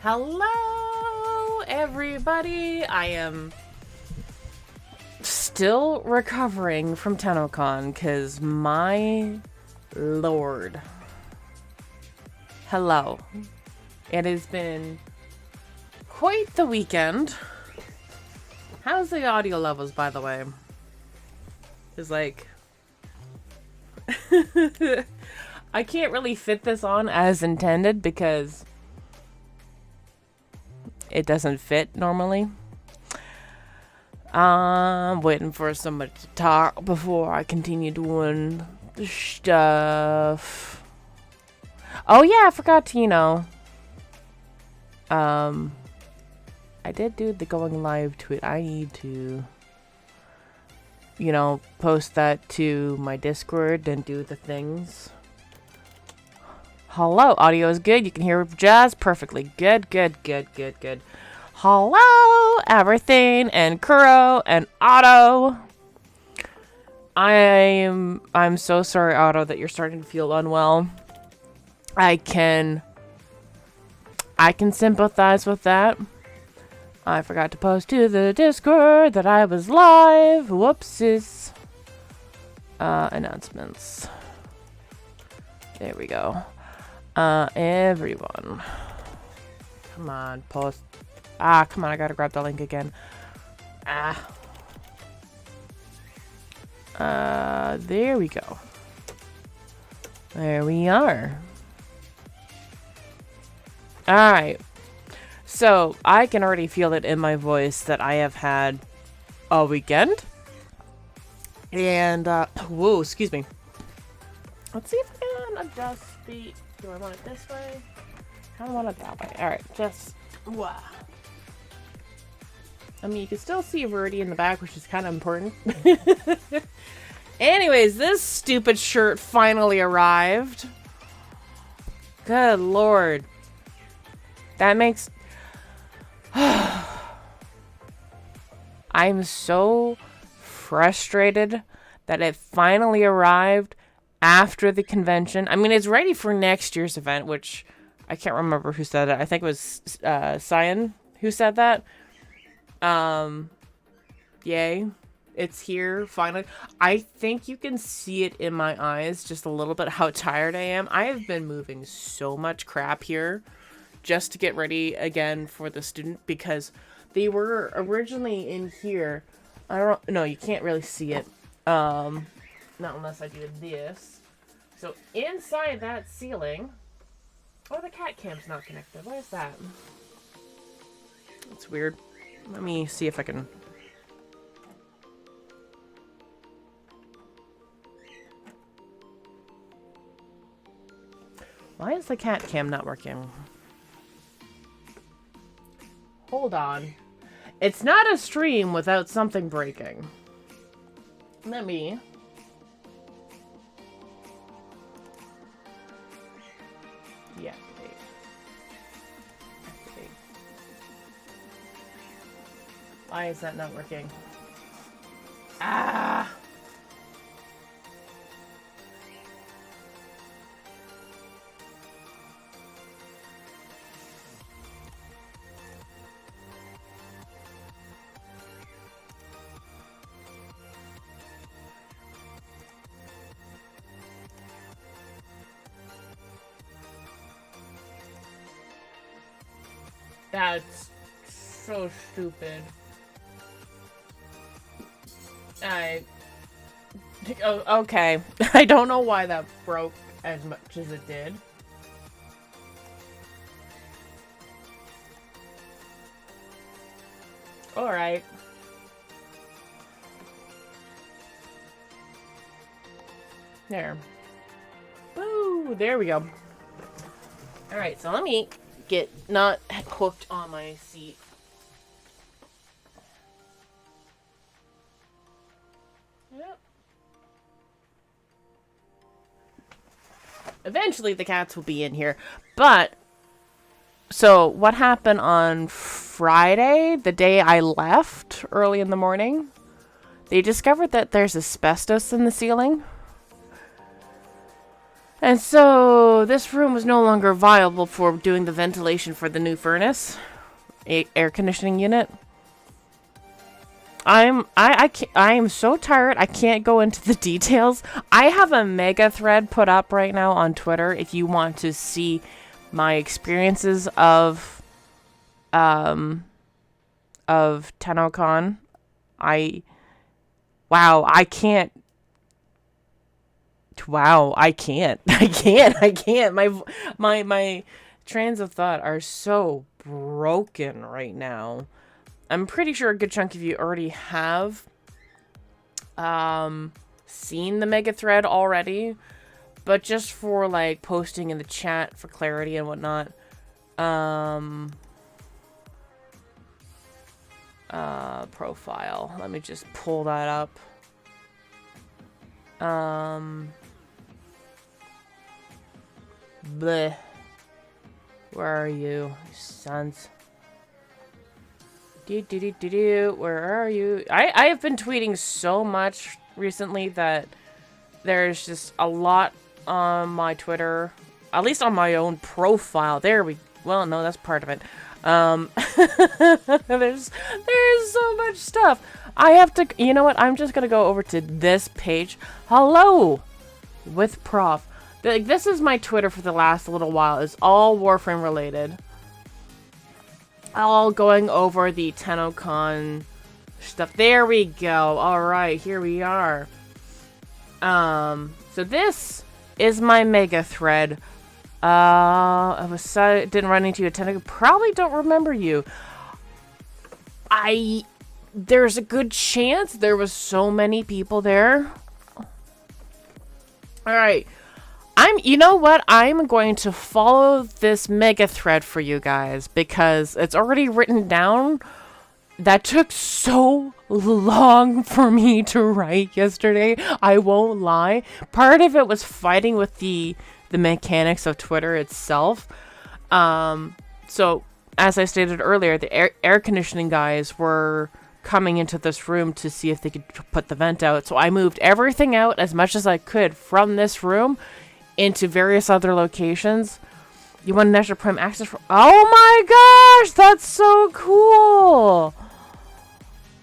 Hello, everybody. I am still recovering from TennoCon because my lord. Hello. It has been quite the weekend. How's the audio levels, by the way? It's like... I can't really fit this on as intended because it doesn't fit normally. I'm waiting for somebody to talk before I continue doing the stuff. Oh yeah, I forgot to, I did do the going live tweet. I need to, post that to my Discord and do the things. Hello, audio is good. You can hear Jazz perfectly. Good. Hello, everything, and Kuro, and Otto. I'm so sorry, Otto, that you're starting to feel unwell. I can sympathize with that. I forgot to post to the Discord that I was live. Whoopsies. Announcements. There we go. Everyone. Come on, post. Come on, I gotta grab the link again. There we go. There we are. Alright. So, I can already feel it in my voice that I have had a weekend. And, whoa, excuse me. Let's see if I can adjust the... Do I want it this way? I don't want it that way. Alright, just... Wow. I mean, you can still see Verdi in the back, which is kind of important. Anyways, this stupid shirt finally arrived. Good lord. That makes... I'm so frustrated that it finally arrived after the convention. I mean, it's ready for next year's event, which I can't remember who said it. I think it was Cyan who said that. Yay. It's here, finally. I think you can see it in my eyes just a little bit how tired I am. I have been moving so much crap here just to get ready again for the student because they were originally in here. No, you can't really see it. Not unless I do this. So inside that ceiling... Oh, the cat cam's not connected. What is that? That's weird. Let me see if I can... Why is the cat cam not working? Hold on. It's not a stream without something breaking. Let me... Yeah. Activate. Why is that not working? Ah! That's so stupid. Oh, okay. I don't know why that broke as much as it did. Alright. There. Woo! There we go. Alright, so let me get not hooked on my seat. Yep. Eventually the cats will be in here, but so what happened on Friday, the day I left early in the morning, they discovered that there's asbestos in the ceiling. And so this room was no longer viable for doing the ventilation for the new furnace, air conditioning unit. I am so tired. I can't go into the details. I have a mega thread put up right now on Twitter if you want to see my experiences of TennoCon. Wow, I can't. I can't. My trains of thought are so broken right now. I'm pretty sure a good chunk of you already have seen the mega thread already, but just for like posting in the chat for clarity and whatnot. Profile. Let me just pull that up. Bleh. Where are you, sons? Where are you? I have been tweeting so much recently that there's just a lot on my Twitter, at least on my own profile. Well, no, that's part of it. There's so much stuff. I have to, you know what? I'm just gonna go over to this page. Hello, with Prof. Like, this is my Twitter for the last little while. It's all Warframe related. All going over the TennoCon stuff. There we go. Alright, here we are. So this is my mega thread. Didn't run into you at TennoCon. Probably don't remember you. There's a good chance there was so many people there. Alright. You know what? I'm going to follow this mega thread for you guys because it's already written down. That took so long for me to write yesterday. I won't lie. Part of it was fighting with the mechanics of Twitter itself. So as I stated earlier, the air conditioning guys were coming into this room to see if they could put the vent out. So I moved everything out as much as I could from this room into various other locations. You want an extra prime access for— oh my gosh, that's so cool.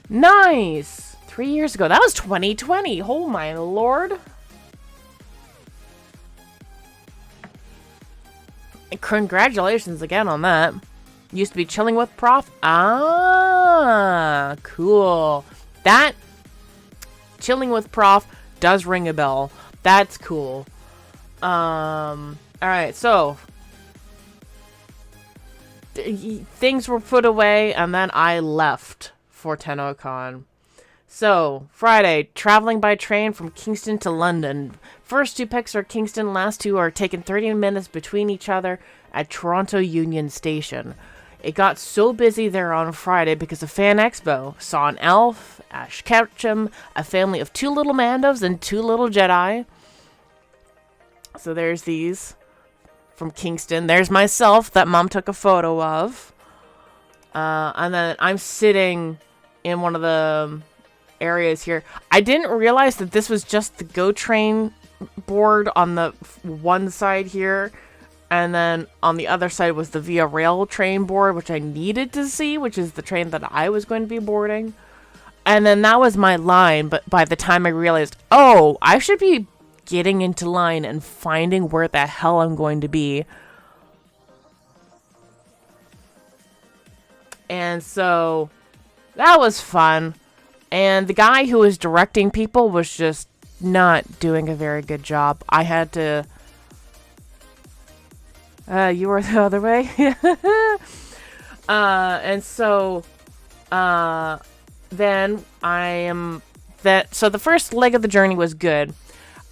Nice. 3 years ago. That was 2020. Oh my lord. And congratulations again on that. Used to be chilling with Prof. Ah, cool. That chilling with Prof does ring a bell. That's cool. Alright, so things were put away and then I left for TennoCon. So, Friday, traveling by train from Kingston to London. First two picks are Kingston, last two are taken 30 minutes between each other at Toronto Union Station. It got so busy there on Friday because of Fan Expo. Saw an elf, Ash Ketchum, a family of 2 little Mandos and 2 little Jedi. So there's these from Kingston. There's myself that Mom took a photo of. And then I'm sitting in one of the areas here. I didn't realize that this was just the GO train board on the one side here. And then on the other side was the Via Rail train board, which I needed to see, which is the train that I was going to be boarding. And then that was my line. But by the time I realized, oh, I should be getting into line and finding where the hell I'm going to be. And so that was fun. And the guy who was directing people was just not doing a very good job. I had to... you were the other way? And so... then I am... So the first leg of the journey was good.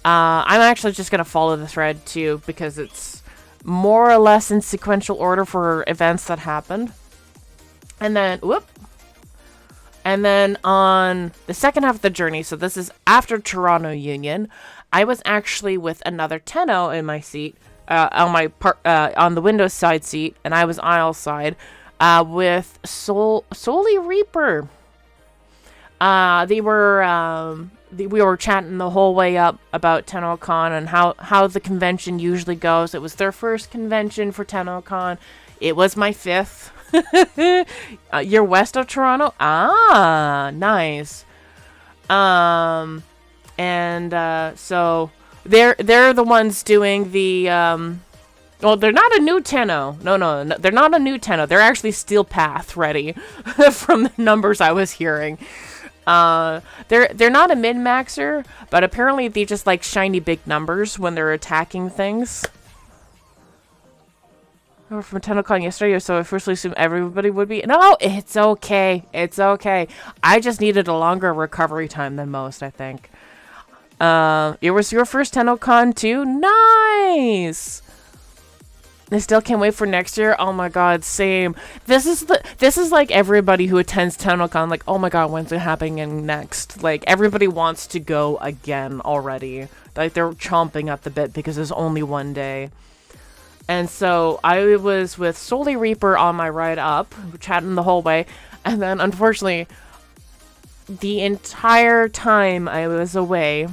I'm actually just going to follow the thread, too, because it's more or less in sequential order for events that happened. And then, And then on the second half of the journey, so this is after Toronto Union, I was actually with another Tenno in my seat, on the Windows side seat, and I was aisle side, with Solely Reaper. They were we were chatting the whole way up about TennoCon and how the convention usually goes. It was their first convention for TennoCon. It was my 5th. You're west of Toronto? Ah, nice. So they're the ones doing the well, they're not a new Tenno. No, they're not a new Tenno. They're actually Steel Path ready from the numbers I was hearing. They're not a min-maxer, but apparently they just like shiny big numbers when they're attacking things. From TennoCon yesterday, so I firstly assumed everybody would be. No, it's okay. It's okay. I just needed a longer recovery time than most, I think. It was your first TennoCon too? Nice! I still can't wait for next year. Oh my god, same. This is like everybody who attends TennoCon, like, oh my god, when's it happening next? Like, everybody wants to go again already. Like, they're chomping at the bit because there's only one day. And so I was with Solely Reaper on my ride up, chatting the whole way, and then unfortunately, the entire time I was away.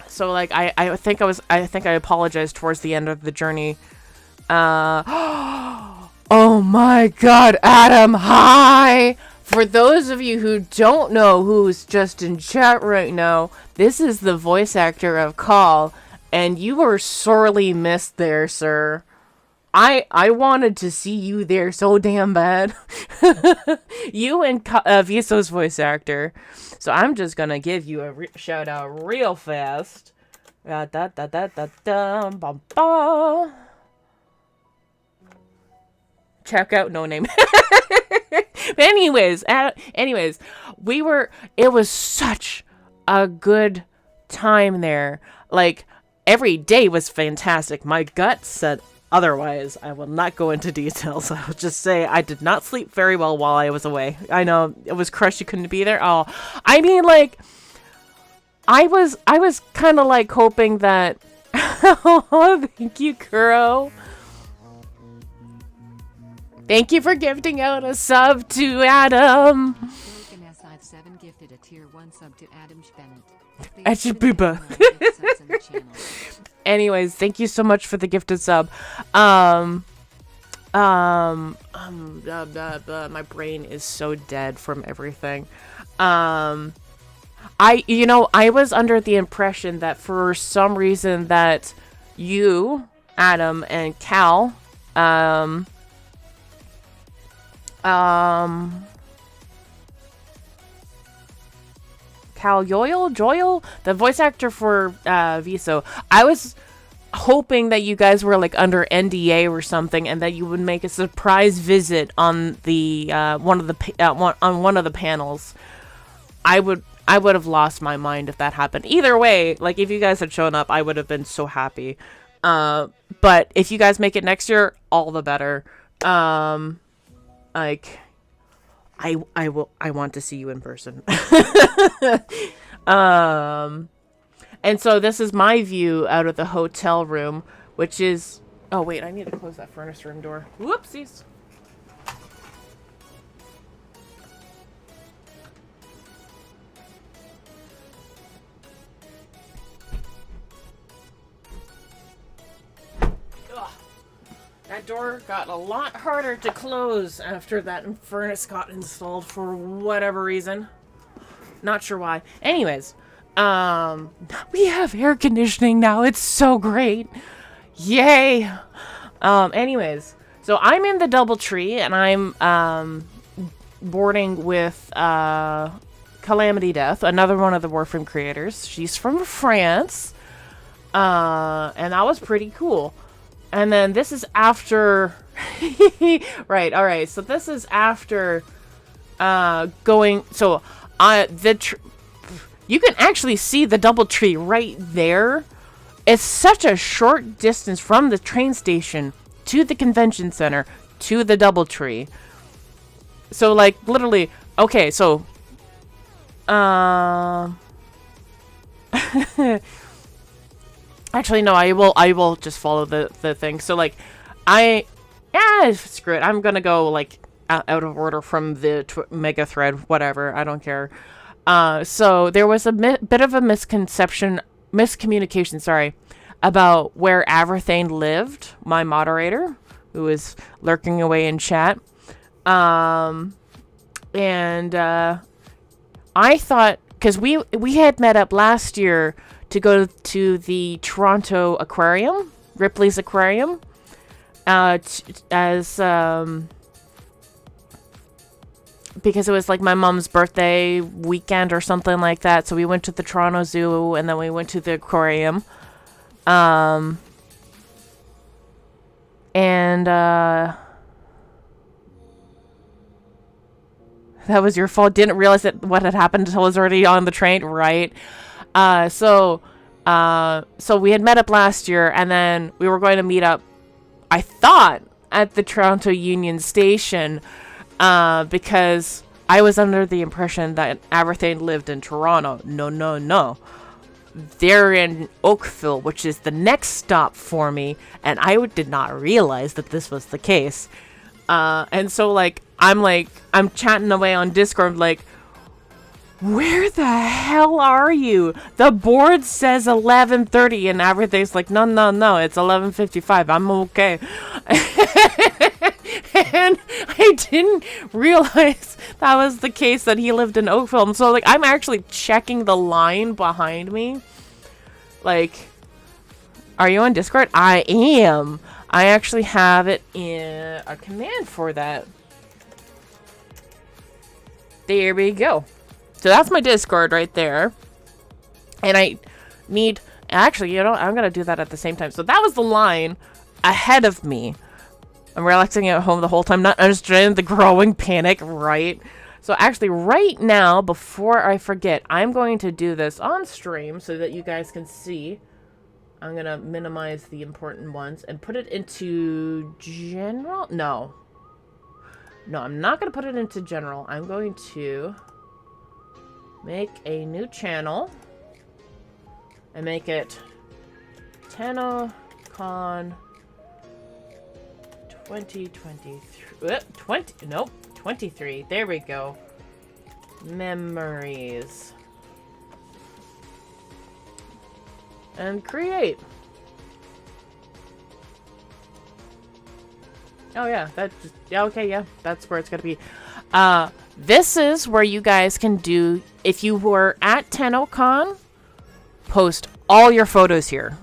So like I think I apologized towards the end of the journey. Oh my god, Adam, hi! For those of you who don't know who's just in chat right now, this is the voice actor of Kahl. And you were sorely missed there, sir. I wanted to see you there so damn bad. You and Viso's voice actor. So I'm just gonna give you a shout out real fast. Da da da da da da ba ba. Check out No Name. anyways, it was such a good time there. Like, every day was fantastic. My gut said otherwise. I will not go into details. I will just say I did not sleep very well while I was away. I know it was crushed you couldn't be there. Oh, I mean, like, I was kind of like hoping that. Oh, thank you, Kuro. Thank you for gifting out a sub to Adam. Gifted a tier 1 sub to Adam Bennett. Anyways, thank you so much for the gifted sub. My brain is so dead from everything. I was under the impression that for some reason that you, Adam, and Kahl, Kahl Joyle, the voice actor for Viso. I was hoping that you guys were like under NDA or something, and that you would make a surprise visit on the one of the panels. I would have lost my mind if that happened. Either way, like if you guys had shown up, I would have been so happy. But if you guys make it next year, all the better. Like, I want to see you in person. And so this is my view out of the hotel room, which is, oh wait, I need to close that furnace room door. Whoopsies. That door got a lot harder to close after that furnace got installed for whatever reason. Not sure why. Anyways, we have air conditioning now. It's so great. Yay. Anyways, so I'm in the DoubleTree and I'm boarding with Calamity Death, another one of the Warframe creators. She's from France. And that was pretty cool. And then this is after... Right, alright. So this is after going... So, you can actually see the DoubleTree right there. It's such a short distance from the train station to the convention center to the DoubleTree. So, like, literally... Okay, so... Actually, no, I will just follow the thing. So, like, screw it. I'm gonna go, like, out of order from the mega thread, whatever. I don't care. So there was a bit of a miscommunication, sorry, about where Averthane lived, my moderator, who was lurking away in chat. And I thought, because we had met up last year to go to the Toronto Aquarium, Ripley's Aquarium, because it was like my mom's birthday weekend or something like that. So we went to the Toronto Zoo and then we went to the aquarium. And that was your fault. Didn't realize that what had happened until I was already on the train, right? So we had met up last year, and then we were going to meet up, I thought, at the Toronto Union Station, because I was under the impression that Averthane lived in Toronto. No. They're in Oakville, which is the next stop for me, and I did not realize that this was the case. And so, I'm chatting away on Discord, like, where the hell are you? The board says 11:30, and Averthane's like, no, it's 11:55. I'm okay. And I didn't realize that was the case, that he lived in Oakville. So, I'm actually checking the line behind me. Are you on Discord? I am. I actually have it in a command for that. There we go. So that's my Discord right there. And I need... Actually, I'm going to do that at the same time. So that was the line ahead of me. I'm relaxing at home the whole time, not understanding the growing panic, right? So actually, right now, before I forget, I'm going to do this on stream so that you guys can see. I'm going to minimize the important ones and put it into general. No, I'm not going to put it into general. I'm going to make a new channel and make it TennoCon 2023. 23. There we go. Memories. And create. Oh yeah, that's where it's gonna be. This is where you guys can do, if you were at TennoCon, post all your photos here.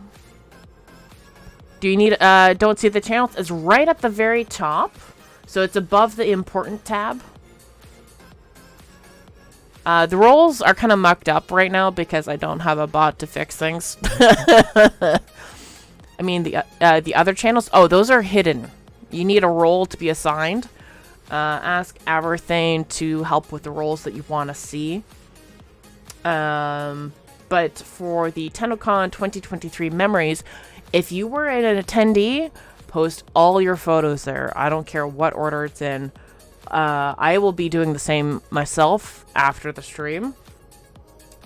Do you need, don't see the channels? It's right at the very top. So it's above the important tab. The roles are kind of mucked up right now because I don't have a bot to fix things. I mean, the other channels, oh, those are hidden. You need a role to be assigned. Ask Averthane to help with the roles that you want to see. But for the TennoCon 2023 memories, if you were an attendee, post all your photos there. I don't care what order it's in. I will be doing the same myself after the stream.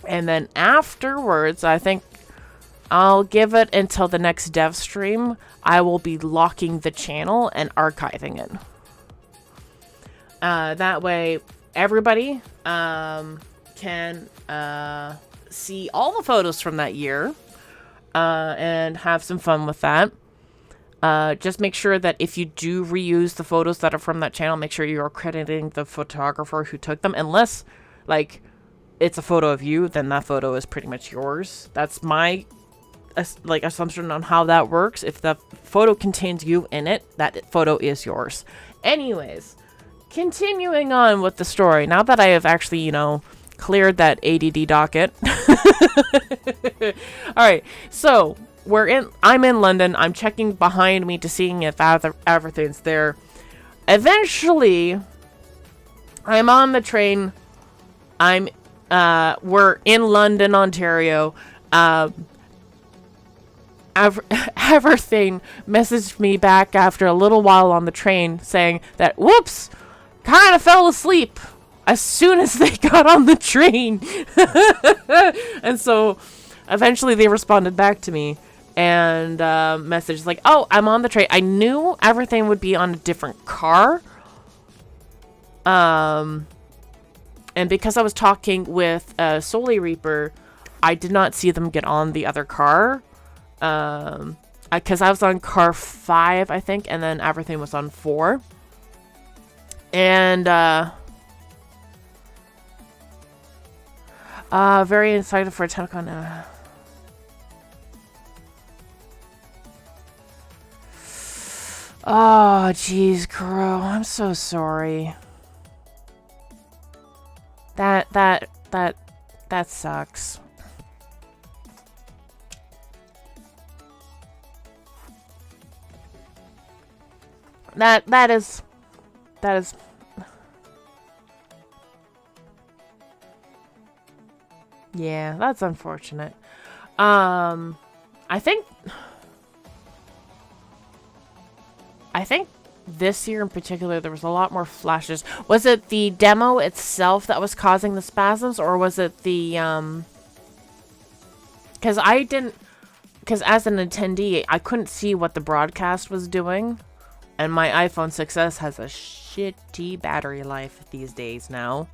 And then afterwards, I think I'll give it until the next dev stream. I will be locking the channel and archiving it. That way, everybody can see all the photos from that year and have some fun with that. Just make sure that if you do reuse the photos that are from that channel, make sure you're crediting the photographer who took them. Unless, it's a photo of you, then that photo is pretty much yours. That's my, assumption on how that works. If the photo contains you in it, that photo is yours. Anyways, continuing on with the story. Now that I have actually, cleared that ADD docket. Alright, so... I'm in London. I'm checking behind me to seeing if Averthane's there. Eventually, I'm on the train. We're in London, Ontario. Averthane messaged me back after a little while on the train saying that, whoops, kind of fell asleep as soon as they got on the train. And so, eventually they responded back to me. And message like, oh, I'm on the train. I knew everything would be on a different car. And because I was talking with Soli Reaper, I did not see them get on the other car. Because I was on car 5, I think, and then everything was on 4. And, very excited for TennoCon. Oh, jeez, Crow. I'm so sorry. That sucks. That is yeah, that's unfortunate. I think this year in particular there was a lot more flashes. Was it the demo itself that was causing the spasms, or was it the because as an attendee I couldn't see what the broadcast was doing, and my iPhone 6s has a shitty battery life these days now.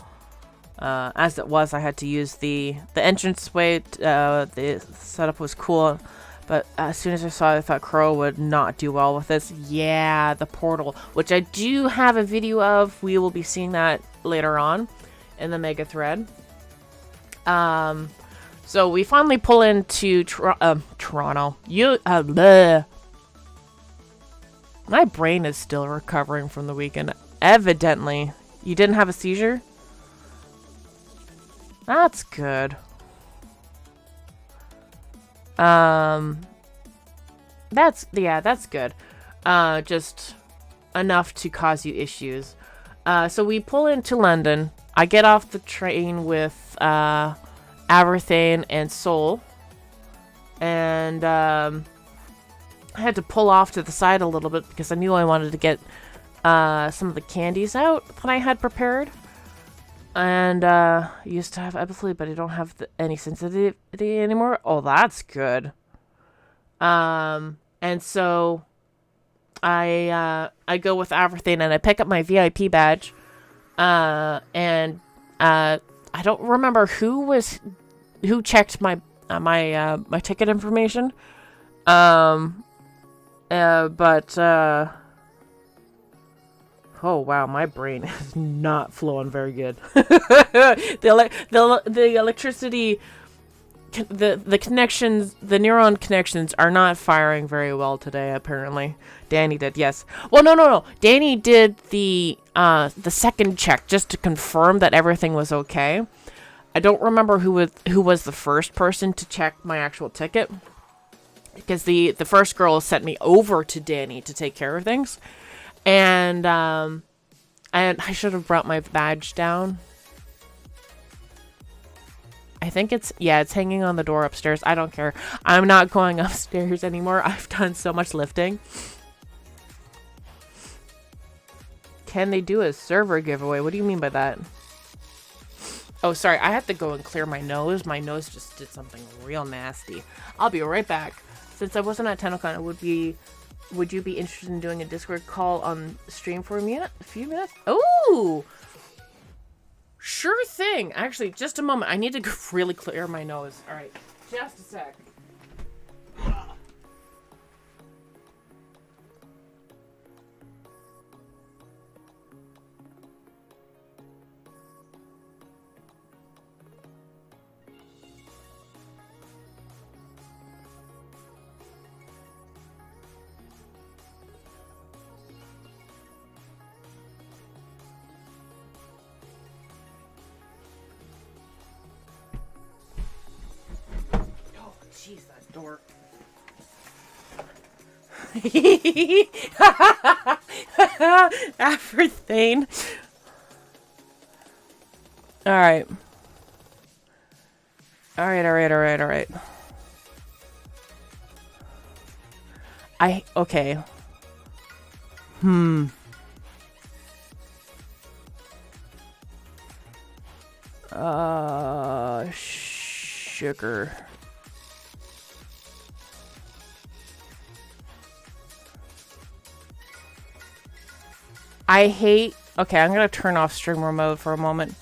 As it was, I had to use the entranceway. The setup was cool, but as soon as I saw it, I thought Crow would not do well with this. Yeah, the portal, which I do have a video of. We will be seeing that later on in the mega thread. So we finally pull into Toronto. My brain is still recovering from the weekend. Evidently, you didn't have a seizure? That's good. That's good. Just enough to cause you issues. So we pull into London. I get off the train with Aberthane and Seoul. And I had to pull off to the side a little bit because I knew I wanted to get some of the candies out that I had prepared. And used to have Epiphany, but I don't have any sensitivity anymore. Oh, that's good. And so I go with Aberthane and I pick up my VIP badge. And I don't remember who checked my my ticket information. But oh wow, my brain is not flowing very good. the electricity, the connections, the neuron connections are not firing very well today. Apparently, Danny did. Yes. Well, no. Danny did the second check just to confirm that everything was okay. I don't remember who was the first person to check my actual ticket, because the first girl sent me over to Danny to take care of things. And I should have brought my badge down. I think it's hanging on the door upstairs. I don't care. I'm not going upstairs anymore. I've done so much lifting. Can they do a server giveaway? What do you mean by that? Oh, sorry. I have to go and clear my nose. My nose just did something real nasty. I'll be right back. Since I wasn't at TennoCon, would you be interested in doing a Discord call on stream for a few minutes? Oh, sure thing. Actually, just a moment. I need to really clear my nose. All right, just a sec. Jeez, that door. Aberthane. Alright. Alright. Okay. Sugar. Okay, I'm gonna turn off streamer mode for a moment.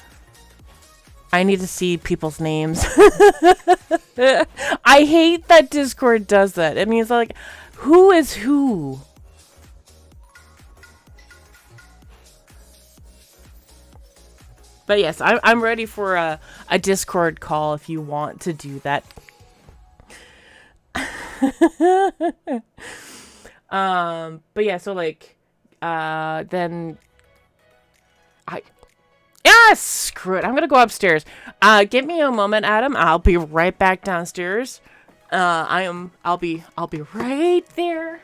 I need to see people's names. I hate that Discord does that. It means like, who is who? But yes, I'm ready for a Discord call if you want to do that. But yeah, so like, then screw it. I'm gonna go upstairs. Give me a moment, Adam. I'll be right back downstairs. I'll be right there.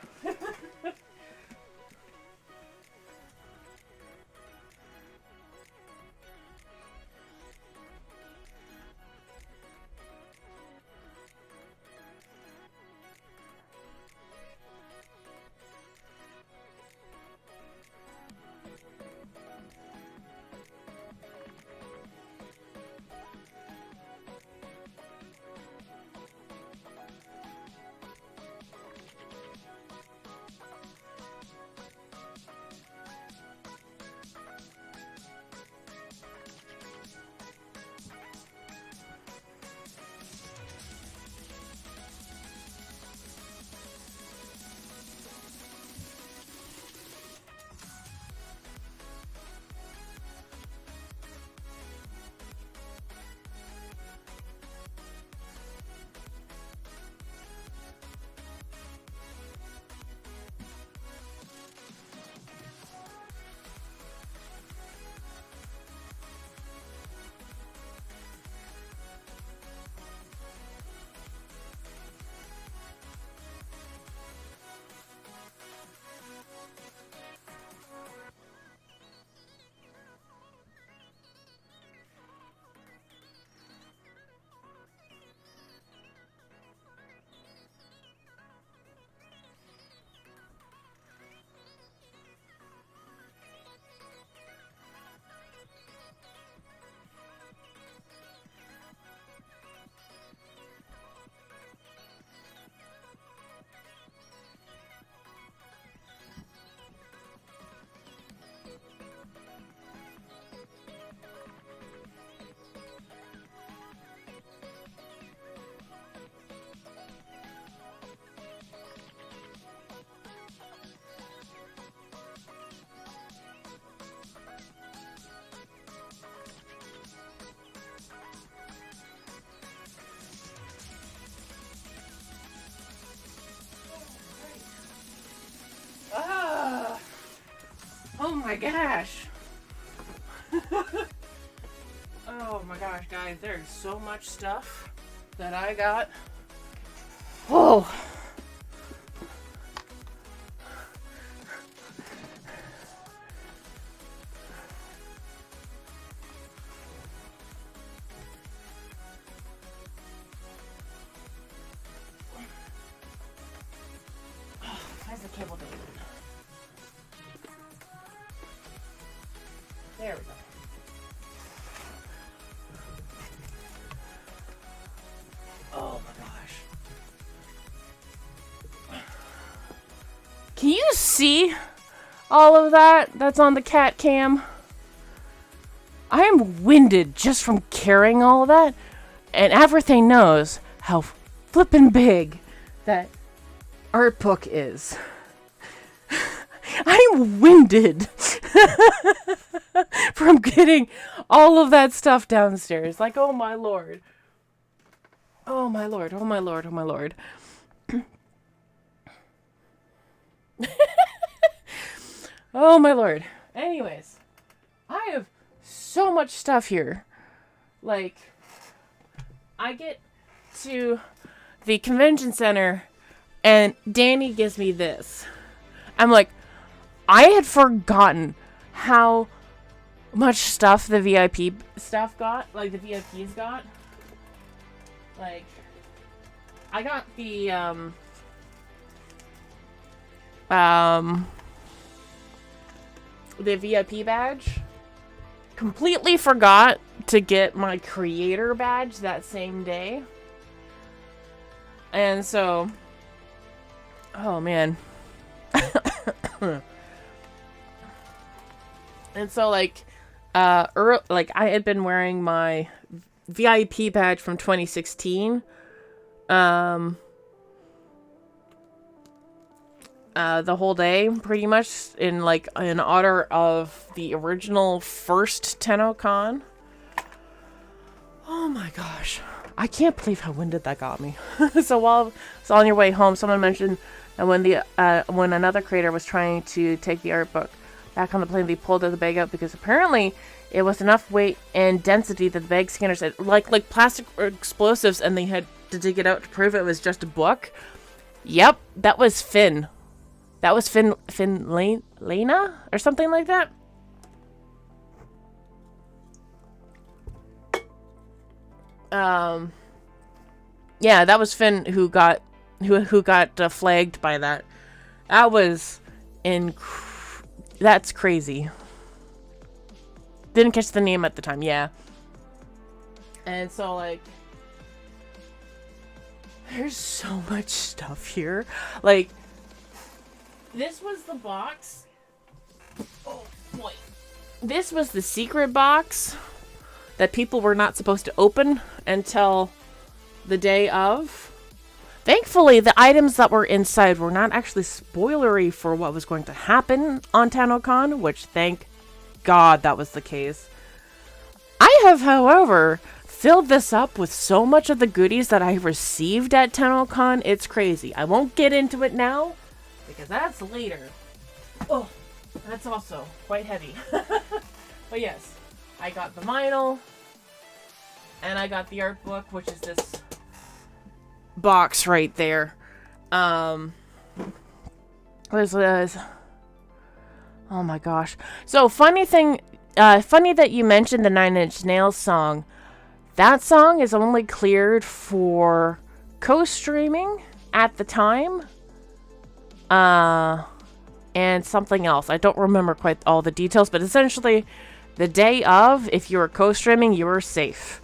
Oh my gosh. Oh my gosh, guys, there's so much stuff that I got. Oh. Where's the cable doing? There we go. Oh my gosh. Can you see all of that that's on the cat cam? I am winded just from carrying all of that, and everything knows how flippin' big that art book is. I'm winded from getting all of that stuff downstairs. Like, oh my lord. Oh my lord, oh my lord, oh my lord. Oh my lord. Anyways, I have so much stuff here. Like, I get to the convention center and Danny gives me this. I'm like, I had forgotten how much stuff the VIP stuff got, like the VIPs got. Like, I got the VIP badge. Completely forgot to get my creator badge that same day. And so, oh man. And so, like, like I had been wearing my VIP badge from 2016. The whole day, pretty much, in honor of the original first TennoCon. Oh my gosh. I can't believe how winded that got me. So on your way home, someone mentioned that when another creator was trying to take the art book back on the plane, they pulled the bag out because apparently it was enough weight and density that the bag scanners said, like plastic explosives, and they had to dig it out to prove it was just a book. Yep, that was Finn. That was Lena or something like that. Yeah, that was Finn who got flagged by that. That was that's crazy. Didn't catch the name at the time. Yeah. And so like, there's so much stuff here. Like, this was the box. Oh boy. This was the secret box that people were not supposed to open until the day of. Thankfully, the items that were inside were not actually spoilery for what was going to happen on TennoCon, which thank God that was the case. I have, however, filled this up with so much of the goodies that I received at TennoCon. It's crazy. I won't get into it now because that's later. Oh, that's also quite heavy. But yes, I got the vinyl and I got the art book, which is this box right there. What is this? Oh my gosh. So funny that you mentioned the Nine Inch Nails song. That song is only cleared for co-streaming at the time. And something else. I don't remember quite all the details, but essentially the day of, if you were co-streaming, you were safe.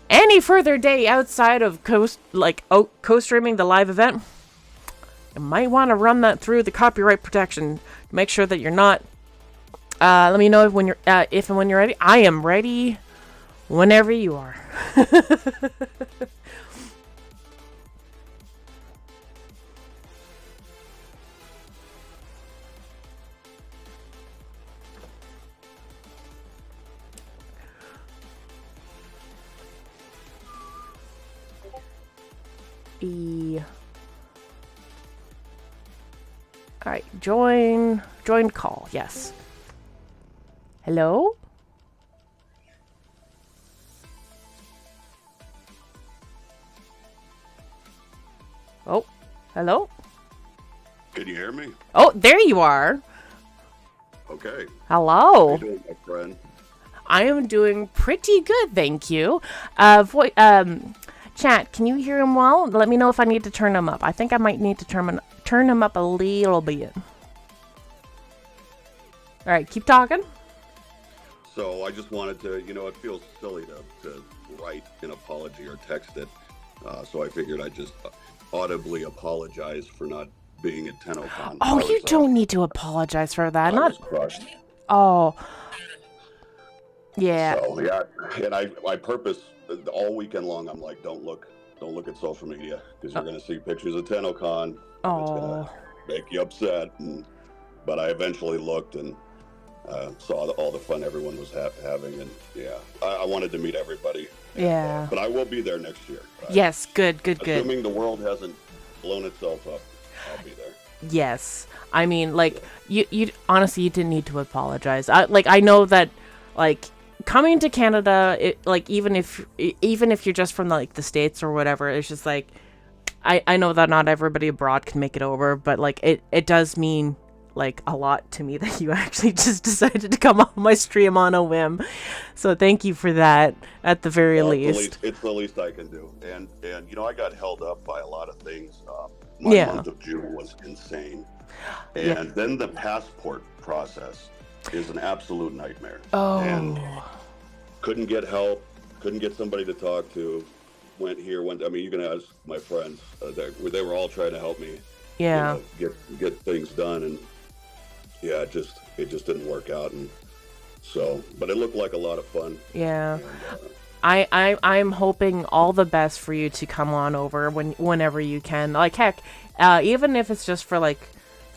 Any further day outside of co-streaming the live event, you might want to run that through the copyright protection. Make sure that you're not. Let me know if and when you're ready. I am ready whenever you are. Alright, join call, yes. Hello? Oh, hello? Can you hear me? Oh, there you are. Okay. Hello. How you doing, my friend? I am doing pretty good, thank you. Chat, can you hear him well? Let me know if I need to turn him up. I think I might need to turn him up a little bit. Alright, keep talking. So I just wanted to, it feels silly to write an apology or text it. So I figured I'd just audibly apologize for not being at TennoCon. Oh, you don't need to apologize for that. I was crushed. Oh. Yeah. So, yeah, and I purpose all weekend long, I'm like, don't look at social media because you're going to see pictures of TennoCon. It's going to make you upset. But I eventually looked and saw all the fun everyone was having. And yeah, I wanted to meet everybody. Yeah. But I will be there next year. Yes, good. Assuming the world hasn't blown itself up, I'll be there. Yes. I mean, like, you honestly, you didn't need to apologize. I know that, like, coming to Canada, even if you're just from the States or whatever, it's just like, I know that not everybody abroad can make it over, but like it does mean like a lot to me that you actually just decided to come on my stream on a whim. So thank you for that at the very least. It's the least I can do. And I got held up by a lot of things. My month of June was insane. And then the passport process is an absolute nightmare. Oh. And couldn't get help, couldn't get somebody to talk to. I mean, you can ask my friends. They were all trying to help me. Yeah. Get things done, and yeah, it just didn't work out. And So, but it looked like a lot of fun. Yeah. And, I'm hoping all the best for you to come on over whenever you can. Like, heck, even if it's just for, like,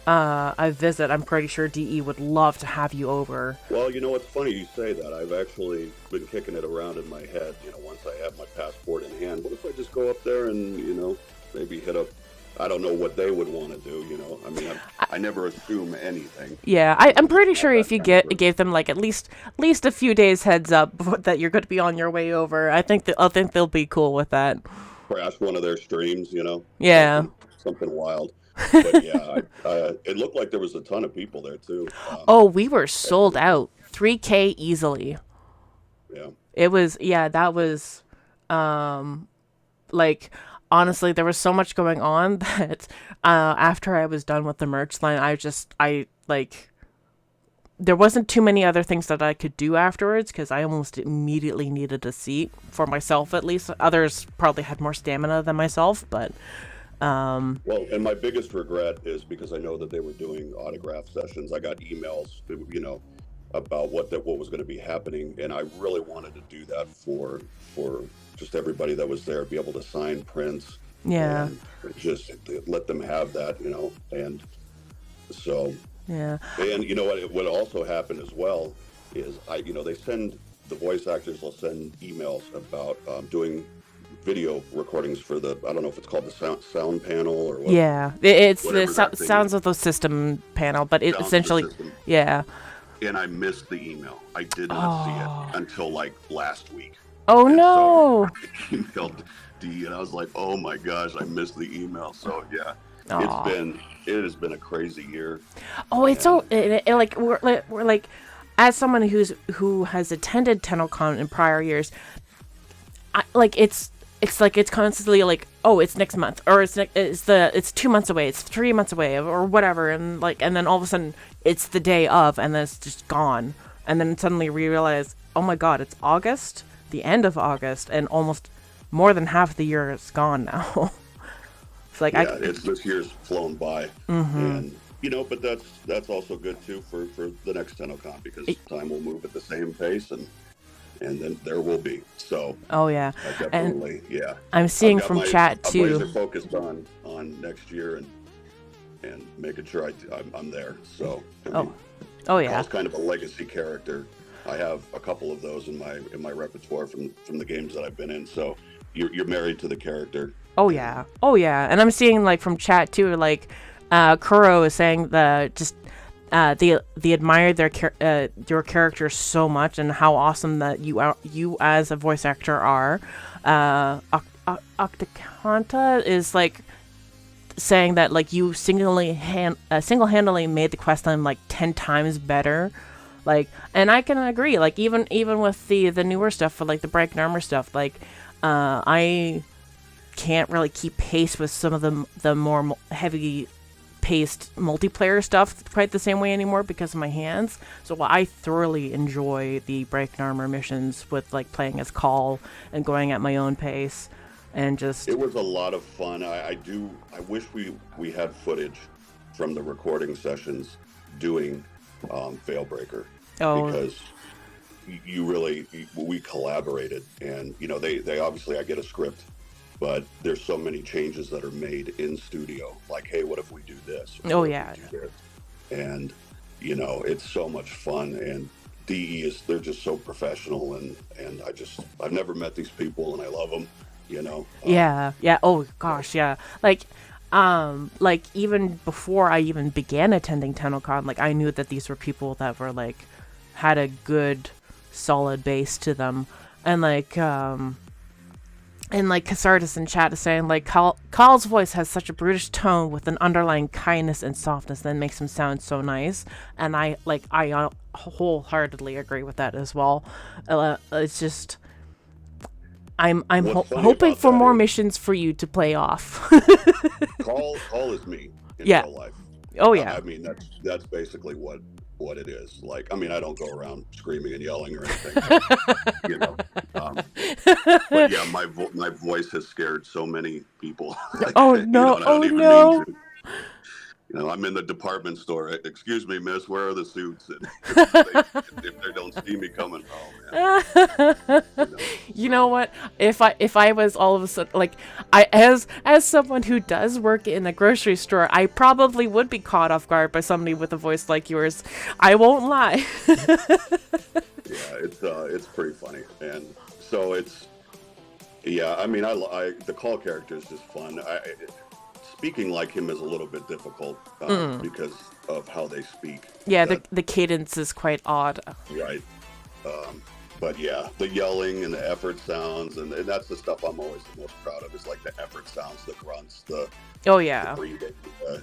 a visit, I'm pretty sure DE would love to have you over. well, you know, it's funny you say that. I've actually been kicking it around in my head. You know, once I have my passport in hand, what if I just go up there and, you know, maybe hit up. I don't know what they would want to do, you know. I mean, I never assume anything. Yeah, I'm pretty sure if you gave them like at least a few days heads up that you're going to be on your way over, I think they'll be cool with that. Crash one of their streams, you know. Yeah. Something wild. But yeah, it looked like there was a ton of people there too. Oh, we were sold out, 3K easily. Yeah. It was that was, like. Honestly, there was so much going on that after I was done with the merch line, there wasn't too many other things that I could do afterwards because I almost immediately needed a seat for myself, at least. Others probably had more stamina than myself, but... Well, and my biggest regret is because I know that they were doing autograph sessions. I got emails, you know, about what was going to be happening, and I really wanted to do that for just everybody that was there, be able to sign prints. Yeah. And just let them have that, you know. And so. Yeah. And you know what also happened as well is they send, the voice actors will send emails about doing video recordings for I don't know if it's called the sound panel or what. Yeah, it's the sounds of the system panel, but it essentially, yeah. And I missed the email. I did not see it until like last week. Oh, and no! So I emailed D, and I was like, "Oh my gosh, I missed the email." So yeah, it has been a crazy year. Oh, it's so like we're like, as someone who has attended TennoCon in prior years, it's like it's constantly like, oh, it's next month, or it's 2 months away, it's 3 months away, or whatever, and then all of a sudden it's the day of, and then it's just gone, and then suddenly we realize, oh my god, it's August, the end of August, and almost more than half the year is gone now. It's like this year's flown by, and you know, but that's also good too for the next TennoCon because time will move at the same pace, and then there will be. So. Oh yeah. Definitely, and I'm seeing from chat too. I'm laser focused on next year and making sure I'm there. So. Oh yeah. Kahl's kind of a legacy character. I have a couple of those in my repertoire from the games that I've been in. So you're married to the character. Oh yeah. And I'm seeing like from chat too, like Kuro is saying they admire your character so much and how awesome that you as a voice actor are. Octacanta is like saying that like you single-handedly made the quest line like 10 times better. Like, and I can agree, like even with the newer stuff, for like the break and armor stuff, like I can't really keep pace with some of the more heavy paced multiplayer stuff quite the same way anymore because of my hands. So I thoroughly enjoy the break and armor missions with like playing as Kahl and going at my own pace, and just it was a lot of fun. I wish we had footage from the recording sessions doing Veilbreaker, because we collaborated, and you know they obviously, I get a script, but there's so many changes that are made in studio, like, hey, what if we do this? Oh yeah. And you know, it's so much fun, and they're just so professional, and I've never met these people, and I love them, you know. Yeah. Oh gosh, yeah. Like even before I even began attending TennoCon, like I knew that these were people that were like had a good solid base to them, and like Casardis in chat is saying like Kahl's voice has such a brutish tone with an underlying kindness and softness that makes him sound so nice, and I wholeheartedly agree with that as well. It's just I'm hoping for more missions for you to play off. Kahl is me in real life. Oh yeah. I mean that's basically what it is. Like, I mean, I don't go around screaming and yelling or anything, you know. But yeah, my voice has scared so many people. Like, oh no! you know, You know, I'm in the department store. Excuse me, miss, where are the suits? And if they don't see me coming, oh man. You know what? If I was all of a sudden like as someone who does work in a grocery store, I probably would be caught off guard by somebody with a voice like yours. I won't lie. Yeah, it's pretty funny, and so yeah. I mean, the Kahl character is just fun. Speaking like him is a little bit difficult because of how they speak. Yeah, the cadence is quite odd. Right. But yeah, the yelling and the effort sounds, and that's the stuff I'm always the most proud of, is like the effort sounds, the grunts, the breathing,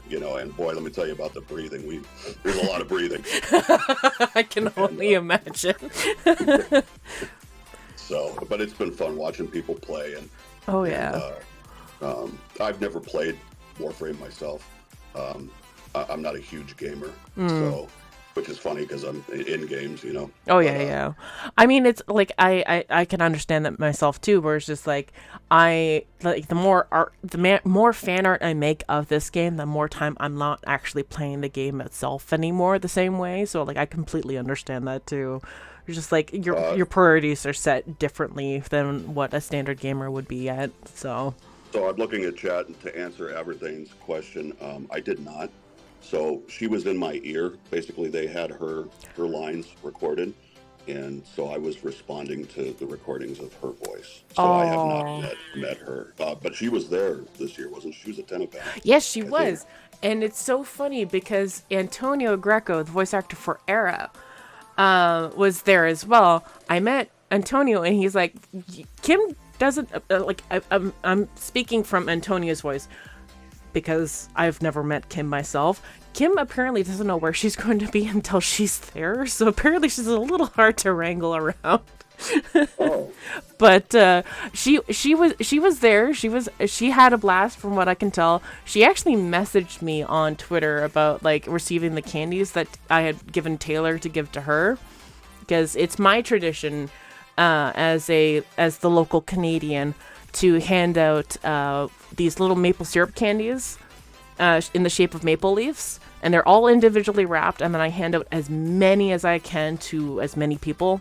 you know, and boy, let me tell you about the breathing. There's a lot of breathing. I can only imagine. So, but it's been fun watching people play, and I've never played Warframe myself. I'm not a huge gamer, so, which is funny because I'm in games, you know. Oh yeah, yeah. I mean, it's like I can understand that myself too. Where it's just like the more fan art I make of this game, the more time I'm not actually playing the game itself anymore the same way. So like I completely understand that too. You're just like your priorities are set differently than what a standard gamer would be at. So I'm looking at chat to answer Aberthane's question. I did not. So she was in my ear. Basically, they had her lines recorded, and so I was responding to the recordings of her voice. So I have not met her, but she was there this year, wasn't she? She was at TennoCon. Yes, she was. And it's so funny because Antonio Greco, the voice actor for Era, was there as well. I met Antonio, and he's like, Kim doesn't I'm speaking from Antonio's voice because I've never met Kim myself. Kim apparently doesn't know where she's going to be until she's there, so apparently she's a little hard to wrangle around. But she was there. She had a blast from what I can tell. She actually messaged me on Twitter about like receiving the candies that I had given Taylor to give to her, because it's my tradition as the local Canadian to hand out these little maple syrup candies in the shape of maple leaves, and they're all individually wrapped, and then I hand out as many as I can to as many people.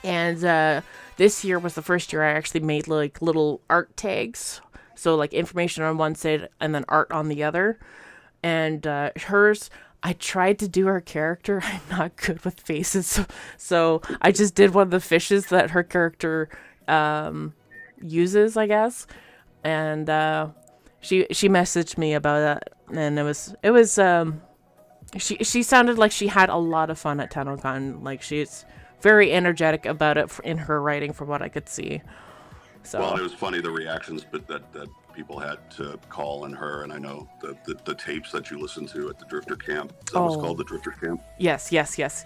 And this year was the first year I actually made like little art tags, so like information on one side and then art on the other. And hers, I tried to do her character. I'm not good with faces, so I just did one of the fishes that her character uses, I guess. And she messaged me about it, and it was she sounded like she had a lot of fun at TennoCon. Like she's very energetic about it in her writing, from what I could see. So well, it was funny the reactions, but that people had to Kahl and her, and I know the tapes that you listened to at the Drifter Camp. That was called the Drifter Camp. Yes. That's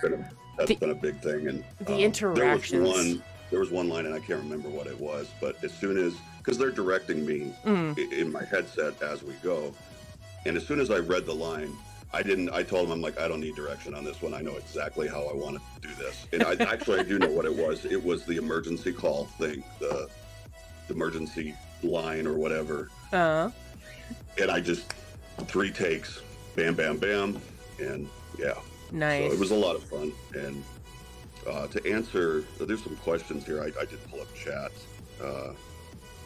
been a big thing, and the interactions. There was one line, and I can't remember what it was, but as soon as, because they're directing me in my headset as we go, and as soon as I read the line, I told them, I'm like, I don't need direction on this one. I know exactly how I want to do this. And I do know what it was. It was the emergency call thing, the emergency line or whatever. And I just 3 takes, bam, bam, bam, and yeah. Nice. So it was a lot of fun. And to answer, there's some questions here. I did pull up chat.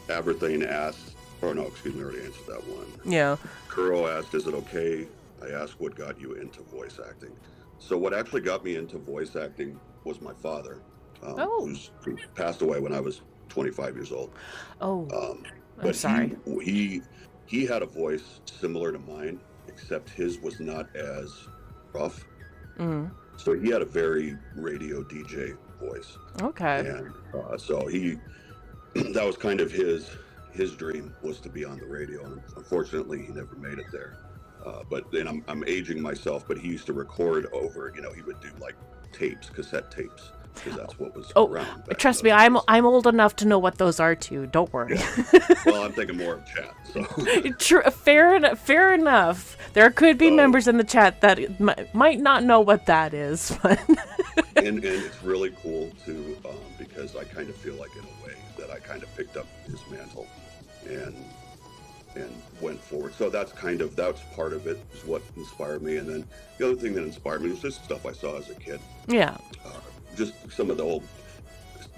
Aberthane asked, I already answered that one. Yeah. Kuro asked, is it okay? I asked, what got you into voice acting? So what actually got me into voice acting was my father, who passed away when I was 25 years old. I'm sorry. He had a voice similar to mine, except his was not as rough. So he had a very radio DJ voice. Okay. And so that was kind of his dream, was to be on the radio, and unfortunately he never made it there. But then I'm aging myself, but he used to record over, he would do like cassette tapes, because that's what was around. Trust me, I'm old enough to know what those are too. Don't worry. Yeah. Well, I'm thinking more of chat. So. Fair enough. There could be members in the chat that might not know what that is, but. and it's really cool too, because I kind of feel like in a way that I kind of picked up his mantle, and and went forward. So that's part of it, is what inspired me. And then the other thing that inspired me was just stuff I saw as a kid. Yeah. Just some of the old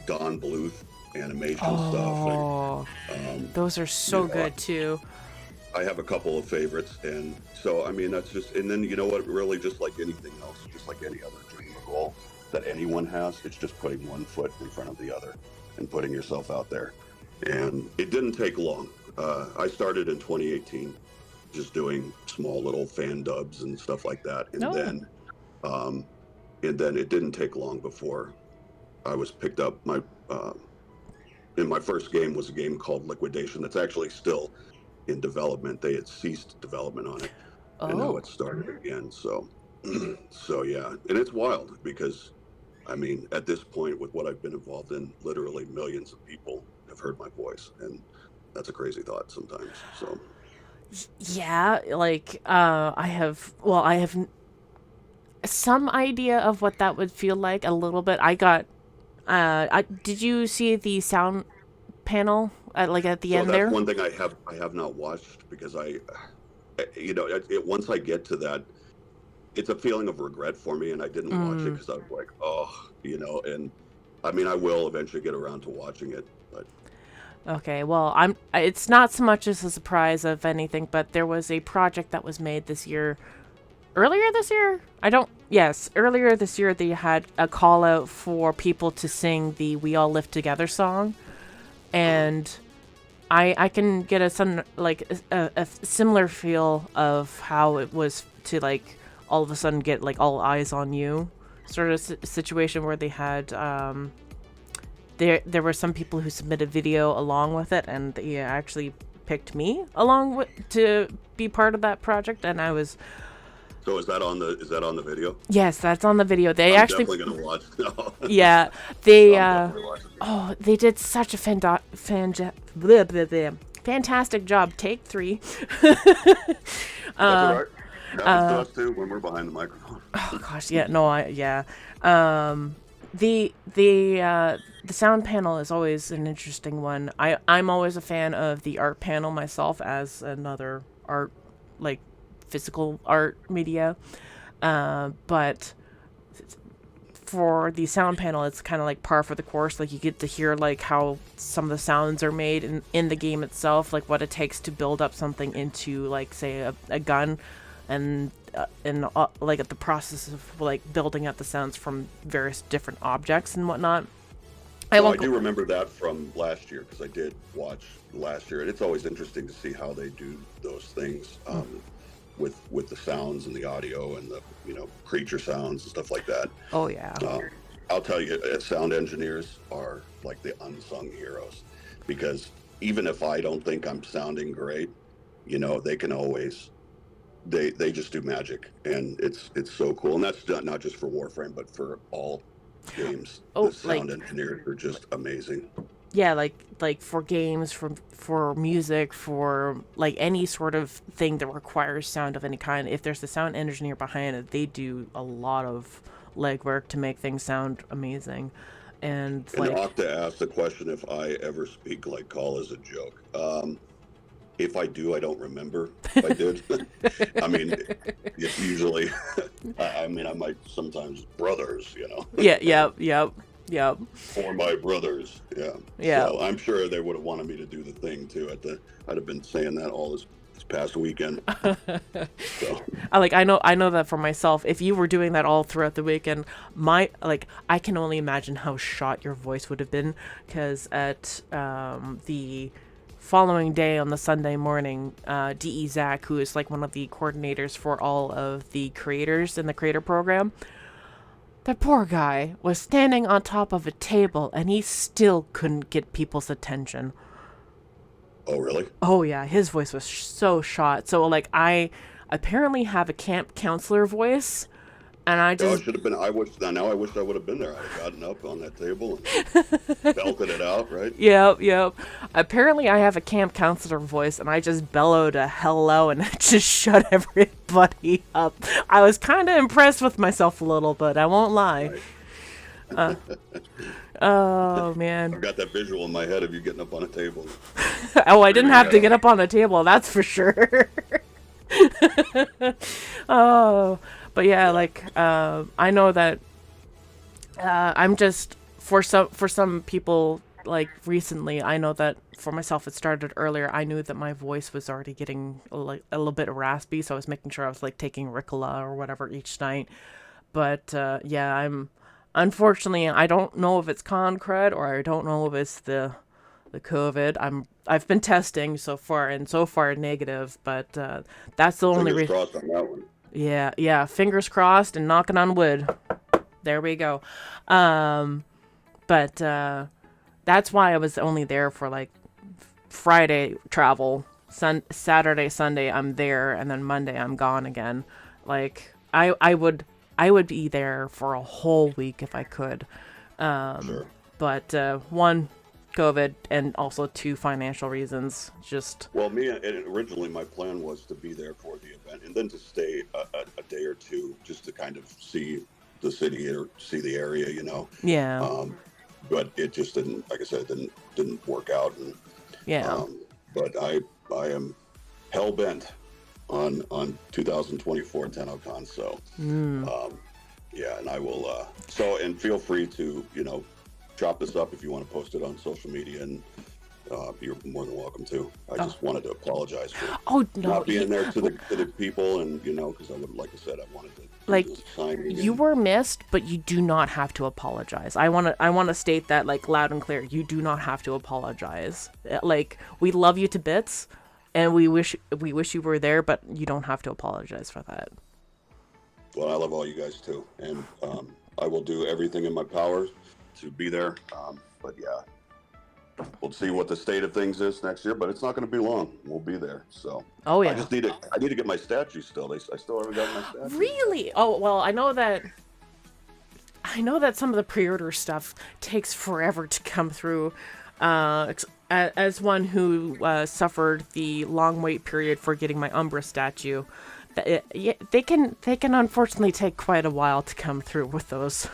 Don Bluth animation stuff. And, those are so good too. I have a couple of favorites, and so I mean that's just. And then you know what? Really, just like anything else, just like any other dream or goal that anyone has, it's just putting one foot in front of the other and putting yourself out there. And it didn't take long. I started in 2018, just doing small little fan dubs and stuff like that, and then it didn't take long before I was picked up. And my first game was a game called Liquidation that's actually still in development. They had ceased development on it, and now it's started again. So yeah, and it's wild because, I mean, at this point with what I've been involved in, literally millions of people have heard my voice, and that's a crazy thought sometimes. So yeah, like I have some idea of what that would feel like a little bit. I got did you see the sound panel at the end there? That's one thing I have not watched because once I get to that, it's a feeling of regret for me, and I didn't watch it because I was like, and I mean, I will eventually get around to watching it, but. Okay, well, it's not so much as a surprise of anything, but there was a project that was made this year. Earlier this year? Earlier this year they had a call out for people to sing the We All Live Together song. And I can get a similar feel of how it was to like all of a sudden get like all eyes on you sort of situation where they had there were some people who submitted video along with it, and they actually picked me along to be part of that project, and I was. So is that on the video? Yes, that's on the video. I'm definitely gonna watch it now. Yeah, they they did such a fantastic job. Take 3. That's all right. That was us too when we're behind the microphone. Oh gosh, yeah, no, the sound panel is always an interesting one. I'm always a fan of the art panel myself as another art, like physical art media, but for the sound panel it's kind of like par for the course. Like you get to hear like how some of the sounds are made in the game itself, like what it takes to build up something into like say a gun, and like at the process of like building up the sounds from various different objects and whatnot. I do remember that from last year because I did watch last year, and it's always interesting to see how they do those things with the sounds and the audio and the creature sounds and stuff like that. Oh yeah. I'll tell you, sound engineers are like the unsung heroes, because even if I don't think I'm sounding great, they can always they just do magic, and it's so cool. And that's not just for Warframe, but for all games. The sound engineers are just amazing. Yeah, like for games, for music, for like any sort of thing that requires sound of any kind. If there's a sound engineer behind it, they do a lot of legwork to make things sound amazing. And Octa asked the question if I ever speak like Kahl as a joke. If I do, I don't remember if I did. I mean, it's usually, I might sometimes brothers, Yeah, yep. For my brothers, yeah. So I'm sure they would have wanted me to do the thing too. I'd have been saying that all this past weekend. So. I know that for myself. If you were doing that all throughout the weekend, I can only imagine how shot your voice would have been, because at the following day on the Sunday morning, D.E. Zach, who is like one of the coordinators for all of the creators in the creator program, that poor guy was standing on top of a table and he still couldn't get people's attention. Oh, really? Oh, yeah. His voice was so shot. So, I apparently have a camp counselor voice, and I just... Oh, it should have been... I wish I would have been there. I'd have gotten up on that table and belted it out, right? Yep. Apparently, I have a camp counselor voice, and I just bellowed a hello, and it just shut everybody up. I was kind of impressed with myself a little bit. I won't lie. Oh man. I've got that visual in my head of you getting up on a table. Oh, I didn't have to get up on the table, that's for sure. Oh, but yeah, like I know that I'm just for some people, like recently, I know that for myself it started earlier. I knew that my voice was already getting like a little bit raspy, so I was making sure I was like taking Ricola or whatever each night. But yeah, unfortunately I don't know if it's con crud or I don't know if it's the COVID. I've been testing so far and so far negative, but that's the only Fingers reason. crossed on that one. Yeah, fingers crossed and knocking on wood. There we go. But that's why I was only there for like Friday travel. Saturday, Sunday I'm there, and then Monday I'm gone again. Like I would be there for a whole week if I could. Sure. But one, COVID, and also two, financial reasons. Just Well, originally my plan was to be there for the event and then to stay a day or two just to kind of see the city or see the area, you know. yeah, But it just didn't, like I said, didn't work out. And yeah. but I am hell bent on 2024 TennoCon. So yeah, and I will. And feel free to chop this up if you want to post it on social media, and you're more than welcome to. I just wanted to apologize for not being there to the people, and because like I said, I wanted to like sign. You were missed, but you do not have to apologize. I want to state that like loud and clear. You do not have to apologize. Like, we love you to bits, and we wish you were there, but you don't have to apologize for that. Well, I love all you guys too, and I will do everything in my power to be there. But yeah, we'll see what the state of things is next year, but it's not going to be long. We'll be there. So Oh yeah. I need to get my statue still. I still haven't got my statue. Really? Oh well, I know that some of the pre-order stuff takes forever to come through. As one who suffered the long wait period for getting my Umbra statue, they can unfortunately take quite a while to come through with those.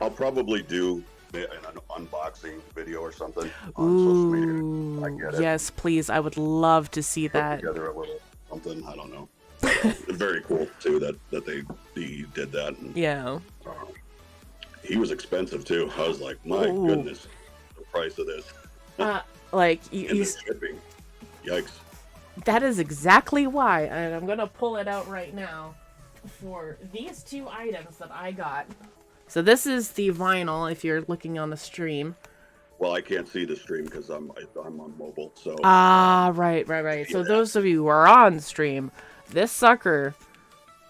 I'll probably do an unboxing video or something on social media. I get it. Yes, please. I would love to see that. Put together a little something. I don't know. Very cool too that he did that. And, yeah. He was expensive too. I was like, my goodness, the price of this. Like and the shipping. Yikes. That is exactly why, and I'm gonna pull it out right now for these two items that I got. So this is the vinyl, if you're looking on the stream. Well, I can't see the stream because I'm on mobile. So right. So those of you who are on stream, this sucker,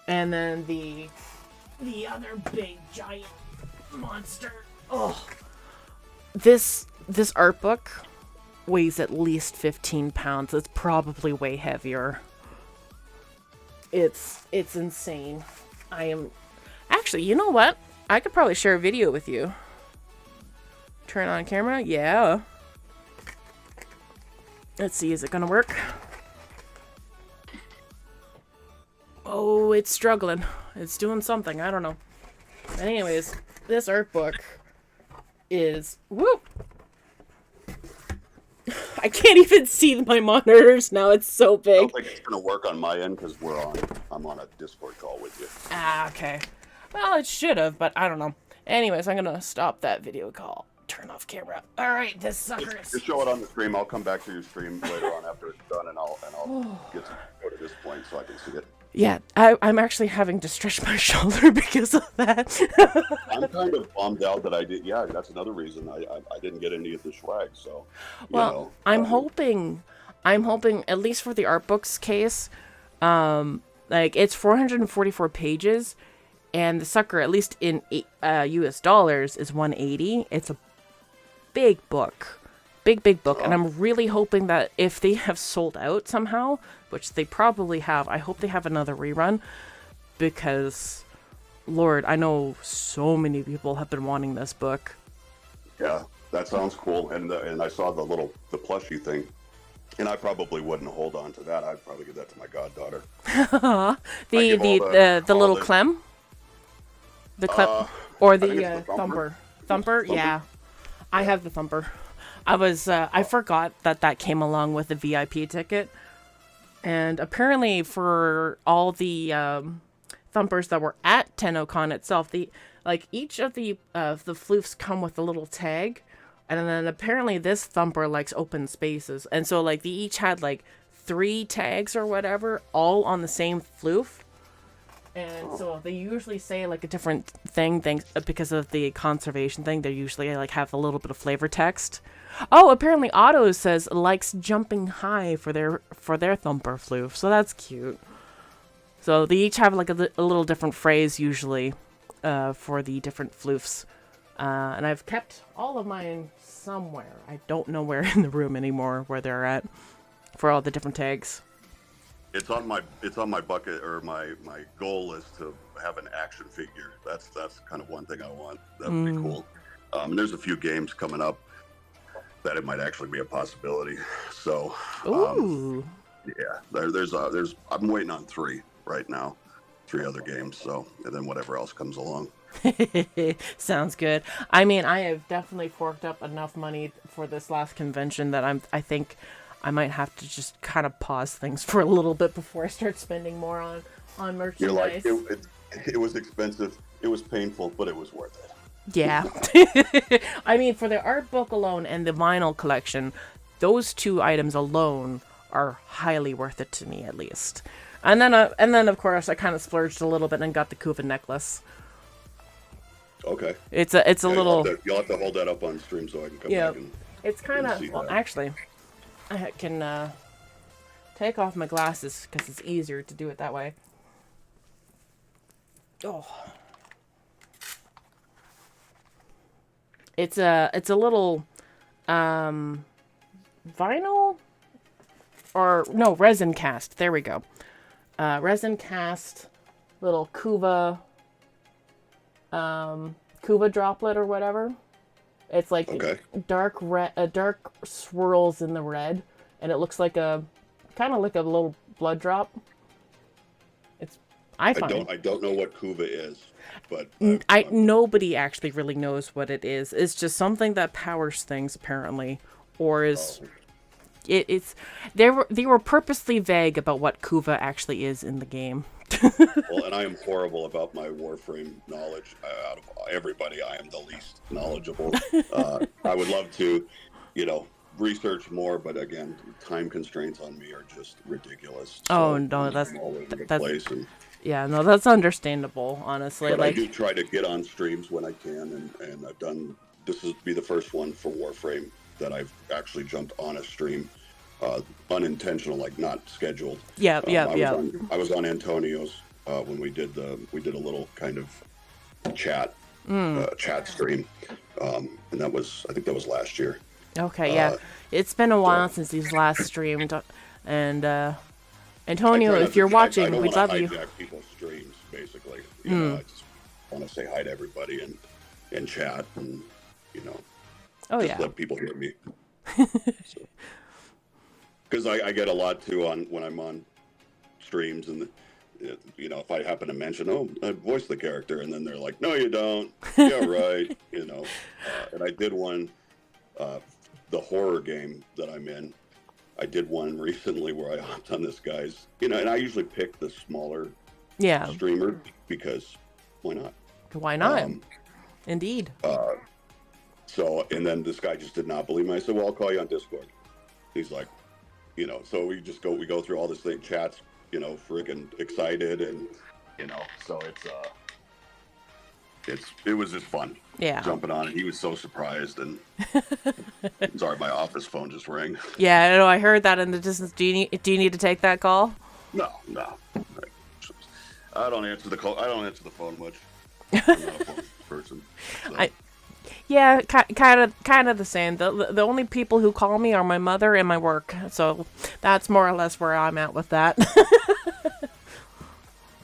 and then the other big giant monster. Oh, this art book weighs at least 15 pounds. It's probably way heavier. It's insane. I am actually, you know what? I could probably share a video with you. Turn on camera? Yeah. Let's see, is it gonna work? Oh, it's struggling. It's doing something, I don't know. But anyways, this art book is... Whoop! I can't even see my monitors now, it's so big. I don't think it's gonna work on my end because I'm on a Discord call with you. Ah, okay. Well, it should have, but I don't know. Anyways, I'm gonna stop that video call. Turn off camera. All right, this sucker is... Just show it on the stream. I'll come back to your stream later on after it's done, and I'll get to go to this point so I can see it. Yeah, I'm actually having to stretch my shoulder because of that. I'm kind of bummed out that I did. Yeah, that's another reason I didn't get any of the swag. So, well, I'm hoping at least for the art book's case, like it's 444 pages, and the sucker, at least in US dollars, is 180. It's a big book, big book, and I'm really hoping that if they have sold out somehow, which they probably have, I hope they have another rerun, because Lord, I know so many people have been wanting this book. Yeah, that sounds cool. And I saw the plushie thing, and I probably wouldn't hold on to that. I'd probably give that to my goddaughter. the little Clem. The clip or I think the, it's the thumper. Thumper? Yeah. I have the thumper. I forgot that came along with the VIP ticket. And apparently for all the thumpers that were at TennoCon itself, each of the floofs come with a little tag. And then apparently this thumper likes open spaces. And so like they each had like 3 tags or whatever all on the same floof. And so they usually say like a different thing because of the conservation thing. They usually like have a little bit of flavor text. Oh, apparently Otto says likes jumping high for their thumper floof. So that's cute. So they each have like a little different phrase usually for the different floofs. And I've kept all of mine somewhere. I don't know where in the room anymore where they're at for all the different tags. It's on my bucket or my goal is to have an action figure. That's kind of one thing I want. That would be cool. There's a few games coming up that it might actually be a possibility. So, yeah, there's I'm waiting on 3 right now, 3 other games. So, and then whatever else comes along. Sounds good. I mean, I have definitely forked up enough money for this last convention that I think I might have to just kind of pause things for a little bit before I start spending more on merchandise. You're like, it was expensive, it was painful, but it was worth it. Yeah. I mean, for the art book alone and the vinyl collection, those 2 items alone are highly worth it to me, at least. And then of course, I kind of splurged a little bit and got the Kuva necklace. Okay. It's a little. You'll have to hold that up on stream so I can come back and. It's kind of actually. I can take off my glasses because it's easier to do it that way. Oh. It's a little vinyl or no, resin cast. There we go. Resin cast little Kuva droplet or whatever. It's like dark swirls in the red, and it looks like kind of like a little blood drop. I don't know what Kuva is, but nobody actually really knows what it is. It's just something that powers things apparently, or is it's they were purposely vague about what Kuva actually is in the game. Well, and I am horrible about my Warframe knowledge. Out of everybody, I am the least knowledgeable. I would love to, research more, but again, time constraints on me are just ridiculous. Oh, no, that's yeah, no, that's understandable, honestly. But I do try to get on streams when I can, and I've done. This will be the first one for Warframe that I've actually jumped on a stream. Unintentional, like not scheduled. Yeah. I was on Antonio's when we did a little kind of chat stream, and I think that was last year. Okay, yeah, it's been a while since he's last streamed, and Antonio, if you're watching, we love you. I don't want to hijack people's streams, basically. I just want to say hi to everybody and chat, and let people hear me. Because I get a lot too when I'm on streams, and if I happen to mention, I voice the character, and then they're like, no, you don't. Yeah, right. And I did one, the horror game that I'm in. I did one recently where I hopped on this guy's, and I usually pick the smaller streamer because why not? Why not? Indeed. So, and then this guy just did not believe me. I said, well, I'll call you on Discord. He's like, so we go through all this thing, chats, freaking excited, and so it was just fun. Yeah. Jumping on it, he was so surprised, and sorry, my office phone just rang. Yeah, I know. I heard that in the distance. Do you need to take that call? No. I don't answer the call. I don't answer the phone much. I'm not a phone person. So. Yeah, kind of the same. The only people who call me are my mother and my work. So that's more or less where I'm at with that.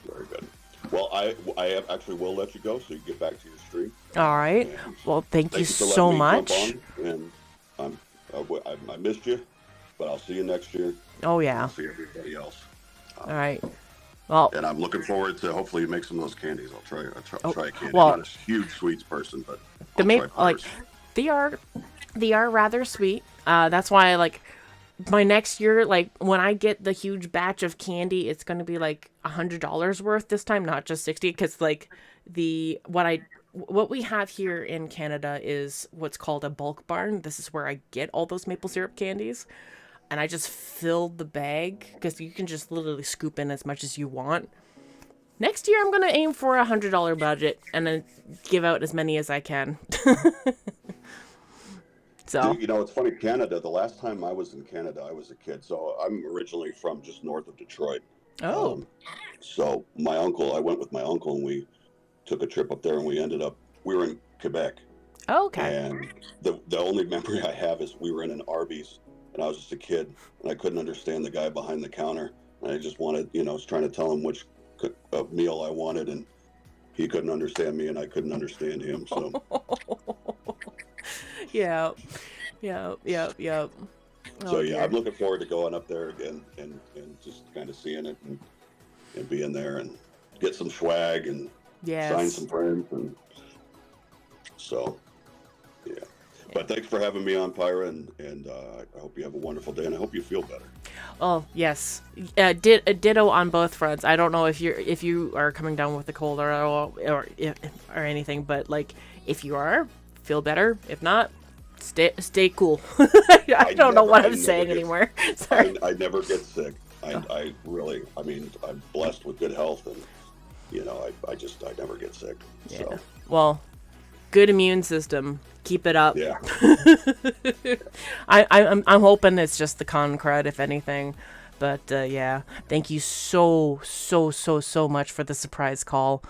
Very good. Well, I actually will let you go so you can get back to your stream. All right. Well, thank you so much. And I missed you, but I'll see you next year. Oh yeah. I'll see everybody else. All right. Well, And I'm looking forward to hopefully make some of those candies. I'll try a candy. well, I'm not a huge sweets person, but the I'll try maple, like, Pyre's. they are rather sweet. That's why, like, my next year, like, when I get the huge batch of candy, it's gonna be like $100 worth this time, not just 60. Because like what we have here in Canada is what's called a bulk barn. This is where I get all those maple syrup candies, and I just filled the bag because you can just literally scoop in as much as you want. Next year, I'm gonna aim for $100 budget and then give out as many as I can. So, You know, it's funny, Canada, the last time I was in Canada, I was a kid. So I'm originally from just north of Detroit. oh, So I went with my uncle, and we took a trip up there, and we were in Quebec. okay. And the only memory I have is we were in an Arby's, and I was just a kid, and I couldn't understand the guy behind the counter. And I just wanted, I was trying to tell him which meal I wanted, and he couldn't understand me, and I couldn't understand him. So. Yeah. So So yeah, I'm looking forward to going up there again and just kind of seeing it and being there and get some swag and sign some friends, and so yeah. But thanks for having me on, Pyra, and I hope you have a wonderful day, and I hope you feel better. Oh yes, ditto on both fronts. I don't know if you are coming down with the cold or anything, but like if you are, feel better. If not, stay cool. I don't know what I'm saying anymore. Sorry. I never get sick. I really, I mean, I'm blessed with good health, and I never get sick. Yeah. So. Well, good immune system. Keep it up. Yeah. I'm hoping it's just the con crud, if anything. But yeah, thank you so much for the surprise call,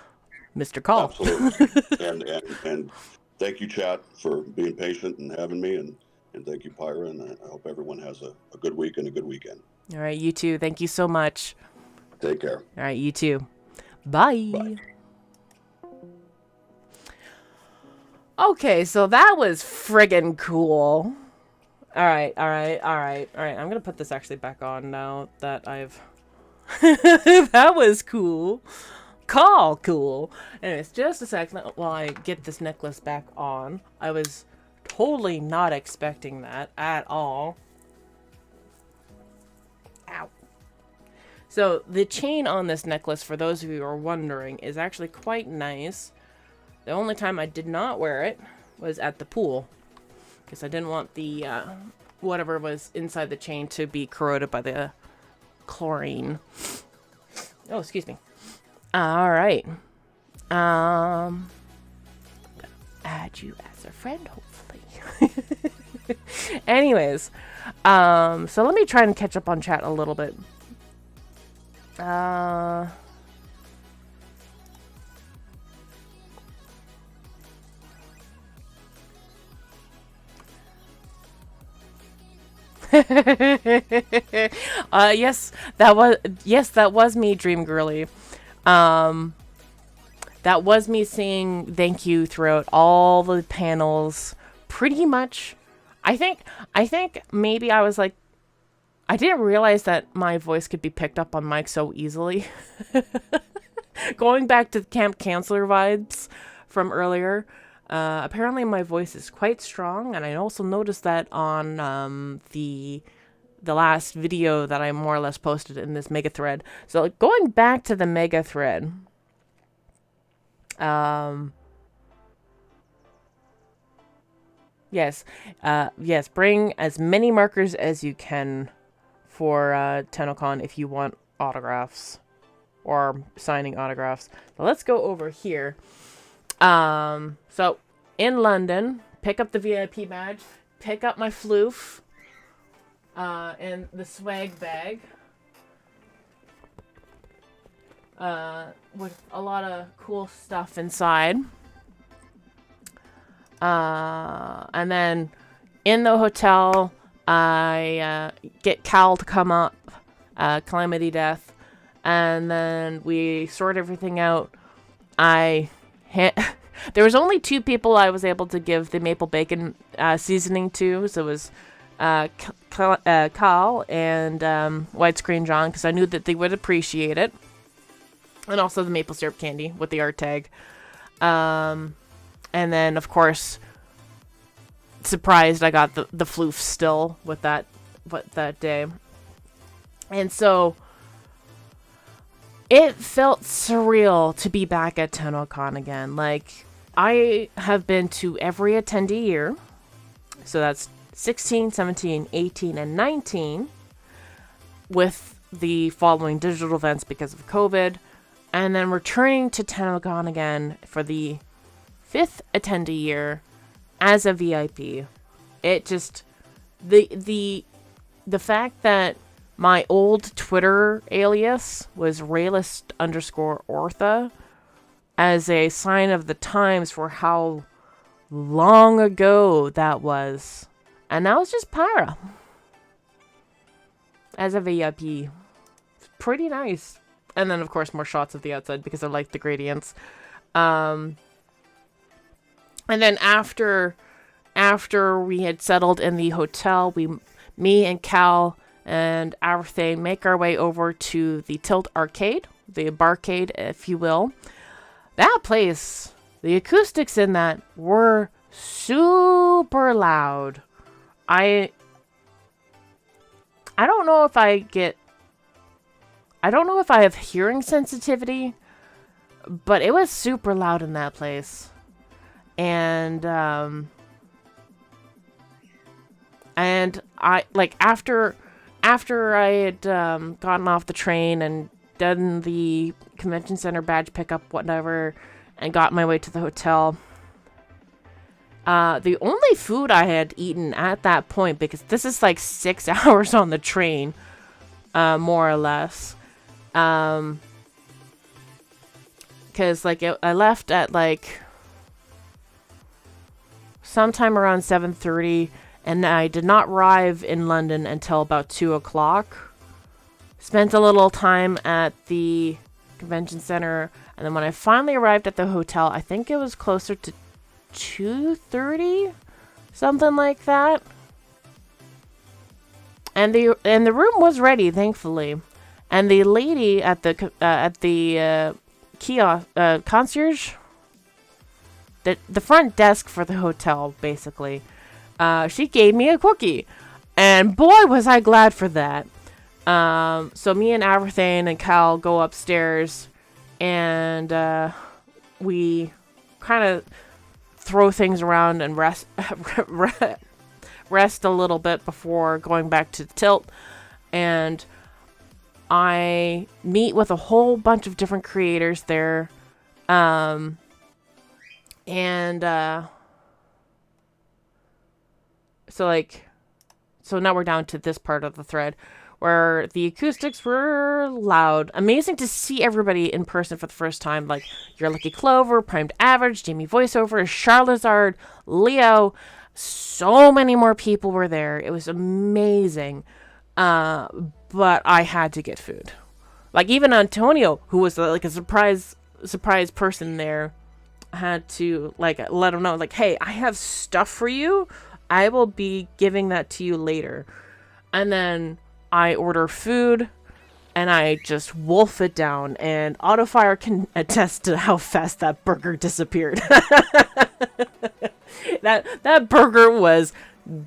Mr. Kahl. Absolutely. and thank you, chat, for being patient and having me, and thank you, Pyra, and I hope everyone has a good week and a good weekend. All right, you too. Thank you so much. Take care. All right, you too. Bye. Bye. Okay, so that was friggin' cool. All right. I'm gonna put this actually back on now that I've. That was cool. Cool. Anyways, just a second while I get this necklace back on. I was totally not expecting that at all. Ow. So the chain on this necklace, for those of you who are wondering, is actually quite nice. The only time I did not wear it was at the pool, because I didn't want the whatever was inside the chain to be corroded by the chlorine. Oh, excuse me. All right. Gonna add you as a friend, hopefully. Anyways, so let me try and catch up on chat a little bit. Yes, that was me, Dream Girly. That was me saying thank you throughout all the panels. Pretty much, I think maybe I was like, I didn't realize that my voice could be picked up on mic so easily. Going back to the Camp Counselor vibes from earlier. Apparently my voice is quite strong, and I also noticed that on the last video that I more or less posted in this mega thread. So going back to the mega thread, yes, bring as many markers as you can for TennoCon if you want autographs or signing autographs. So let's go over here. So in London, pick up the VIP badge, pick up my floof, and the swag bag, with a lot of cool stuff inside. And then in the hotel, I get Kahl to come up, Calamity Death, and then we sort everything out. There was only 2 people I was able to give the maple bacon seasoning to, so it was Kahl and Widescreen John, because I knew that they would appreciate it. And also the maple syrup candy with the art tag. And then, of course, surprised I got the floof still with that day. And so it felt surreal to be back at TennoCon again. Like, I have been to every attendee year. So that's 16, 17, 18, and 19. With the following digital events because of COVID. And then returning to TennoCon again for the 5th attendee year as a VIP. It just... The fact that my old Twitter alias was Raylist_Ortha as a sign of the times for how long ago that was. And that was just Pyra. As a VIP. It's pretty nice. And then, of course, more shots of the outside because I like the gradients. And then after we had settled in the hotel, me and Kahl and everything make our way over to the Tilt Arcade, the barcade, if you will. That place, the acoustics in that were super loud. I don't know if I have hearing sensitivity, but it was super loud in that place. And I, like, after I had gotten off the train and done the convention center badge pickup, whatever, and got my way to the hotel, the only food I had eaten at that point, because this is like 6 hours on the train, more or less, because like I left at like sometime around 7:30, and I did not arrive in London until about 2 o'clock. Spent a little time at the convention center, and then when I finally arrived at the hotel, I think it was closer to 2:30, something like that. And the room was ready, thankfully. And the lady at the kiosk, concierge, the front desk for the hotel, basically, she gave me a cookie, and boy was I glad for that. So me and Averthane and Kahl go upstairs, and we kind of throw things around and rest a little bit before going back to the Tilt. And I meet with a whole bunch of different creators there. So now we're down to this part of the thread where the acoustics were loud. Amazing to see everybody in person for the first time. Like Your Lucky Clover, Primed Average, Jamie Voiceover, Charlazard, Leo. So many more people were there. It was amazing. But I had to get food. Like even Antonio, who was like a surprise person there, had to like let him know, like, hey, I have stuff for you. I will be giving that to you later. And then I order food and I just wolf it down, and Autofire can attest to how fast that burger disappeared. that burger was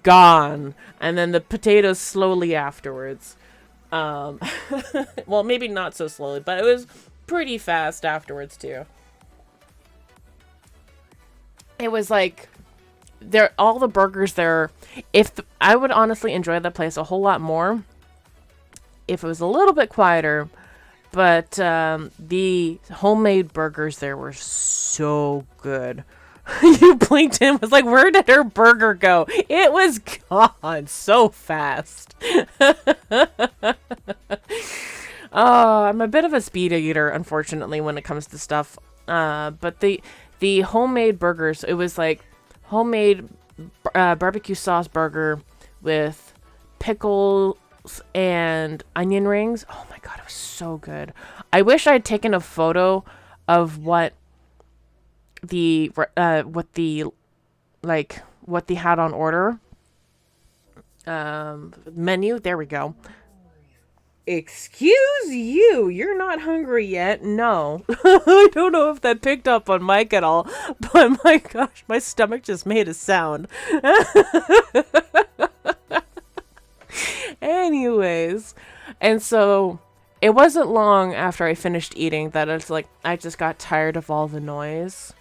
gone, and then the potatoes slowly afterwards. Well, maybe not so slowly, but it was pretty fast afterwards too. It was like all the burgers there. I would honestly enjoy that place a whole lot more if it was a little bit quieter, but the homemade burgers there were so good. You blinked and was like, where did her burger go? It was gone so fast. Oh, I'm a bit of a speed eater, unfortunately, when it comes to stuff. But the homemade burgers, it was like homemade barbecue sauce burger with pickles and onion rings. Oh my god, it was so good. I wish I had taken a photo of what they had on order. Menu, there we go. Excuse you, you're not hungry yet? No. I don't know if that picked up on Mike at all, but my gosh, my stomach just made a sound. Anyways, and so it wasn't long after I finished eating that it's like I just got tired of all the noise.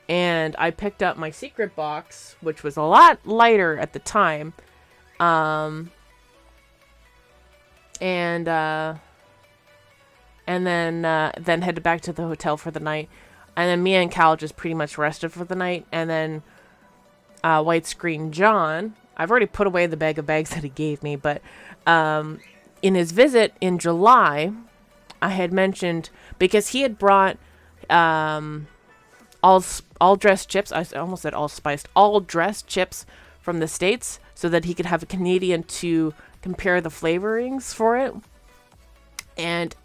And I picked up my secret box, which was a lot lighter at the time. And then headed back to the hotel for the night. And then me and Kahl just pretty much rested for the night. And then White Screen John, I've already put away the bag of bags that he gave me, but in his visit in July, I had mentioned, because he had brought all dressed chips. I almost said all spiced. All dressed chips from the States so that he could have a Canadian to compare the flavorings for it. And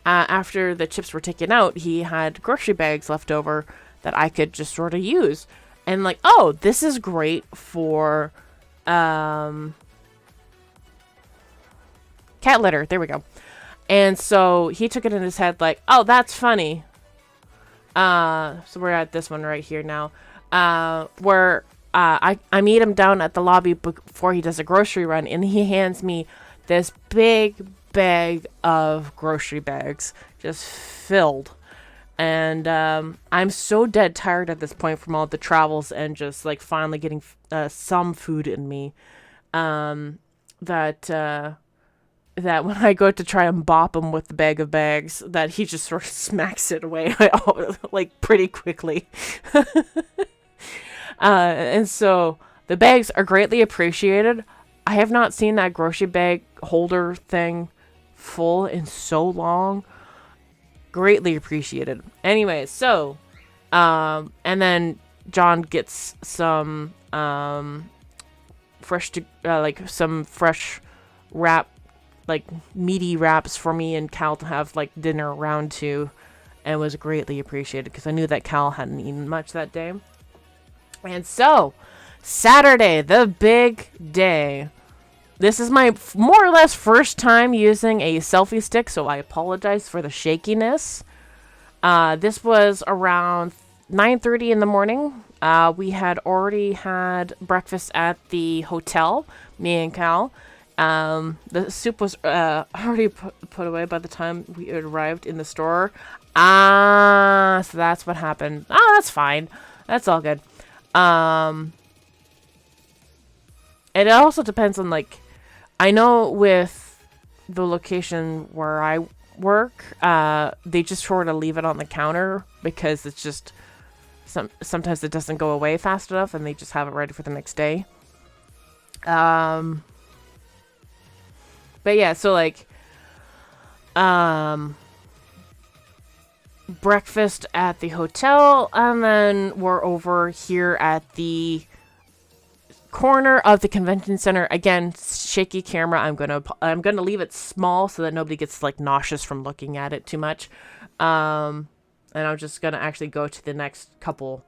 after the chips were taken out, he had grocery bags left over that I could just sort of use. And like, oh, this is great for cat litter. There we go. And so he took it in his head like, oh, that's funny. So we're at this one right here now, where I meet him down at the lobby before he does a grocery run, and he hands me this big bag of grocery bags, just filled. And I'm so dead tired at this point from all the travels and just like finally getting some food in me, that when I go to try and bop him with the bag of bags, that he just sort of smacks it away, like pretty quickly. And so the bags are greatly appreciated. I have not seen that grocery bag holder thing full in so long. Greatly appreciated. Anyway, so, and then John gets some, some fresh wrap, like meaty wraps for me and Kahl to have like dinner around to, and was greatly appreciated because I knew that Kahl hadn't eaten much that day. And so Saturday, the big day. This is my more or less first time using a selfie stick, so I apologize for the shakiness. This was around 9:30 in the morning. We had already had breakfast at the hotel, me and Kahl. The soup was already put away by the time we arrived in the store. So that's what happened. That's fine. That's all good. It also depends on, like, I know with the location where I work, they just sort of leave it on the counter because it's just sometimes it doesn't go away fast enough and they just have it ready for the next day. But yeah, so like, breakfast at the hotel, and then we're over here at the corner of the convention center. Again, shaky camera. I'm gonna leave it small so that nobody gets like nauseous from looking at it too much. And I'm just gonna actually go to the next couple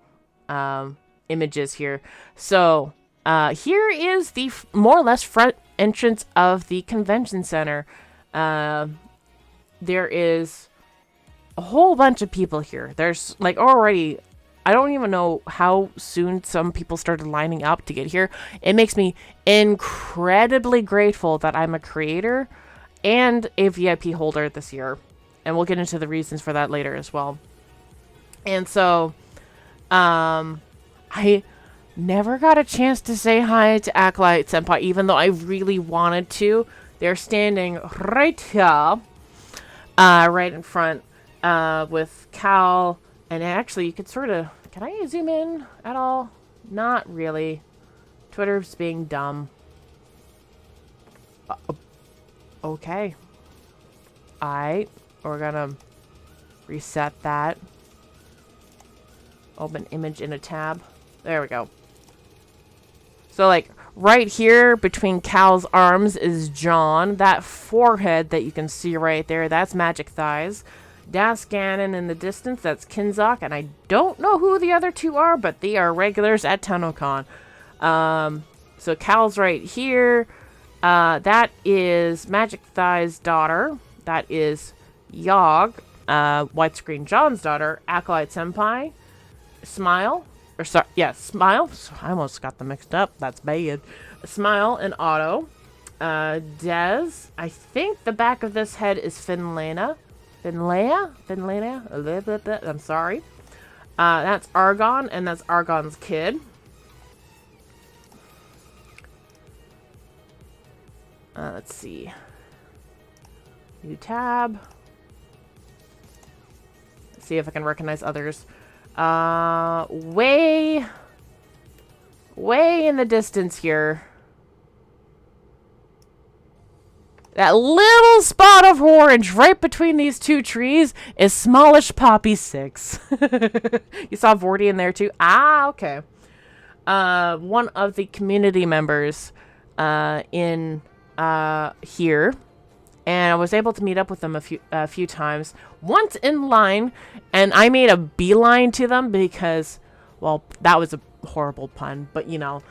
images here. So here is the more or less front entrance of the convention center. There is a whole bunch of people here. There's like already, I don't even know how soon some people started lining up to get here. It makes me incredibly grateful that I'm a creator and a VIP holder this year. And we'll get into the reasons for that later as well. And so, I never got a chance to say hi to Acolyte Senpai, even though I really wanted to. They're standing right here, right in front, with Kahl. And actually, you could sort of... Can I zoom in at all? Not really. Twitter's being dumb. Okay. Alright. We're gonna reset that. Open image in a tab. There we go. So, like, right here between Kal's arms is John. That forehead that you can see right there, that's Magic Thighs. Das Ganon in the distance, that's Kinzok, and I don't know who the other two are, but they are regulars at TennoCon. So Kal's right here, That is Magic Thigh's daughter. That is Yogg, Widescreen John's daughter, Acolyte Senpai, Smile, or sorry, yeah, Smile. I almost got them mixed up. That's bad. Smile and Otto. Des. I think the back of this head is Finlena. Finlena? I'm sorry. That's Argon, and that's Argon's kid. Let's see. New tab. Let's see if I can recognize others. Way in the distance here. That little spot of orange right between these two trees is Smallish Poppy 6. You saw Vorty in there too? Ah, okay. One of the community members in here, and I was able to meet up with them a few times. Once in line, and I made a beeline to them because, well, that was a horrible pun, but you know,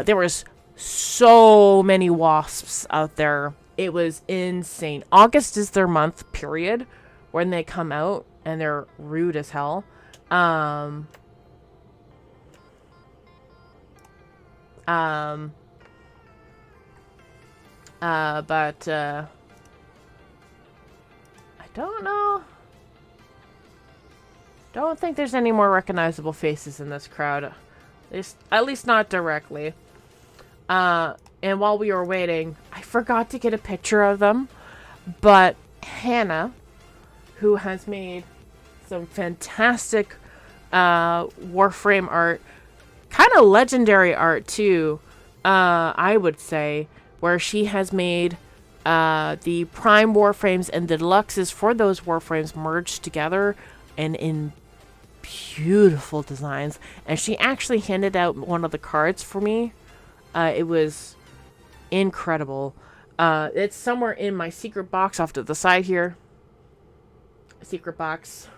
there was so many wasps out there. It was insane. August is their month, period, when they come out, and they're rude as hell. But I don't know. Don't think there's any more recognizable faces in this crowd. At least not directly. And while we were waiting, I forgot to get a picture of them. But Hannah, who has made some fantastic Warframe art, kind of legendary art too, I would say, where she has made the Prime Warframes and the Deluxes for those Warframes merged together and in beautiful designs. And she actually handed out one of the cards for me. It was incredible. It's somewhere in my secret box off to the side here. Secret box.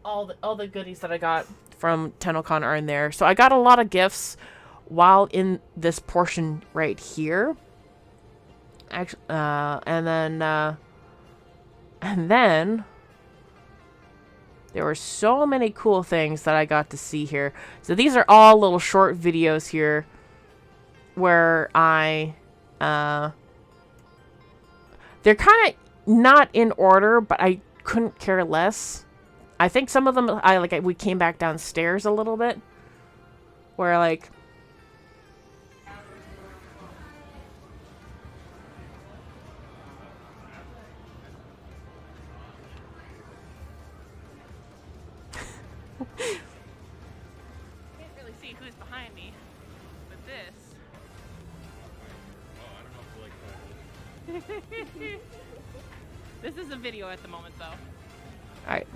All the goodies that I got from TennoCon are in there. So I got a lot of gifts while in this portion right here. Actually, and then there were so many cool things that I got to see here. So these are all little short videos here where they're kind of not in order, but I couldn't care less. I think some of them, we came back downstairs a little bit, where like, can't really see who's behind me, but this. Oh, I don't know if you like that. This is a video at the moment, though. All right.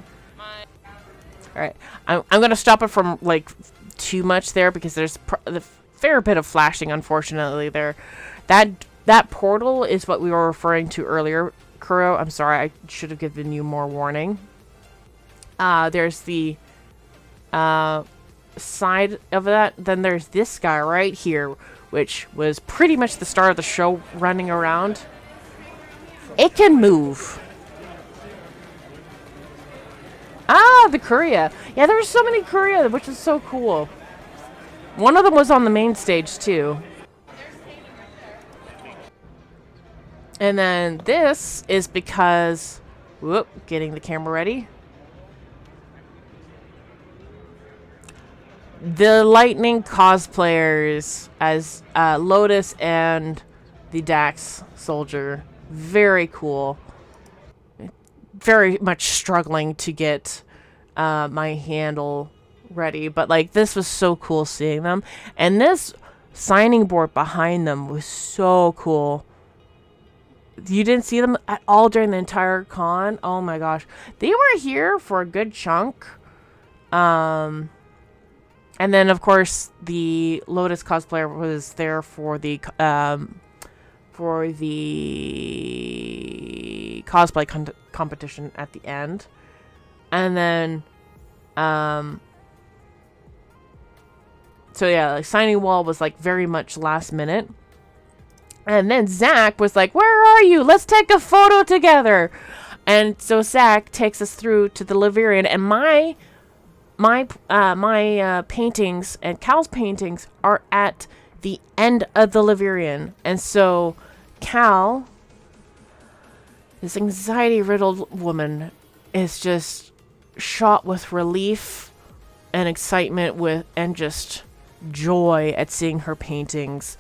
All right. I'm gonna stop it from like too much there because there's a fair bit of flashing, unfortunately. There, that portal is what we were referring to earlier, Kuro. I'm sorry. I should have given you more warning. There's the side of that. Then there's this guy right here, which was pretty much the start of the show, running around. It can move. Ah, the Courier. Yeah, there were so many Courier, which is so cool. One of them was on the main stage, too. And then this is because... Whoop, getting the camera ready. The Lightning cosplayers as Lotus and the Dax soldier. Very cool. Very much struggling to get my handle ready, but like this was so cool seeing them, and this signing board behind them was so cool. You didn't see them at all during the entire con. Oh my gosh, they were here for a good chunk. And then of course the Lotus cosplayer was there for the cosplay competition at the end. And then so yeah, like signing wall was like very much last minute. And then Zach was like, where are you? Let's take a photo together. And so Zach takes us through to the Laverian, and my paintings and Kahl's paintings are at the end of the Laverian. And so Kahl, this anxiety-riddled woman, is just shot with relief and excitement and just joy at seeing her paintings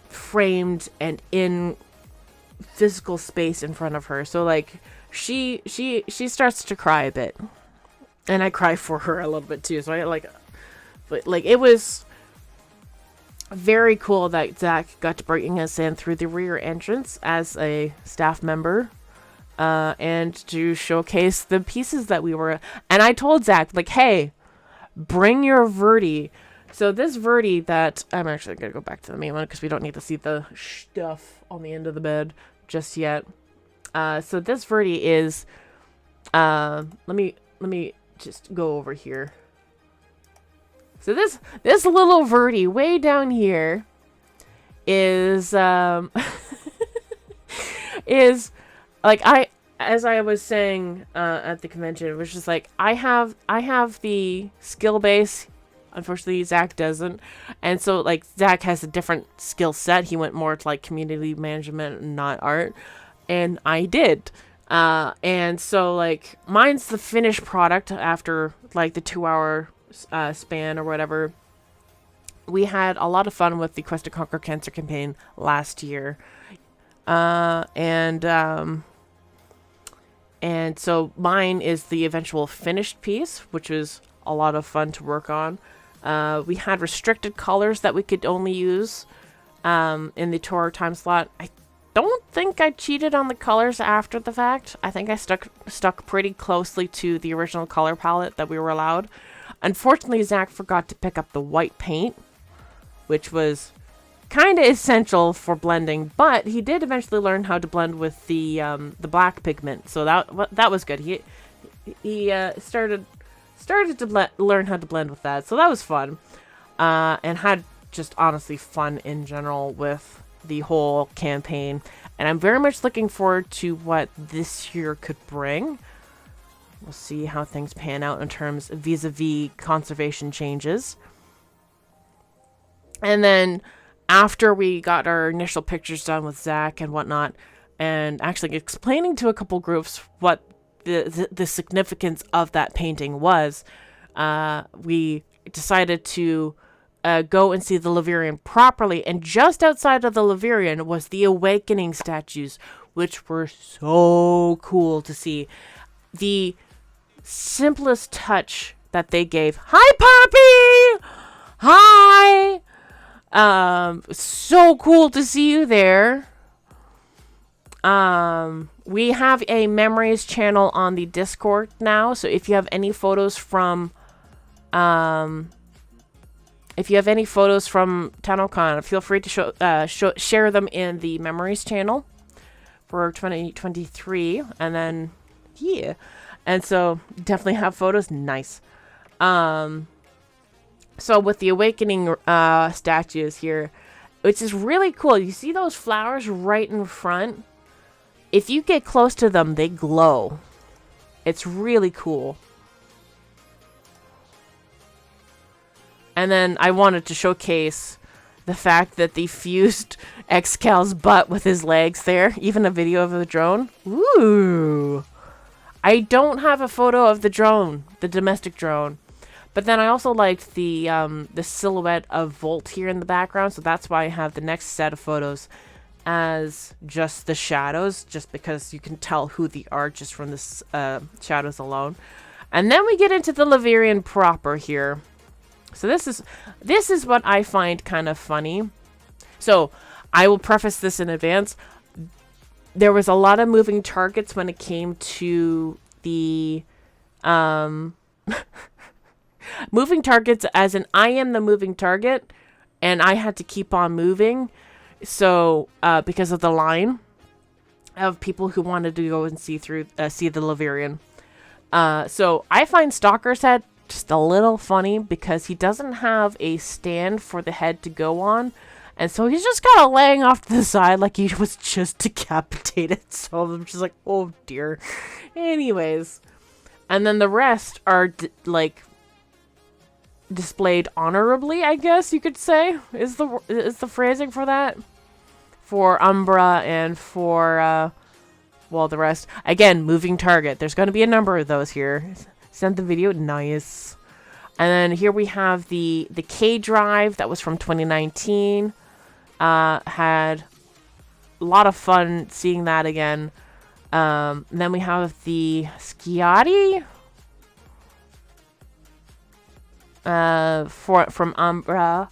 framed and in physical space in front of her. So like she starts to cry a bit, and I cry for her a little bit too. So but it was very cool that Zach got to bring us in through the rear entrance as a staff member, and to showcase the pieces that we were. And I told Zach, like, hey, bring your Verdi. So this Verdi that I'm actually gonna go back to the main one because we don't need to see the stuff on the end of the bed just yet. So this Verdi is, let me just go over here. So this little Verdi way down here is is like as I was saying at the convention, it was just like I have the skill base. Unfortunately, Zach doesn't. And so, like, Zach has a different skill set. He went more to, like, community management and not art. And I did. And so, like, mine's the finished product after, like, the 2-hour span or whatever. We had a lot of fun with the Quest to Conquer Cancer campaign last year. And so mine is the eventual finished piece, which was a lot of fun to work on. We had restricted colors that we could only use in the 2-hour time slot. I don't think I cheated on the colors after the fact. I think I stuck pretty closely to the original color palette that we were allowed. Unfortunately, Zach forgot to pick up the white paint, which was kind of essential for blending, but he did eventually learn how to blend with the black pigment, so that was good. He started to learn how to blend with that, so that was fun, and had just honestly fun in general with the whole campaign. And I'm very much looking forward to what this year could bring. We'll see how things pan out in terms of vis-a-vis conservation changes. And then after we got our initial pictures done with Zach and whatnot, and actually explaining to a couple groups what the significance of that painting was, we decided to go and see the Laverian properly. And just outside of the Laverian was the Awakening statues, which were so cool to see. The simplest touch that they gave. Hi, Poppy! Hi! So cool to see you there. We have a memories channel on the Discord now, so if you have any photos from TennoCon, feel free to share them in the memories channel for 2023, and then yeah, and so definitely have photos. Nice. So with the Awakening statues here, which is really cool, you see those flowers right in front? If you get close to them, they glow. It's really cool. And then I wanted to showcase the fact that they fused Kahl's butt with his legs there. Even a video of the drone. Ooh. I don't have a photo of the drone, the domestic drone. But then I also liked the silhouette of Volt here in the background, so that's why I have the next set of photos as just the shadows, just because you can tell who they are just from the shadows alone. And then we get into the Laverian proper here. So this is what I find kind of funny. So I will preface this in advance. There was a lot of moving targets when it came to the moving targets, as in I am the moving target, and I had to keep on moving. So because of the line of people who wanted to go and see the Laverian. So I find Stalker's head just a little funny because he doesn't have a stand for the head to go on, And so he's just kind of laying off to the side like he was just decapitated. So I'm just like, oh dear. Anyways. And then the rest are, like, displayed honorably, I guess you could say, is the phrasing for that. For Umbra and for, well, the rest. Again, moving target. There's going to be a number of those here. Send the video. Nice. And then here we have the K drive that was from 2019. Had a lot of fun seeing that again. Then we have the Schiatti from Umbra.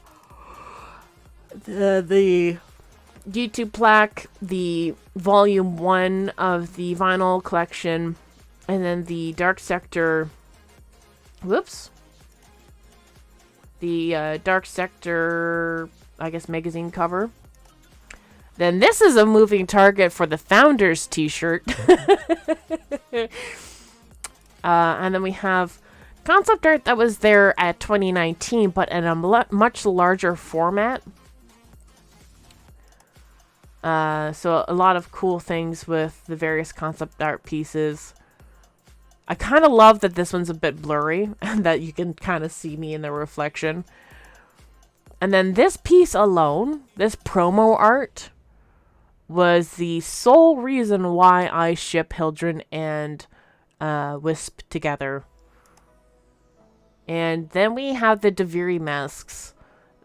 The YouTube plaque, the volume 1 of the vinyl collection, and then the Dark Sector. Whoops. The Dark Sector, I guess, magazine cover. Then this is a moving target for the Founders t-shirt. And then we have concept art that was there at 2019, but in a much larger format. So a lot of cool things with the various concept art pieces. I kind of love that this one's a bit blurry and that you can kind of see me in the reflection. And then this piece alone, this promo art, was the sole reason why I ship Hildren and Wisp together. And then we have the Daviri masks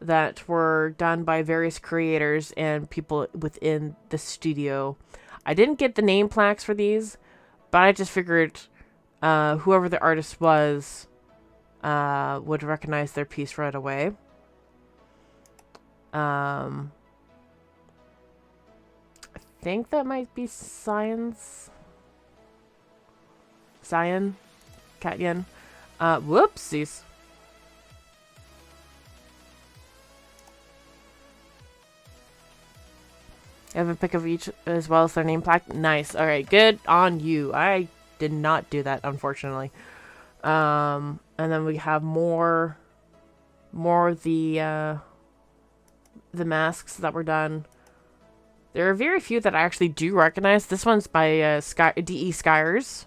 that were done by various creators and people within the studio. I didn't get the name plaques for these, but I just figured whoever the artist was would recognize their piece right away. I think that might be Cyan. Katyan. Whoopsies. I have a pic of each as well as their name plaque. Nice. Alright, good on you. I did not do that, unfortunately. And then we have more the masks that were done. There are very few that I actually do recognize. This one's by D.E. Skyers.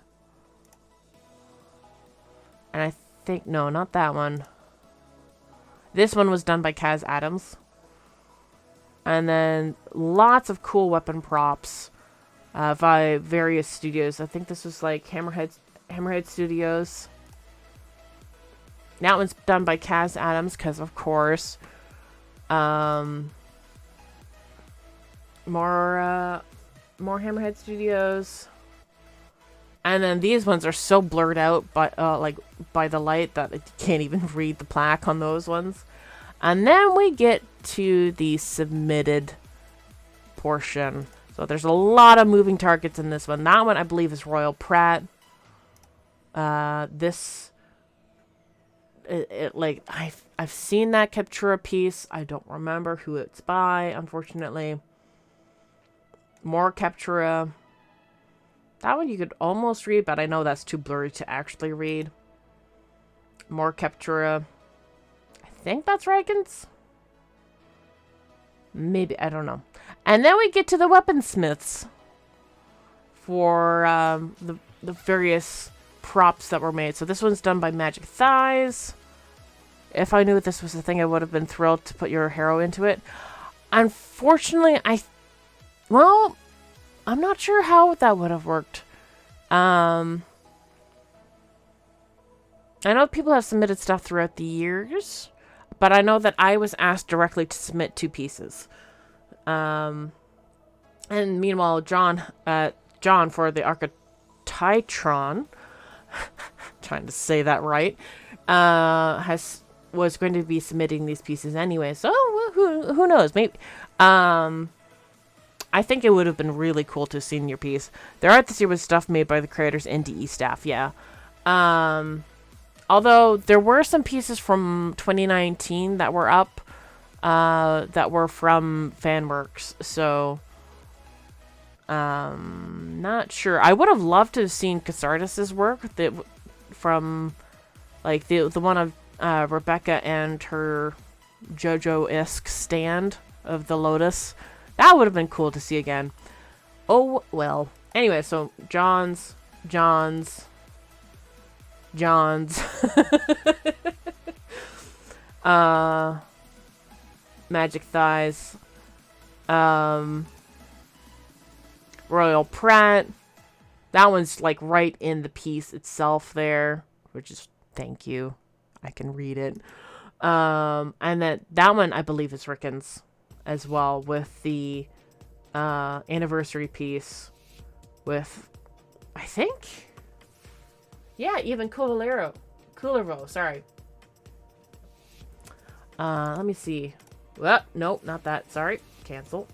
And I think, no, not that one. This one was done by Kaz Adams. And then lots of cool weapon props by various studios. I think this was like Hammerhead Studios. That one's done by Kaz Adams, because of course. More Hammerhead Studios. And then these ones are so blurred out by the light that you can't even read the plaque on those ones. And then we get to the submitted portion. So there's a lot of moving targets in this one. That one I believe is Royal Pratt. I've seen that Captura piece. I don't remember who it's by, unfortunately. More Captura. That one you could almost read, but I know that's too blurry to actually read. More Captura. I think that's Rikens. Maybe, I don't know. And then we get to the weaponsmiths for the various props that were made. So this one's done by Magic Thighs. If I knew this was the thing, I would have been thrilled to put your hero into it. Unfortunately, I'm not sure how that would have worked. I know people have submitted stuff throughout the years, but I know that I was asked directly to submit 2 pieces. And meanwhile, John for the Archetytron, trying to say that right, was going to be submitting these pieces anyway. So who knows? Maybe. I think it would have been really cool to have seen your piece. There are this year was stuff made by the creators and DE staff, yeah. Although there were some pieces from 2019 that were up, that were from Fanworks, so not sure. I would have loved to have seen Casardis's work from like the one of Rebecca and her JoJo-esque stand of the Lotus. That would have been cool to see again. Oh, well. Anyway, so John's. Magic Thighs. Royal Pratt. That one's like right in the piece itself there, which is, thank you. I can read it. And then that one I believe is Rickon's as well, with the anniversary piece with, I think, yeah, even Coolero, sorry. Let me see. Well, nope, not that. Sorry, cancel.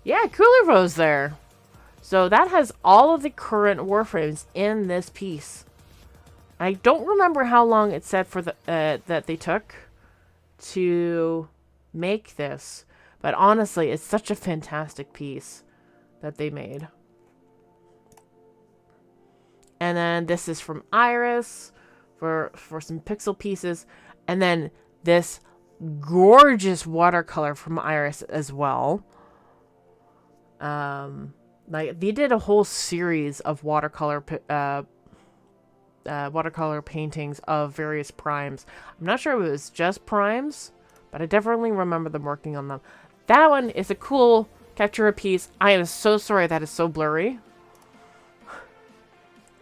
Yeah, Cooloro's there. So that has all of the current Warframes in this piece. I don't remember how long it said for the that they took to make this, but honestly, it's such a fantastic piece that they made. And then this is from Iris for some pixel pieces, and then this gorgeous watercolor from Iris as well. Like they did a whole series of watercolor paintings of various primes. I'm not sure if it was just primes, but I definitely remember them working on them. That one is a cool capture a piece. I am so sorry that is so blurry.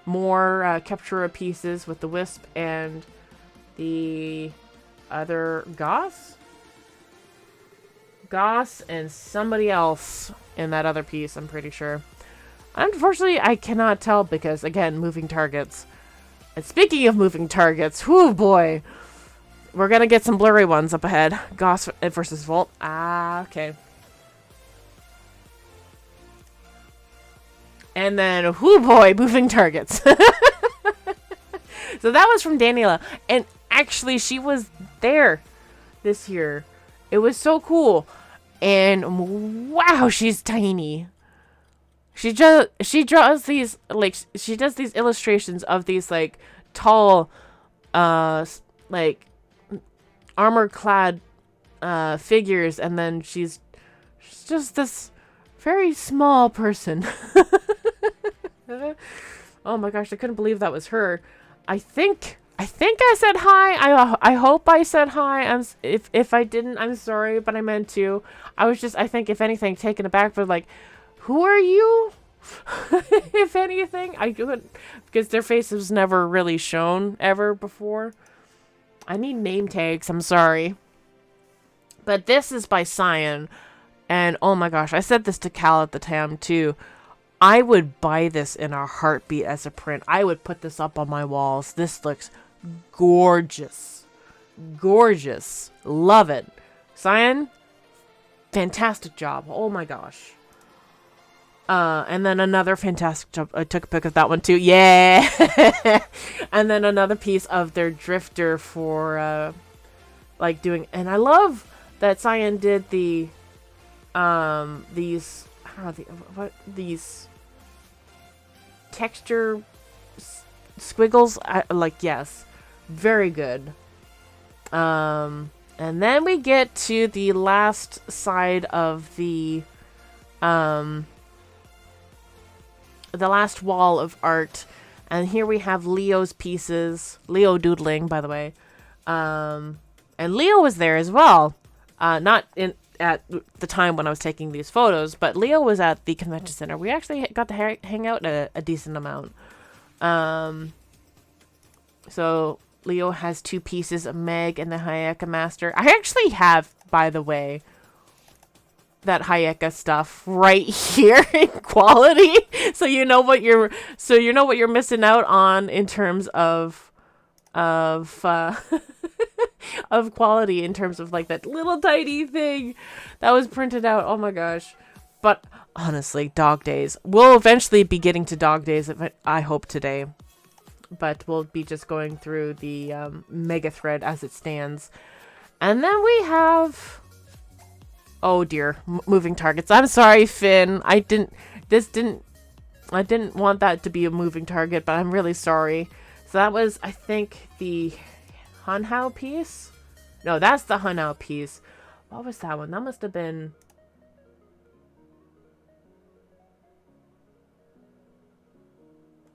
More capture pieces with the Wisp and the other Goss and somebody else in that other piece, I'm pretty sure. Unfortunately, I cannot tell because, again, moving targets. And speaking of moving targets, whoo boy, we're gonna get some blurry ones up ahead. Goss versus Volt. Ah, okay. And then, whoo boy, moving targets. So that was from Daniela. And actually, she was there this year. It was so cool. And wow, she's tiny. She draws these, like, she does these illustrations of these, like, tall, like, armor-clad figures. And then she's just this very small person. Oh my gosh, I couldn't believe that was her. I think I said hi. I hope I said hi. If I didn't, I'm sorry, but I meant to. I was just, I think, if anything, taken aback, but like, who are you? If anything, I couldn't, because their face was never really shown ever before. I need name tags. I'm sorry. But this is by Cyan, and oh my gosh, I said this to Kahl at the time too. I would buy this in a heartbeat as a print. I would put this up on my walls. This looks gorgeous. Gorgeous. Love it. Cyan, fantastic job. Oh my gosh. And then another fantastic job. I took a pic of that one too. Yeah. And then another piece of their drifter for like doing, and I love that Cyan did the these, I don't know, these texture squiggles. Yes, very good. And then we get to the last side of the last wall of art, and here we have Leo's pieces. Leo doodling, by the way. And Leo was there as well. Not at the time when I was taking these photos, but Leo was at the convention center. We actually got to hang out a decent amount. So Leo has two pieces of Meg and the Hayeka Master. I actually have, by the way, that Hayeka stuff right here in quality. So you know what you're missing out on in terms of of quality, in terms of like that little tiny thing that was printed out. Oh my gosh. But honestly, Dog Days. We'll eventually be getting to Dog Days, I hope, today. But we'll be just going through the mega thread as it stands. And then we have, oh dear, moving targets. I'm sorry, Finn. I didn't want that to be a moving target, but I'm really sorry. So that was, I think, the Hunhao piece? No, that's the Hunhao piece. What was that one? That must have been...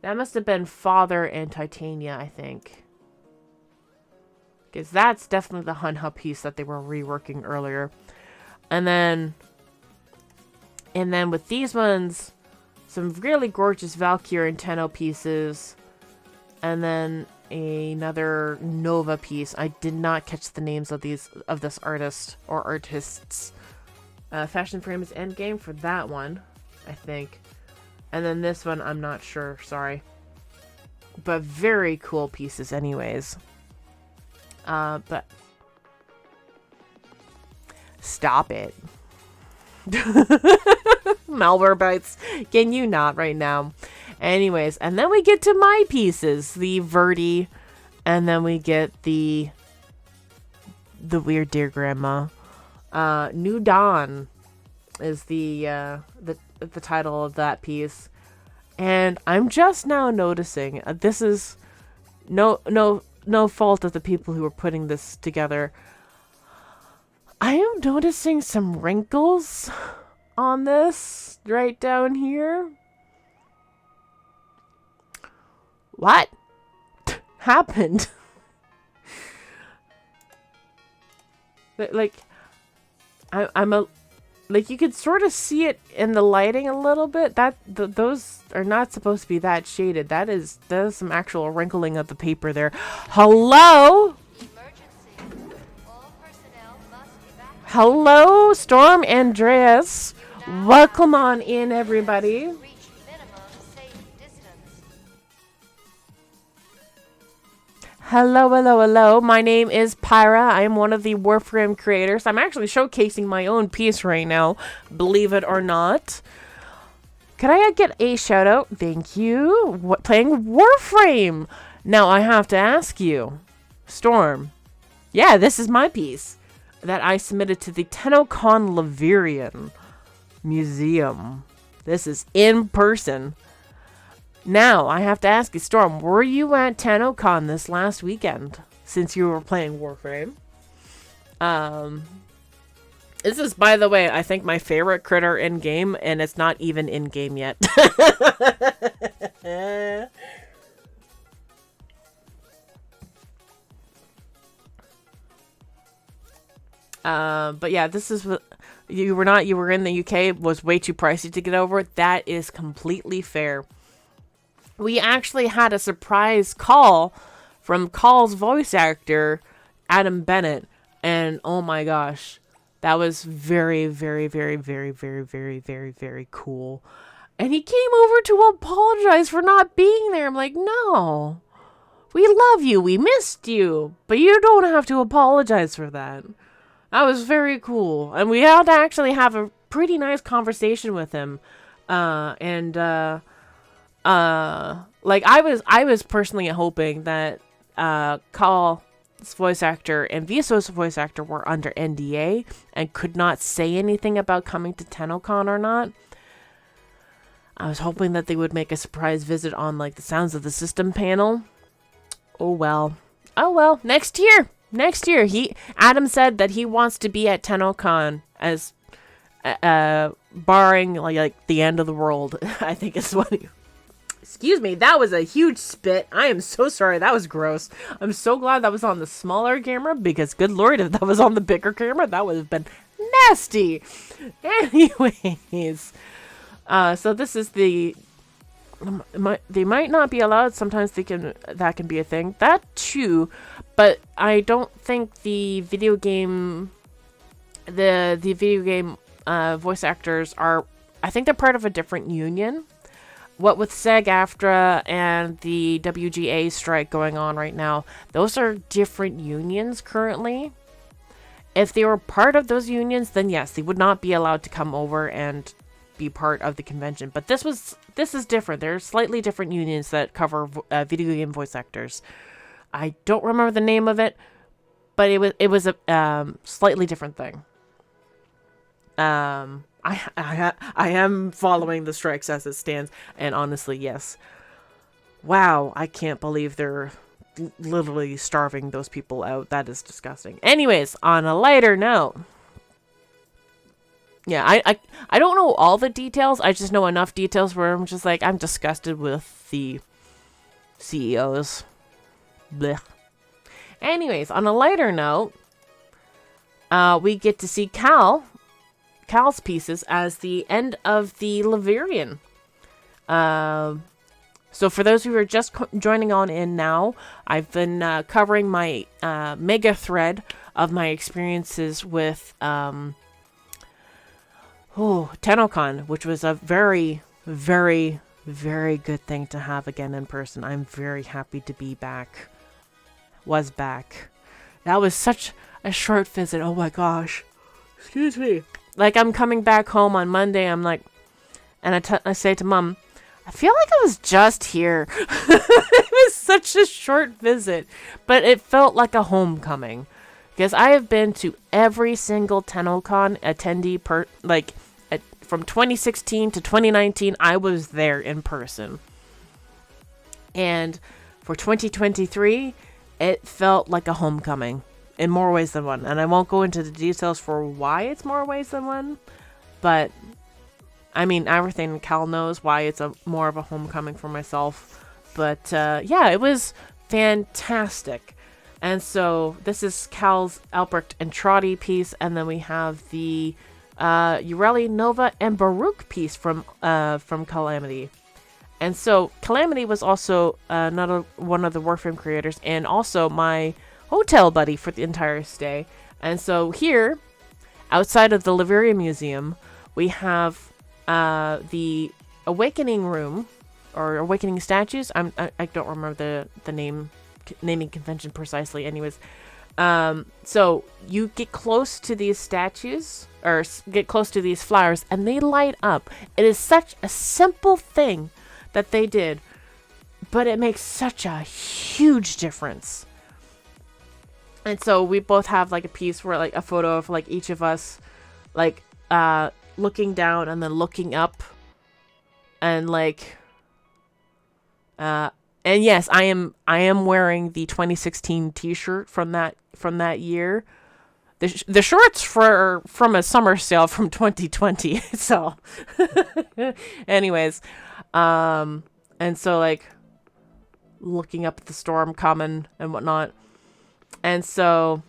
That must have been Father and Titania, I think. Because that's definitely the Hunhao piece that they were reworking earlier. And then with these ones, some really gorgeous Valkyrie and Tenno pieces. And then another Nova piece. I did not catch the names of this artist or artists. Fashion Frame is Endgame for that one, I think. And then this one, I'm not sure. Sorry. But very cool pieces anyways. But... Stop it. Malware bites. Can you not right now? Anyways, and then we get to my pieces. The Verdi. And then we get the Weird Dear Grandma. New Dawn is the title of that piece. And I'm just now noticing, this is no fault of the people who are putting this together. I am noticing some wrinkles on this right down here. What happened? Like, like, you could sort of see it in the lighting a little bit. Those are not supposed to be that shaded. That is some actual wrinkling of the paper there. Hello? Hello, Storm Andreas. Welcome on in, everybody. Hello, hello, hello. My name is Pyra. I am one of the Warframe creators. I'm actually showcasing my own piece right now, believe it or not. Can I get a shout out? Thank you. Playing Warframe. Now I have to ask you, Storm. Yeah, this is my piece that I submitted to the TennoCon Laverian Museum. This is in person. Now, I have to ask you, Storm, were you at TennoCon this last weekend, since you were playing Warframe? This is, by the way, I think my favorite critter in-game, and it's not even in-game yet. But yeah, this is what you were in the UK. It was way too pricey to get over. That is completely fair. We actually had a surprise call from Kahl's voice actor, Adam Bennett. And oh my gosh, that was very, very, very, very, very, very, very, very cool. And he came over to apologize for not being there. I'm like, no, we love you. We missed you. But you don't have to apologize for that. That was very cool. And we had to actually have a pretty nice conversation with him. Like I was personally hoping that Kahl's voice actor and Viso's voice actor were under NDA and could not say anything about coming to TennoCon or not. I was hoping that they would make a surprise visit on like the Sounds of the System panel. Oh well. Oh well. Next year. Adam said that he wants to be at TennoCon as barring like the end of the world. I think is what he... Excuse me, that was a huge spit. I am so sorry. That was gross. I'm so glad that was on the smaller camera because, good lord, if that was on the bigger camera, that would have been nasty. Anyways, so this is the... They might not be allowed. Sometimes that can be a thing. That too, but I don't think the video game... The video game voice actors are... I think they're part of a different union. What with SAG-AFTRA and the WGA strike going on right now, those are different unions currently. If they were part of those unions, then yes, they would not be allowed to come over and be part of the convention. But this is different. There are slightly different unions that cover video game voice actors. I don't remember the name of it, but it was a slightly different thing. I am following the strikes as it stands, and honestly, yes. Wow, I can't believe they're literally starving those people out. That is disgusting. Anyways, on a lighter note. Yeah, I don't know all the details. I just know enough details where I'm just like, I'm disgusted with the CEOs. Blech. Anyways, on a lighter note, we get to see Kahl's pieces as the end of the Laverian. So for those who are just joining on in now, I've been covering my mega thread of my experiences with TennoCon, which was a very, very, very good thing to have again in person. I'm very happy to be back. Was back. That was such a short visit. Oh my gosh. Excuse me. Like, I'm coming back home on Monday. I'm like, and I say to Mom, I feel like I was just here. It was such a short visit, but it felt like a homecoming. Because I have been to every single TennoCon attendee from 2016 to 2019, I was there in person. And for 2023, it felt like a homecoming in more ways than one. And I won't go into the details for why it's more ways than one, but I mean, everything Kahl knows why it's more of a homecoming for myself. But yeah, it was fantastic. And so this is Kahl's Albrecht and Trotty piece, and then we have the Ureli, Nova, and Baruch piece from Calamity. And so Calamity was also one of the Warframe creators, and also my hotel buddy for the entire stay. And so here, outside of the Laverian Museum, we have the Awakening Room, or Awakening Statues. I don't remember the naming convention precisely. Anyways, so you get close to these statues, or get close to these flowers, and they light up. It is such a simple thing that they did, but it makes such a huge difference. And so we both have like a piece where like a photo of like each of us like looking down and then looking up, and like and yes, I am wearing the 2016 t-shirt from that year. The shorts from a summer sale from 2020. So anyways, and so like looking up at the storm coming and whatnot. And so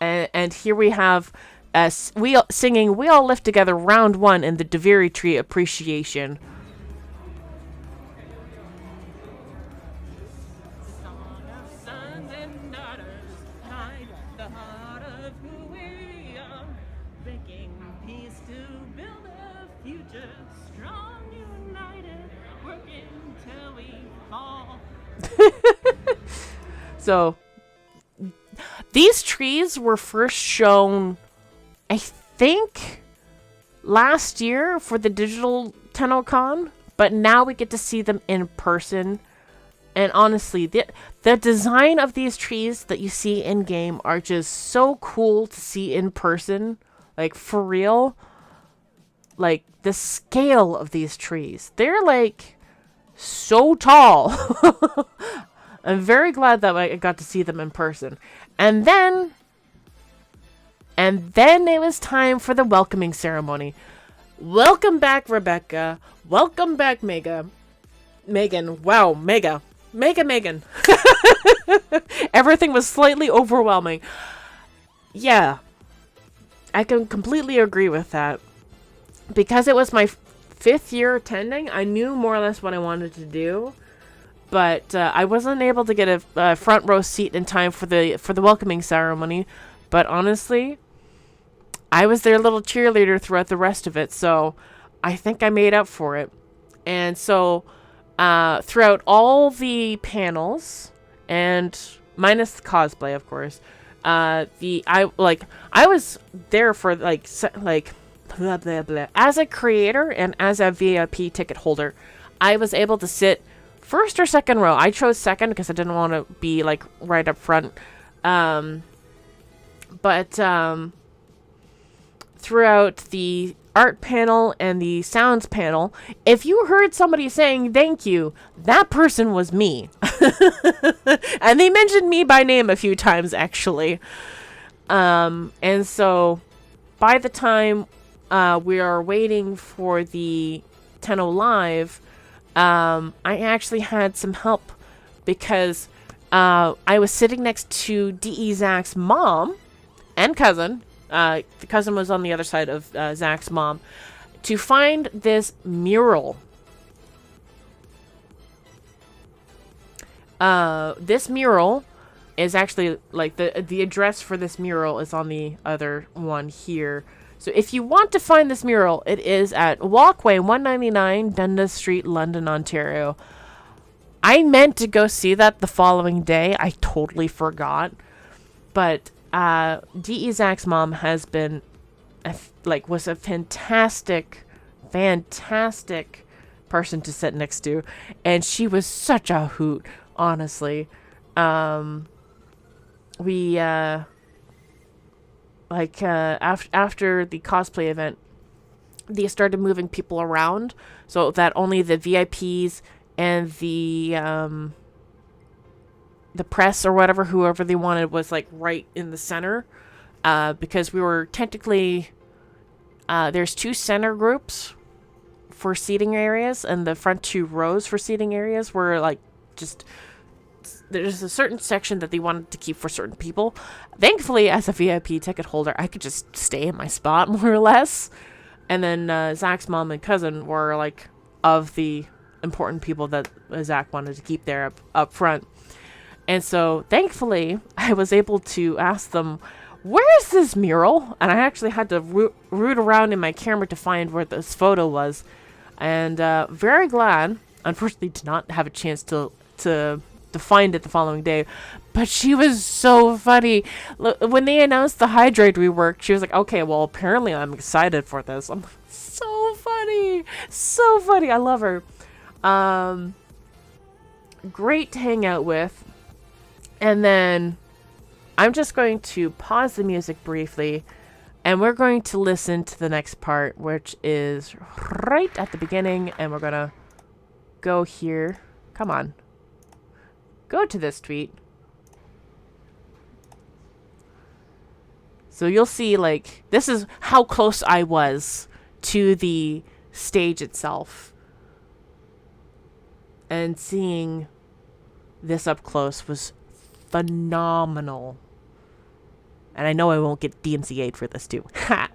and here we have we singing "We All Live Together" round 1 in the Daviri Tree appreciation. So these trees were first shown, I think, last year for the digital TennoCon, but now we get to see them in person. And honestly, the design of these trees that you see in game are just so cool to see in person. Like, for real. Like, the scale of these trees, they're like so tall. I'm very glad that I got to see them in person. And then it was time for the welcoming ceremony. Welcome back, Rebecca. Welcome back, Megan. Wow, Megan. Everything was slightly overwhelming. Yeah, I can completely agree with that. Because it was my 5th year attending, I knew more or less what I wanted to do. But I wasn't able to get a front row seat in time for the welcoming ceremony. But honestly, I was their little cheerleader throughout the rest of it, so I think I made up for it. And so throughout all the panels, and minus the cosplay, of course, I was there for like blah blah blah. As a creator and as a VIP ticket holder, I was able to sit first or second row. I chose second because I didn't want to be like right up front. But throughout the art panel and the sounds panel, if you heard somebody saying thank you, that person was me. And they mentioned me by name a few times, actually. And so by the time we are waiting for the Tenno Live, I actually had some help because I was sitting next to D.E. Zach's mom and cousin. The cousin was on the other side of Zach's mom to find this mural. This mural is actually, like, the address for this mural is on the other one here. So if you want to find this mural, it is at Walkway 199 Dundas Street, London, Ontario. I meant to go see that the following day. I totally forgot. But D.E. Zach's mom has been, was a fantastic person to sit next to. And she was such a hoot, honestly. After the cosplay event, they started moving people around so that only the VIPs and the press or whoever they wanted was like right in the center, because we were technically there's 2 center groups for seating areas, and the front 2 rows for seating areas were like just. There's a certain section that they wanted to keep for certain people. Thankfully, as a VIP ticket holder, I could just stay in my spot, more or less. And then Zach's mom and cousin were, like, of the important people that Zach wanted to keep there up front. And so, thankfully, I was able to ask them, where's this mural? And I actually had to root around in my camera to find where this photo was. And very glad, unfortunately, did not have a chance to find it the following day, but she was so funny. When they announced the hydrate rework, she was like, okay, well, apparently I'm excited for this. I'm like, so funny, I love her. Great to hang out with. And then I'm just going to pause the music briefly, and we're going to listen to the next part, which is right at the beginning, and we're gonna go here. Come on. Go to this tweet. So you'll see, like, this is how close I was to the stage itself. And seeing this up close was phenomenal. And I know I won't get DMCA'd for this too. Ha!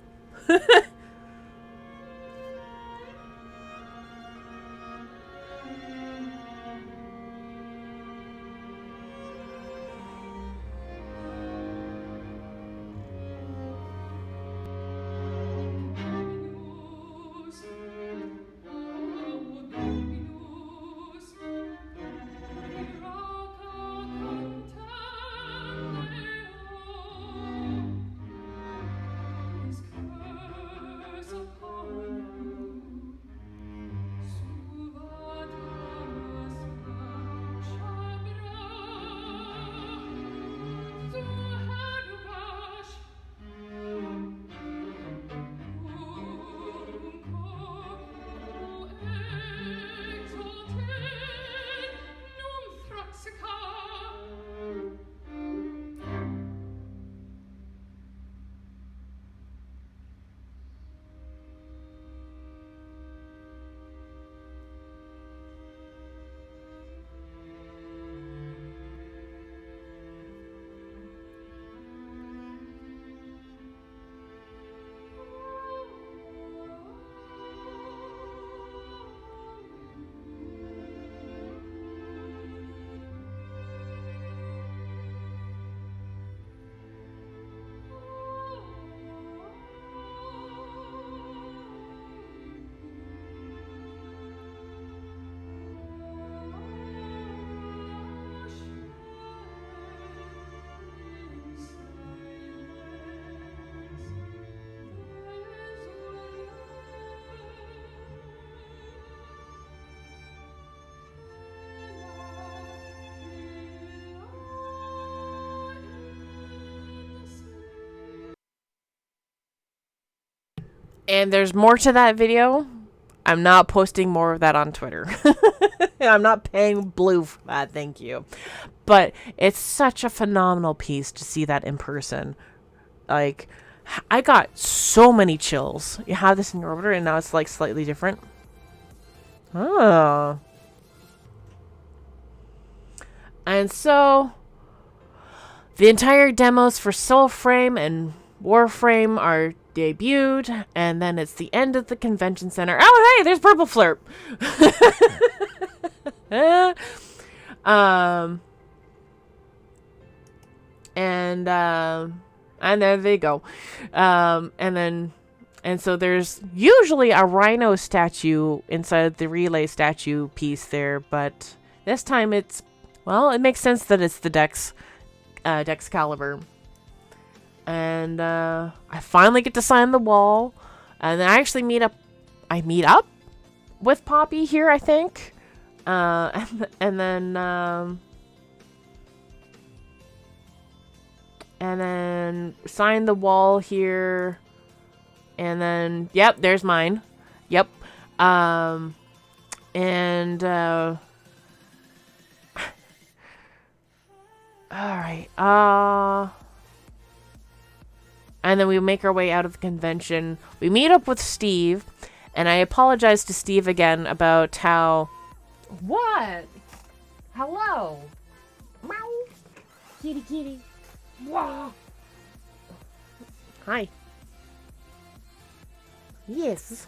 And there's more to that video. I'm not posting more of that on Twitter. I'm not paying blue for that, thank you. But it's such a phenomenal piece to see that in person. Like, I got so many chills. You have this in your orbiter, and now it's like slightly different. Oh. And so, the entire demos for Soulframe and Warframe are debuted, and then it's the end of the convention center. Oh, hey, there's Purple Flirp. And there they go. And so there's usually a rhino statue inside the relay statue piece there, but this time it's, well, it makes sense that it's the Dex caliber. And I finally get to sign the wall, and then I actually meet up with Poppy here, I think. And then sign the wall here. And then, yep, there's mine. Yep. All right. And then we make our way out of the convention. We meet up with Steve, and I apologize to Steve again about how... What? Hello? Meow. Kitty, kitty. Wow. Hi. Yes.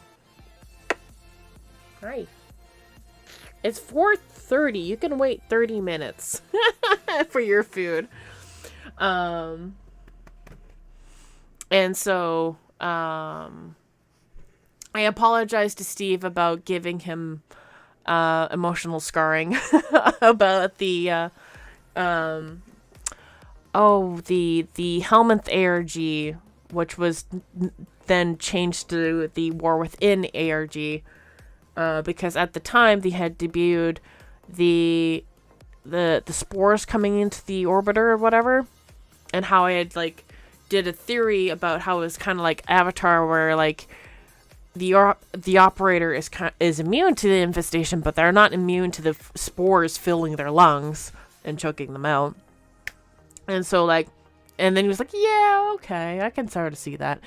Hi. It's 4:30. You can wait 30 minutes for your food. And so, I apologize to Steve about giving him emotional scarring about the Helminth ARG, which was then changed to the War Within ARG, because at the time they had debuted the spores coming into the orbiter or whatever, and how I had like did a theory about how it was kind of like Avatar, where like the operator is immune to the infestation, but they're not immune to the spores filling their lungs and choking them out. And so like, and then he was like, yeah, okay, I can sort of see that.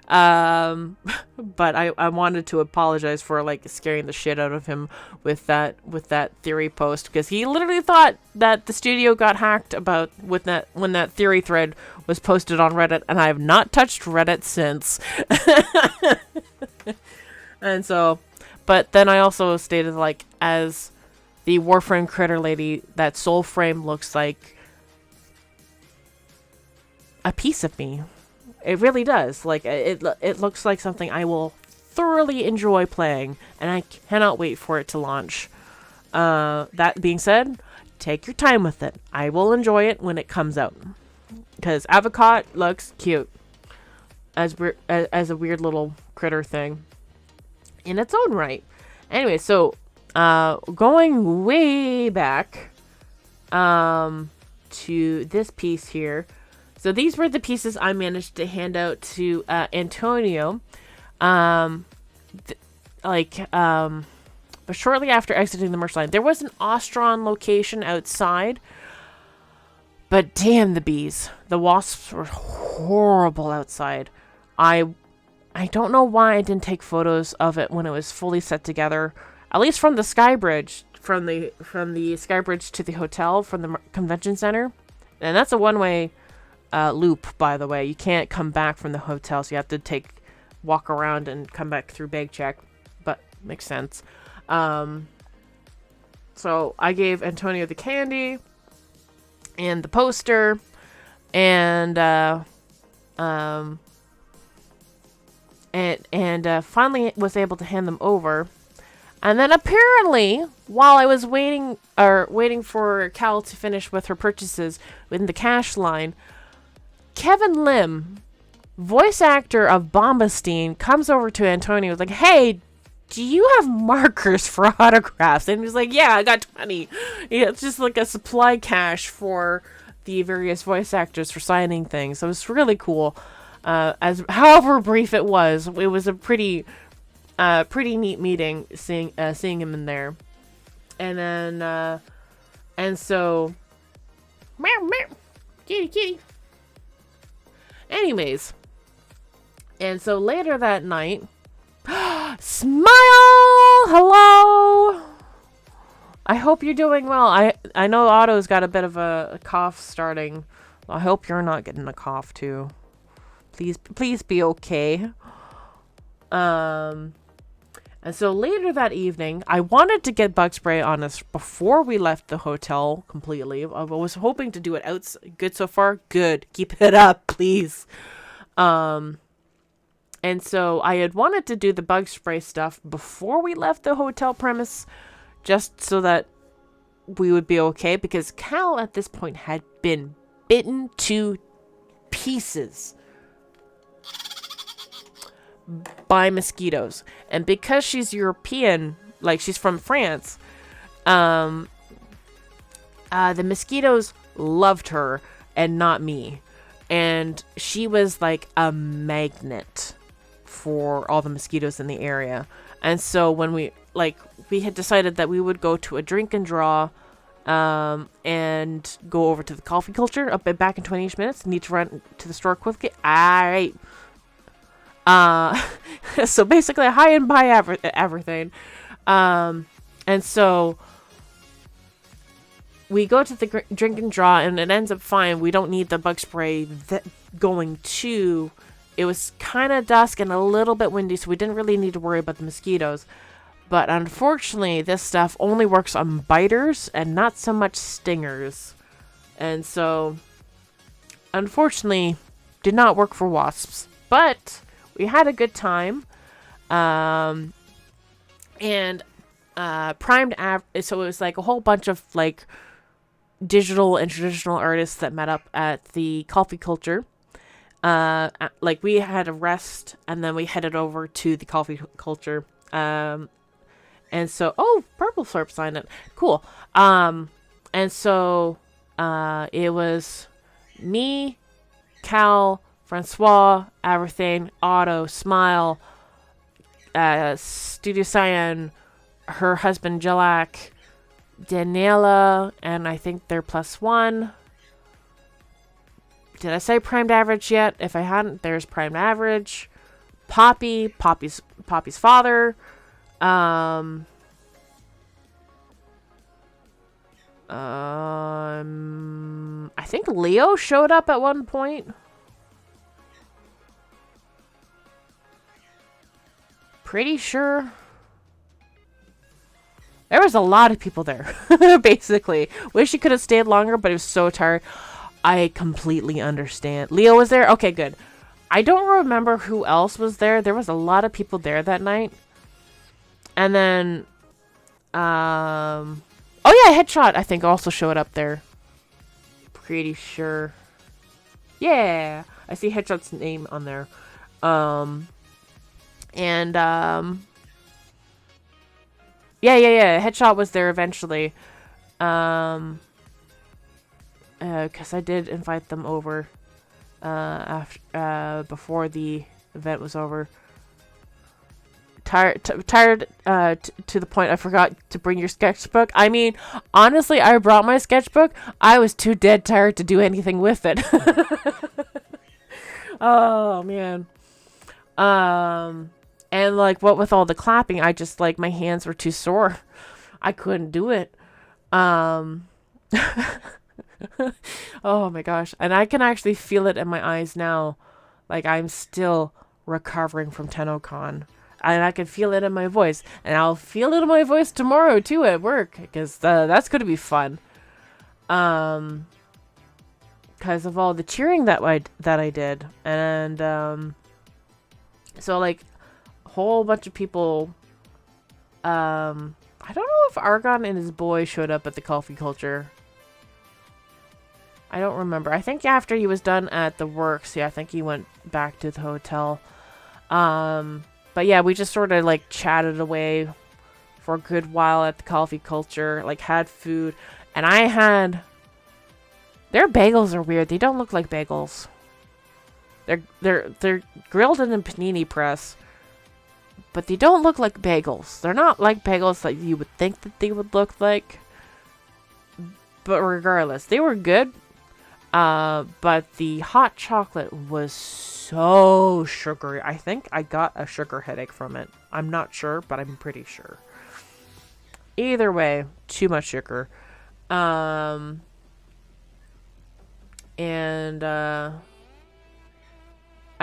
But I wanted to apologize for like scaring the shit out of him with that theory post, because he literally thought that the studio got hacked when that theory thread was posted on Reddit, and I have not touched Reddit since. And so, but then I also stated, like, as the Warframe critter lady, that Soulframe looks like a piece of me. It really does. Like, it looks like something I will thoroughly enjoy playing, and I cannot wait for it to launch. That being said, take your time with it. I will enjoy it when it comes out, because Avocot looks cute as a weird little critter thing in its own right. Anyway, so going way back to this piece here. So these were the pieces I managed to hand out to Antonio, but shortly after exiting the merch line. There was an Ostron location outside, but damn the bees. The wasps were horrible outside. I don't know why I didn't take photos of it when it was fully set together, at least from the sky bridge, from the sky bridge to the hotel, from the convention center. And that's a one-way loop, by the way. You can't come back from the hotel, so you have to walk around and come back through bag check, but makes sense. So I gave Antonio the candy and the poster, and finally was able to hand them over. And then apparently, while I was waiting for Kahl to finish with her purchases within the cash line, Kevin Lim, voice actor of Bombastine, comes over to Antonio and was like, hey, do you have markers for autographs? And he was like, yeah, I got 20. Yeah, it's just like a supply cache for the various voice actors for signing things. So it was really cool. However brief it was a pretty pretty neat meeting, seeing him in there. And then, and so, meow, meow, kitty, kitty. Anyways, and so later that night, Smile! Hello! I hope you're doing well. I know Otto's got a bit of a cough starting. I hope you're not getting a cough too. Please be okay. And so later that evening, I wanted to get bug spray on us before we left the hotel completely. I was hoping to do it out. Good so far? Good. Keep it up, please. And so I had wanted to do the bug spray stuff before we left the hotel premise, just so that we would be okay, because Kahl at this point had been bitten to pieces by mosquitoes. And because she's European, like she's from France, the mosquitoes loved her and not me. And she was like a magnet for all the mosquitoes in the area. And so when we had decided that we would go to a drink and draw, and go over to the coffee culture up and back in 20 minutes. Need to run to the store quickly. Alright. So basically hi and buy everything. And so we go to the drink and draw, and it ends up fine. We don't need the bug spray going to. It was kind of dusk and a little bit windy, so we didn't really need to worry about the mosquitoes. But unfortunately, this stuff only works on biters and not so much stingers. And so, unfortunately, did not work for wasps. But we had a good time. And primed so it was like a whole bunch of like digital and traditional artists that met up at the coffee culture. Like we had a rest, and then we headed over to the coffee culture. And so, Purple Slurp signed it. Cool. And so, it was me, Kahl, Francois, Everything, Otto, Smile, Studio Cyan, her husband, Jalak, Daniela, and I think they're +1. Did I say primed average yet? If I hadn't, there's primed average. Poppy's father. I think Leo showed up at one point. Pretty sure. There was a lot of people there, basically. Wish you could have stayed longer, but it was so tired. I completely understand. Leo was there? Okay, good. I don't remember who else was there. There was a lot of people there that night. And then, oh yeah, Headshot, I think, also showed up there. Pretty sure. Yeah, I see Headshot's name on there. Yeah, Headshot was there eventually. Because I did invite them over, before the event was over. Tired to the point I forgot to bring your sketchbook. I mean, honestly, I brought my sketchbook. I was too dead tired to do anything with it. Oh, man. And, like, what with all the clapping, I just, like, my hands were too sore. I couldn't do it. Oh, my gosh. And I can actually feel it in my eyes now. Like, I'm still recovering from TennoCon. And I can feel it in my voice. And I'll feel it in my voice tomorrow, too, at work. Because that's going to be fun. Because of all the cheering that I did. And, so, like, a whole bunch of people... I don't know if Argon and his boy showed up at the coffee culture. I don't remember. I think after he was done at the works, yeah, I think he went back to the hotel. But yeah, we just sort of like chatted away for a good while at the coffee culture, like had food. And I had... Their bagels are weird. They don't look like bagels. They're grilled in a panini press. but they don't look like bagels. They're not like bagels that you would think that they would look like. But regardless, they were good. But the hot chocolate was so sugary. I think I got a sugar headache from it. I'm not sure, but I'm pretty sure. Either way, too much sugar. And I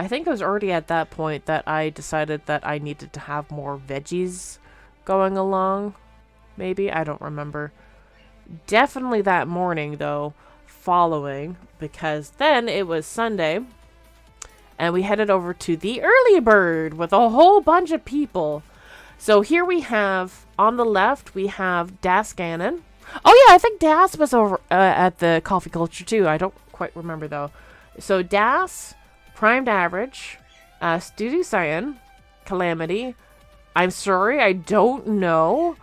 think it was already at that point that I decided that I needed to have more veggies going along. Maybe, I don't remember. Definitely that morning, though, following, because then it was Sunday, and we headed over to the Early Bird with a whole bunch of people. So here we have, on the left, we have Das Gannon. Oh yeah, I think Das was over at the Coffee Culture too. I don't quite remember though. So Das, Primed Average, Studio Cyan, Calamity, I'm sorry, I don't know,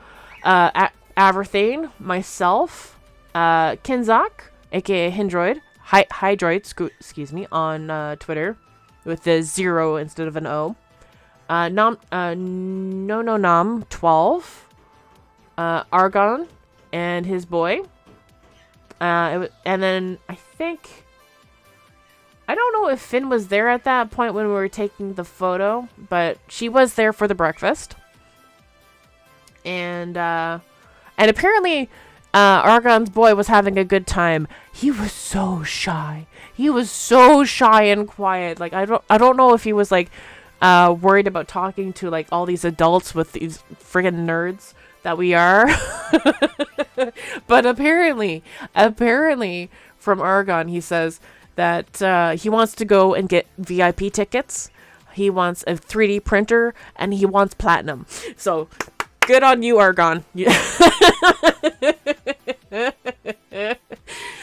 Averthane, myself, Kinzak, aka Hindroid, Hydroid, excuse me, on Twitter, with the 0 instead of an O. No 12, Argon, and his boy. And then I think, I don't know if Finn was there at that point when we were taking the photo, but she was there for the breakfast. And apparently, Argon's boy was having a good time. He was so shy. He was so shy and quiet. Like, I don't know if he was like worried about talking to like all these adults with these friggin' nerds that we are. But apparently from Argon, he says that he wants to go and get VIP tickets. He wants a 3D printer and he wants platinum. So good on you, Argon.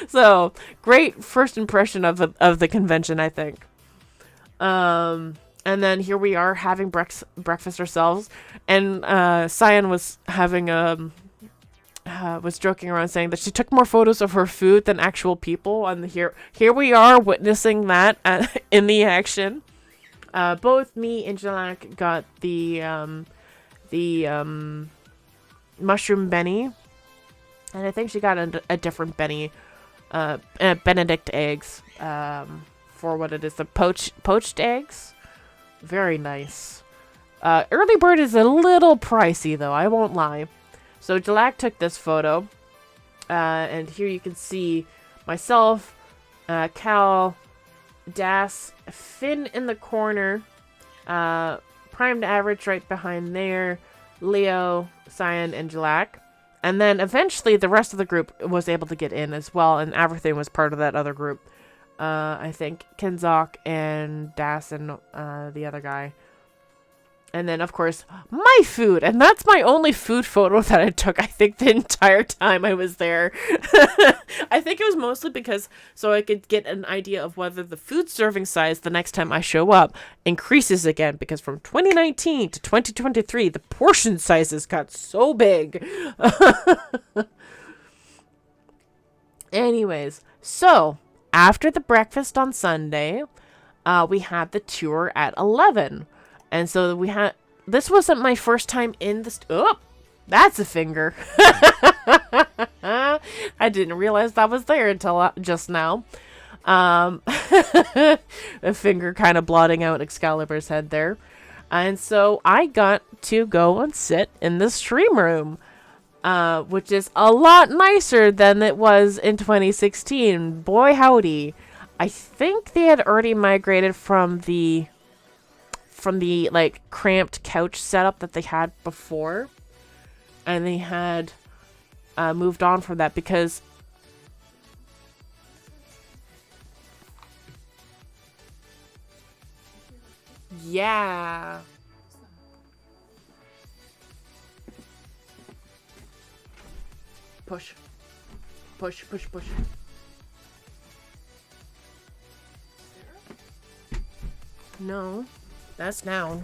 So great first impression of the convention, I think. And then here we are having breakfast ourselves, and Cyan was having was joking around saying that she took more photos of her food than actual people, and here we are witnessing that in the action. Both me and Jalak got the mushroom Benny, and I think she got a different Benny, Benedict eggs, for what it is, the poached eggs. Very nice. Early Bird is a little pricey, though, I won't lie. So Jalak took this photo, and here you can see myself, Kahl, Das, Finn in the corner, Primed Average right behind there, Leo, Cyan, and Jalak. And then eventually the rest of the group was able to get in as well, and everything was part of that other group. I think Kenzok and Das and the other guy. And then, of course, my food. And that's my only food photo that I took, I think, the entire time I was there. I think it was mostly because so I could get an idea of whether the food serving size the next time I show up increases again. Because from 2019 to 2023, the portion sizes got so big. Anyways, so after the breakfast on Sunday, we had the tour at 11. And so we had, this wasn't my first time in the, oh, that's a finger. I didn't realize that was there until just now. A finger kind of blotting out Excalibur's head there. And so I got to go and sit in the stream room, which is a lot nicer than it was in 2016. Boy, howdy. I think they had already migrated from the like cramped couch setup that they had before, and they had moved on from that because yeah, push no. That's now.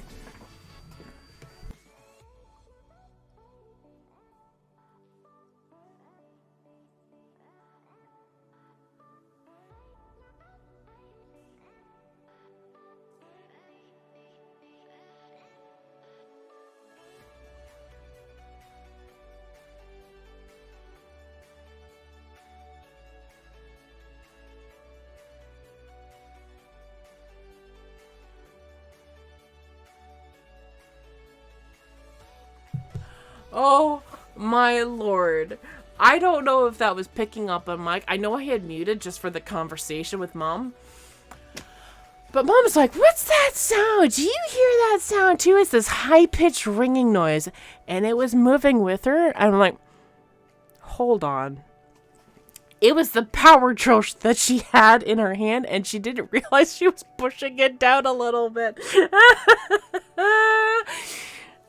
Oh my lord. I don't know if that was picking up on mic. I know I had muted just for the conversation with Mom. But Mom's like, what's that sound? Do you hear that sound too? It's this high-pitched ringing noise. And it was moving with her. And I'm like, hold on. It was the power drill that she had in her hand, and she didn't realize she was pushing it down a little bit.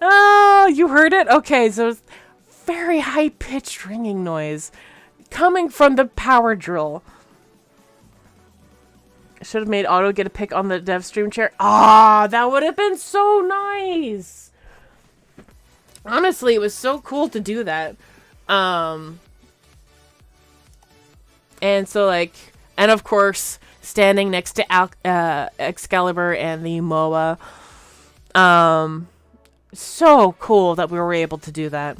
Oh, you heard it? Okay, so it's very high-pitched ringing noise coming from the power drill. I should have made Otto get a pic on the dev stream chair. Ah, that would have been so nice. Honestly, it was so cool to do that. And so, like, and of course, standing next to Excalibur and the MOA. So cool that we were able to do that.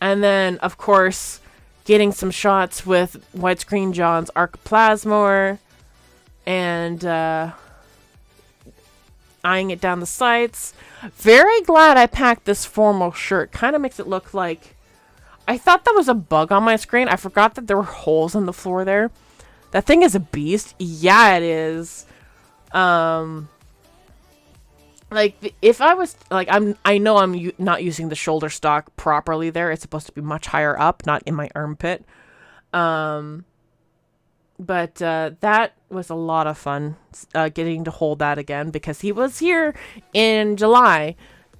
And then, of course, getting some shots with Widescreen John's Archiplasmor. And, eyeing it down the sights. Very glad I packed this formal shirt. Kind of makes it look like... I thought that was a bug on my screen. I forgot that there were holes in the floor there. That thing is a beast. Yeah, it is. Like, if I was... Like, I know I'm not using the shoulder stock properly there. It's supposed to be much higher up, not in my armpit. But that was a lot of fun, getting to hold that again, because he was here in July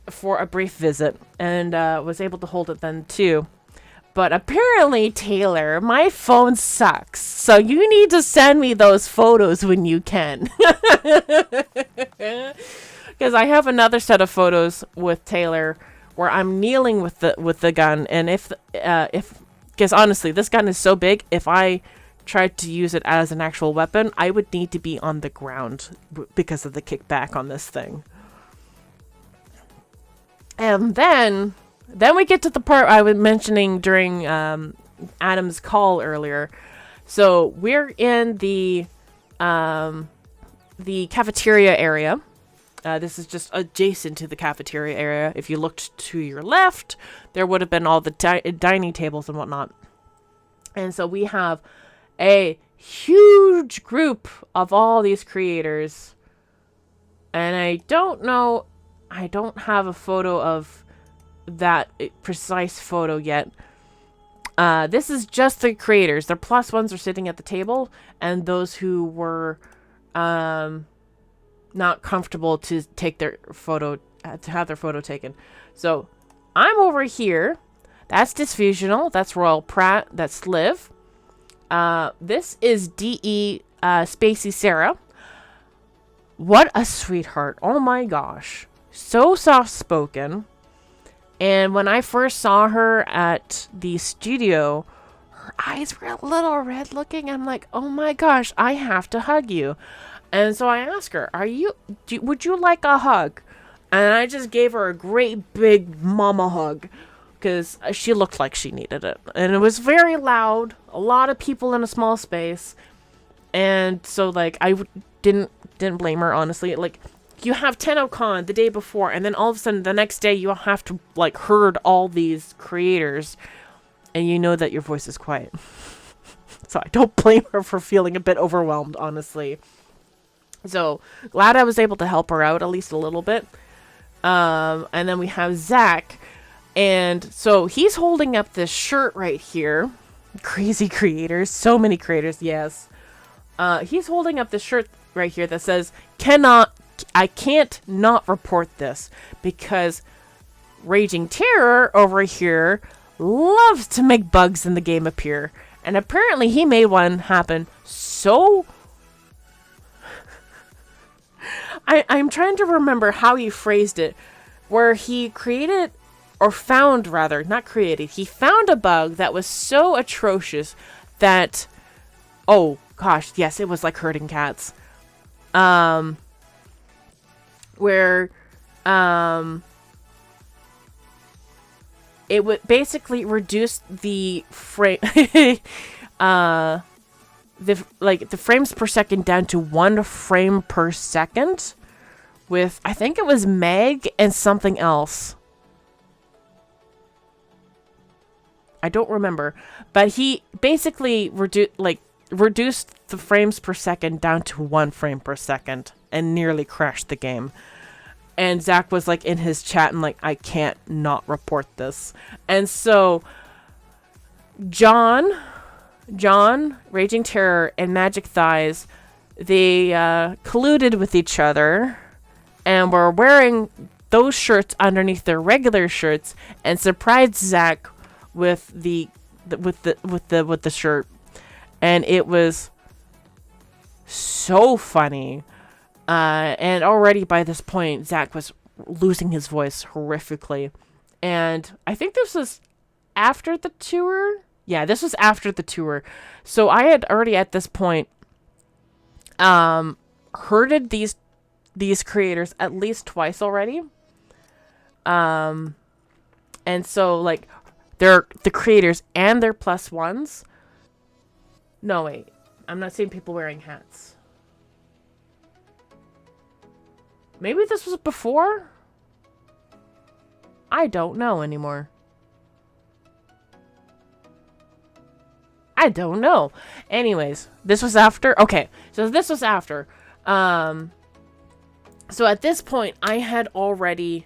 for a brief visit, and was able to hold it then too. But apparently, Taylor, my phone sucks, so you need to send me those photos when you can. Because I have another set of photos with Taylor where I'm kneeling with the gun, and if because honestly, this gun is so big, if I tried to use it as an actual weapon, I would need to be on the ground because of the kickback on this thing. And then we get to the part I was mentioning during Adam's call earlier. So we're in the cafeteria area. This is just adjacent to the cafeteria area. If you looked to your left, there would have been all the dining tables and whatnot. And so we have a huge group of all these creators. And I don't know, I don't have a photo of that precise photo yet. This is just the creators. Their plus ones are sitting at the table, and those who were not comfortable to take their photo, to have their photo taken. So I'm over here. That's Dysfusional. That's Royal Pratt. That's Liv. This is DE Spacey Sarah. What a sweetheart. Oh my gosh. So soft-spoken. And when I first saw her at the studio, her eyes were a little red looking. I'm like, oh my gosh, I have to hug you. And so I asked her, would you like a hug? And I just gave her a great big mama hug, because she looked like she needed it. And it was very loud, a lot of people in a small space. And so, like, I didn't blame her, honestly. Like, you have TennoCon the day before, and then all of a sudden the next day you have to, like, herd all these creators, and you know that your voice is quiet. So I don't blame her for feeling a bit overwhelmed, honestly. So, glad I was able to help her out at least a little bit. And then we have Zach. And so he's holding up this shirt right here. Crazy creators. So many creators, yes. He's holding up this shirt right here that says, I can't not report this, because Raging Terror over here loves to make bugs in the game appear. And apparently he made one happen so... I'm trying to remember how he phrased it, where he created, or found rather, not created, he found a bug that was so atrocious that, oh gosh, yes, it was like herding cats. Where, it would basically reduce the frame, the frames per second down to 1 frame per second with, I think it was Meg and something else. I don't remember. But he basically reduced the frames per second down to 1 frame per second and nearly crashed the game. And Zach was like in his chat and like, I can't not report this. And so John, Raging Terror, and Magic Thighs, they colluded with each other and were wearing those shirts underneath their regular shirts and surprised Zach with the shirt. And it was so funny. And already by this point, Zach was losing his voice horrifically. And I think this was after the tour. Yeah, this was after the tour. So I had already at this point herded these creators at least twice already. And so like they're the creators and their plus ones. No, wait. I'm not seeing people wearing hats. Maybe this was before? I don't know anymore. I don't know. Anyways, this was after. Okay, so this was after. So at this point, I had already...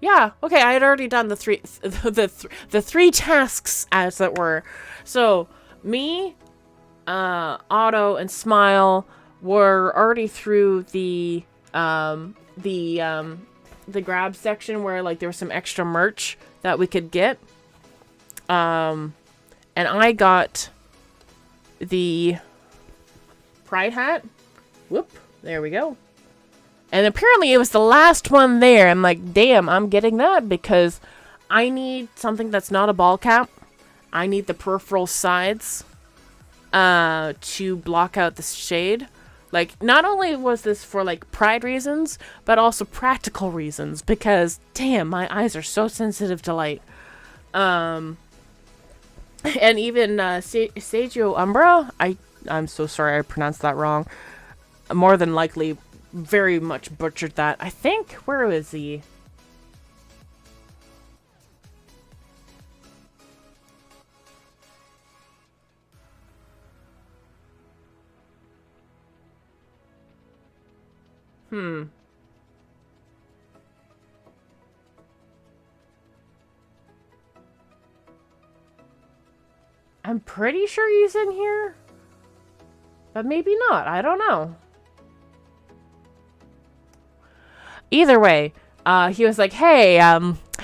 Yeah, okay, I had already done the three tasks, as it were. So, me, Otto, and Smile were already through the grab section where like there was some extra merch that we could get. And I got the Pride hat. Whoop, there we go. And apparently it was the last one there. I'm like, damn, I'm getting that because I need something that's not a ball cap. I need the peripheral sides to block out the shade. Like, not only was this for, like, pride reasons, but also practical reasons. Because, damn, my eyes are so sensitive to light. And even Sergio Umbra, I'm so sorry I pronounced that wrong. More than likely, very much butchered that. I think, where is he? I'm pretty sure he's in here. But maybe not. I don't know. Either way, he was like, hey,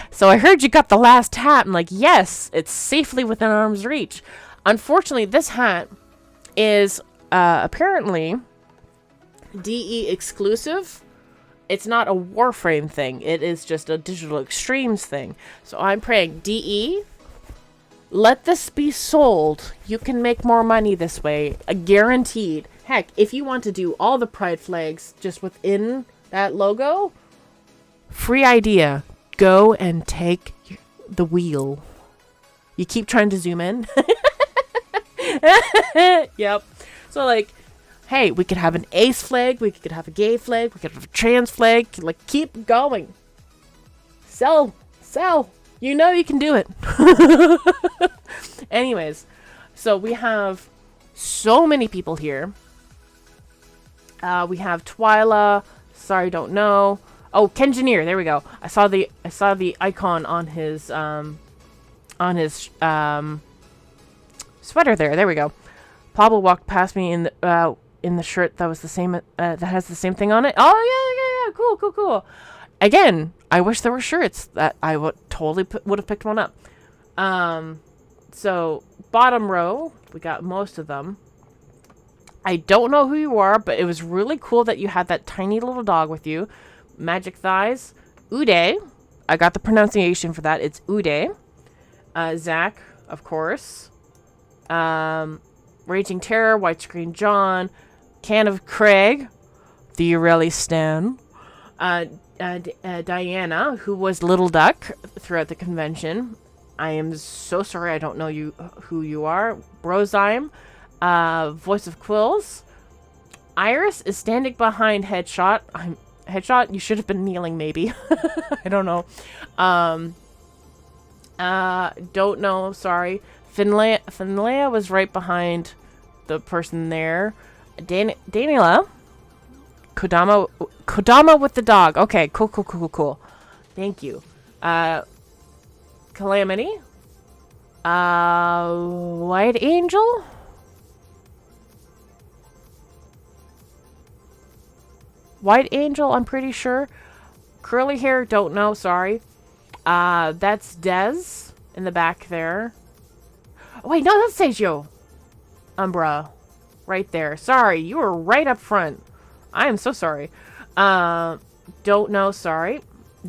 so I heard you got the last hat. I'm like, yes, it's safely within arm's reach. Unfortunately, this hat is apparently DE exclusive. It's not a Warframe thing. It is just a Digital Extremes thing. So I'm praying, DE, let this be sold. You can make more money this way. Guaranteed. Heck, if you want to do all the pride flags just within that logo, free idea. Go and take the wheel. You keep trying to zoom in. Yep. So, like, hey, we could have an ace flag, we could have a gay flag, we could have a trans flag. Like, keep going. Sell. You know you can do it. Anyways, so we have so many people here. We have Twyla. Sorry, don't know. Oh, Kengineer. There we go. I saw the icon on his sweater there. There we go. Pablo walked past me in the shirt that was the same that has the same thing on it. Oh yeah. Cool. Again, I wish there were shirts that I would totally would have picked one up. So bottom row, we got most of them. I don't know who you are, but it was really cool that you had that tiny little dog with you. Magic Thighs, Uday. I got the pronunciation for that. It's Uday. Zach, of course. Raging Terror, White Screen John, Can of Craig, the Urelli Stan, Diana, who was Little Duck throughout the convention. I am so sorry I don't know who you are. Brozyme, Voice of Quills. Iris is standing behind Headshot. Headshot, you should have been kneeling maybe. I don't know. Don't know. Sorry. Finlaya was right behind the person there. Daniela. Kodama with the dog. Okay, cool. Thank you. Calamity. White Angel. White Angel, I'm pretty sure. Curly hair, don't know, sorry. That's Dez in the back there. Oh, wait, no, that's Seiju. Umbra. Right there. Sorry, you were right up front. I am so sorry. Don't know, sorry.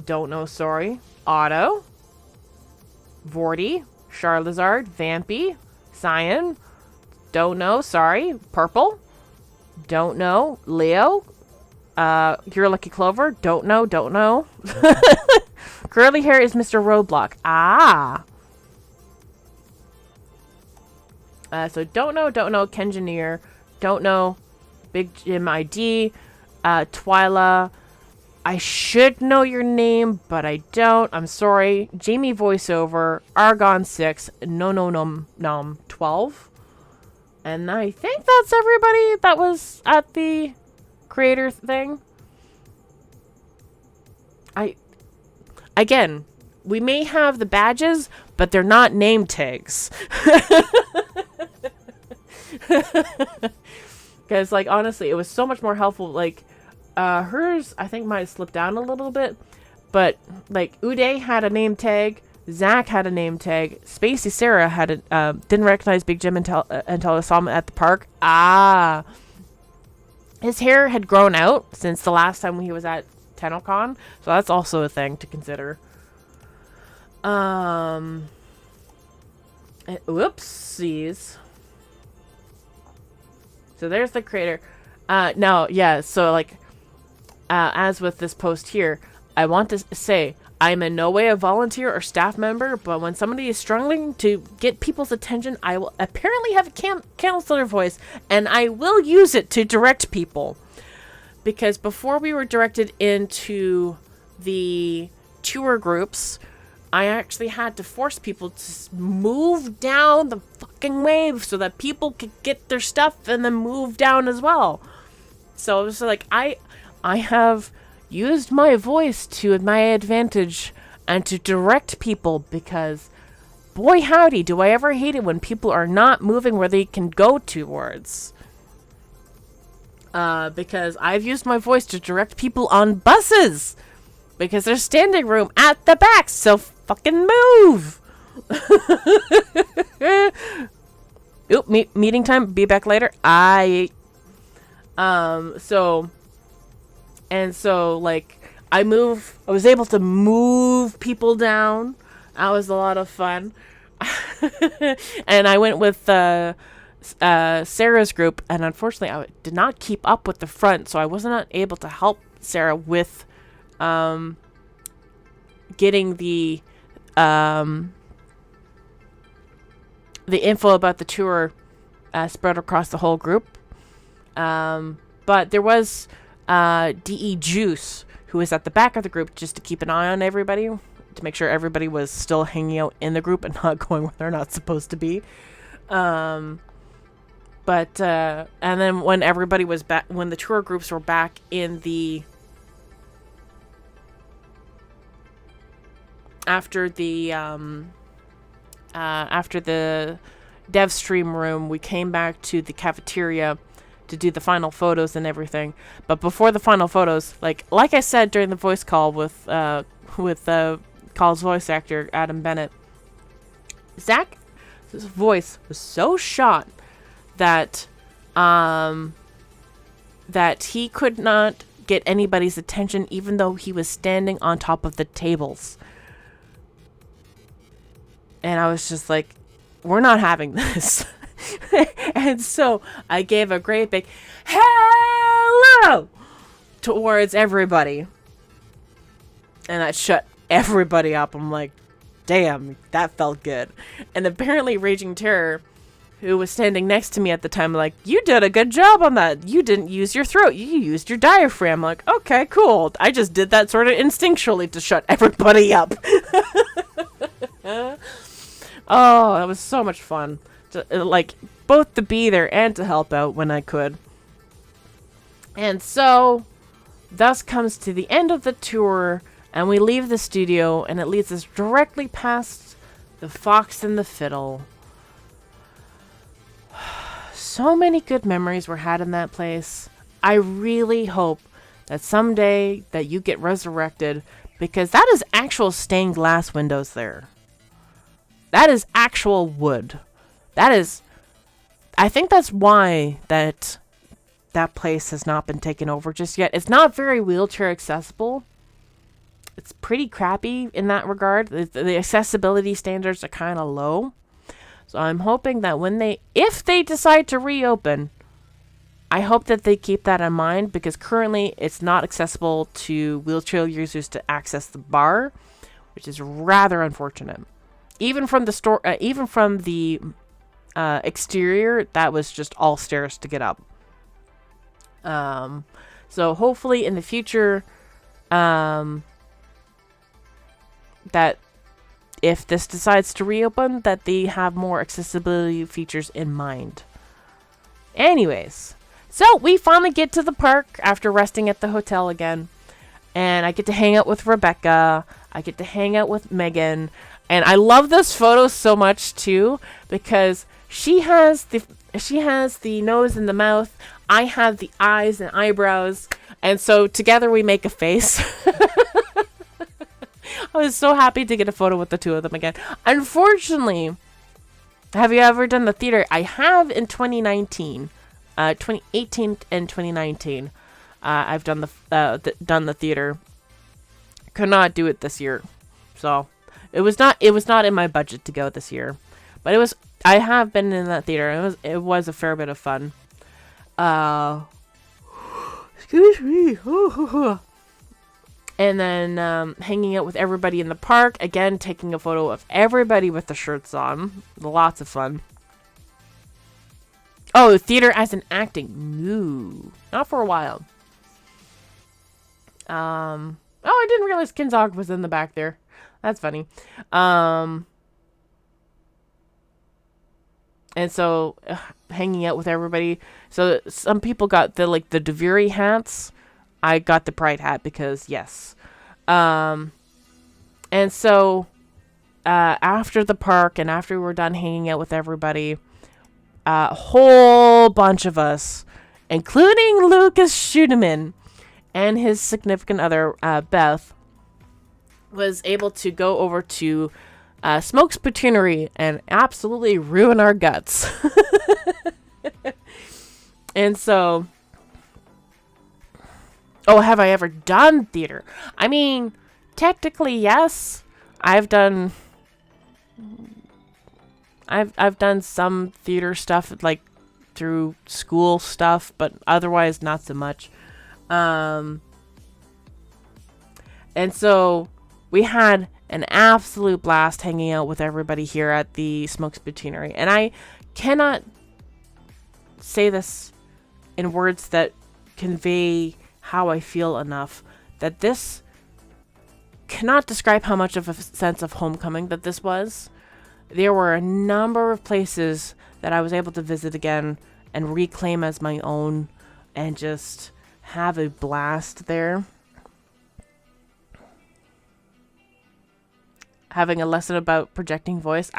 Don't know, sorry. Otto. Vorty. Charizard. Vampy. Cyan. Don't know, sorry. Purple. Don't know. Leo. Your Lucky Clover. Don't know. Curly hair is Mr. Roadblock. Ah. So don't know. Kengineer. Don't know. Big Jim ID. Twyla. I should know your name, but I don't. I'm sorry. Jamie voiceover. Argon 6. Nom 12. And I think that's everybody that was at the creator thing. Again, we may have the badges, but they're not name tags. Because, like, honestly, it was so much more helpful. Like, hers, I think, might have slipped down a little bit. But, like, Uday had a name tag. Zach had a name tag. Spacey Sarah had a, didn't recognize Big Jim until I saw him at the park. Ah. His hair had grown out since the last time he was at TennoCon. So that's also a thing to consider. Whoopsies. So there's the creator. Now, yeah, so like, as with this post here, I want to say, I'm in no way a volunteer or staff member, but when somebody is struggling to get people's attention, I will apparently have a counselor voice, and I will use it to direct people. Because before we were directed into the tour groups, I actually had to force people to move down the fucking wave so that people could get their stuff and then move down as well. So it was like, I have used my voice to my advantage and to direct people, because boy howdy, do I ever hate it when people are not moving where they can go towards. Because I've used my voice to direct people on buses because there's standing room at the back, so fucking move. Oop, meeting time, be back later. So like, I was able to move people down. That was a lot of fun. And I went with Sarah's group, and unfortunately I did not keep up with the front, so I was not able to help Sarah with getting the info about the tour spread across the whole group. But there was DE Juice, who was at the back of the group just to keep an eye on everybody, to make sure everybody was still hanging out in the group and not going where they're not supposed to be. And then when everybody was back, when the tour groups were back in the after the dev stream room, we came back to the cafeteria to do the final photos and everything. But before the final photos, like I said during the voice call with Kahl's voice actor Adam Bennett, Zach's voice was so shot that he could not get anybody's attention, even though he was standing on top of the tables. And I was just like, we're not having this. And so I gave a great big hello towards everybody. And that shut everybody up. I'm like, damn, that felt good. And apparently Raging Terror, who was standing next to me at the time, like, you did a good job on that. You didn't use your throat. You used your diaphragm. I'm like, okay, cool. I just did that sort of instinctually to shut everybody up. Oh, that was so much fun. Like, both to be there and to help out when I could. And so, thus comes to the end of the tour, and we leave the studio, and it leads us directly past the Fox and the Fiddle. So many good memories were had in that place. I really hope that someday that you get resurrected, because that is actual stained glass windows there. That is actual wood. That is... I think that's why that place has not been taken over just yet. It's not very wheelchair accessible. It's pretty crappy in that regard. The accessibility standards are kind of low. So I'm hoping that if they decide to reopen, I hope that they keep that in mind, because currently it's not accessible to wheelchair users to access the bar, which is rather unfortunate. Even from the exterior, that was just all stairs to get up. So hopefully in the future, that if this decides to reopen, that they have more accessibility features in mind. Anyways, so we finally get to the park after resting at the hotel again. And I get to hang out with Rebecca. I get to hang out with Megan. And I love this photo so much too, because she has the nose and the mouth. I have the eyes and eyebrows. And so together we make a face. I was so happy to get a photo with the two of them again. Unfortunately, have you ever done the theater? I have in 2019. 2018 and 2019. I've done the theater. Could not do it this year. So, it was not in my budget to go this year. But I have been in that theater. It was a fair bit of fun. Excuse me. And then hanging out with everybody in the park. Again, taking a photo of everybody with the shirts on. Lots of fun. Oh, theater as in acting. No. Not for a while. Oh, I didn't realize Kinzog was in the back there. That's funny. And so, hanging out with everybody. So, some people got the Deviri hats. I got the Pride hat because, yes. And so, after the park and after we were done hanging out with everybody, a whole bunch of us, including Lucas Schudeman and his significant other, Beth, was able to go over to Smoke's Patoonery and absolutely ruin our guts. And so... Oh, have I ever done theater? I mean, technically, yes. I've done some theater stuff, like, through school stuff, but otherwise not so much. And so we had an absolute blast hanging out with everybody here at the Smoke's Patoonery. And I cannot say this in words that convey how I feel enough, that this cannot describe how much of a sense of homecoming that this was. There were a number of places that I was able to visit again and reclaim as my own and just have a blast there. Having a lesson about projecting voice.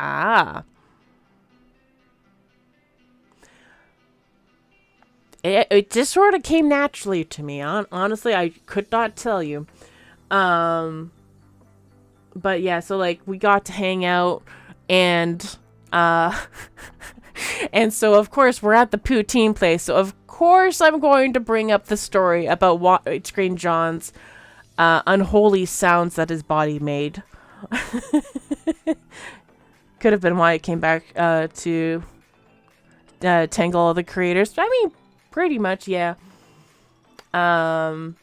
It just sort of came naturally to me. Honestly, I could not tell you. But yeah, so like we got to hang out and and so of course we're at the poutine place. So of course I'm going to bring up the story about Widescreen John's unholy sounds that his body made. Could have been why it came back to Tangle all the creators. I mean, pretty much, yeah. And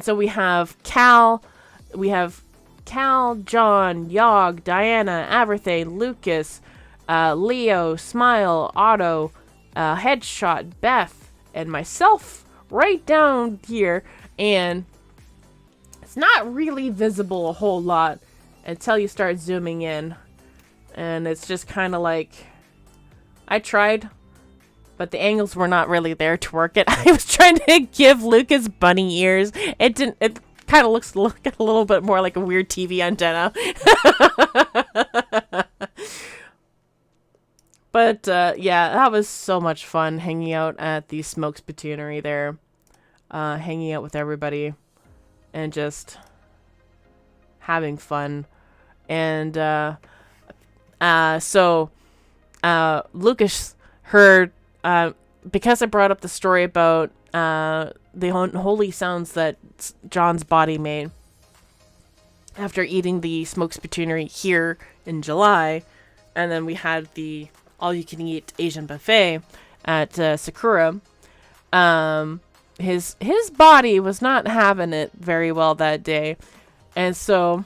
so we have Kahl, John, Yogg, Diana, Aberthane, Lucas, Leo, Smile, Otto, Headshot, Beth, and myself right down here. And it's not really visible a whole lot until you start zooming in. And it's just kind of like, I tried, but the angles were not really there to work it. I was trying to give Lucas bunny ears. It kind of looks a little bit more like a weird TV antenna. But yeah, that was so much fun hanging out at the Smoke Spitoonery there. Hanging out with everybody and just having fun. And so Lucas heard, because I brought up the story about the unholy sounds that John's body made after eating the Smoke Spitoonery here in July, and then we had the all-you-can-eat Asian buffet at Sakura. His body was not having it very well that day, and so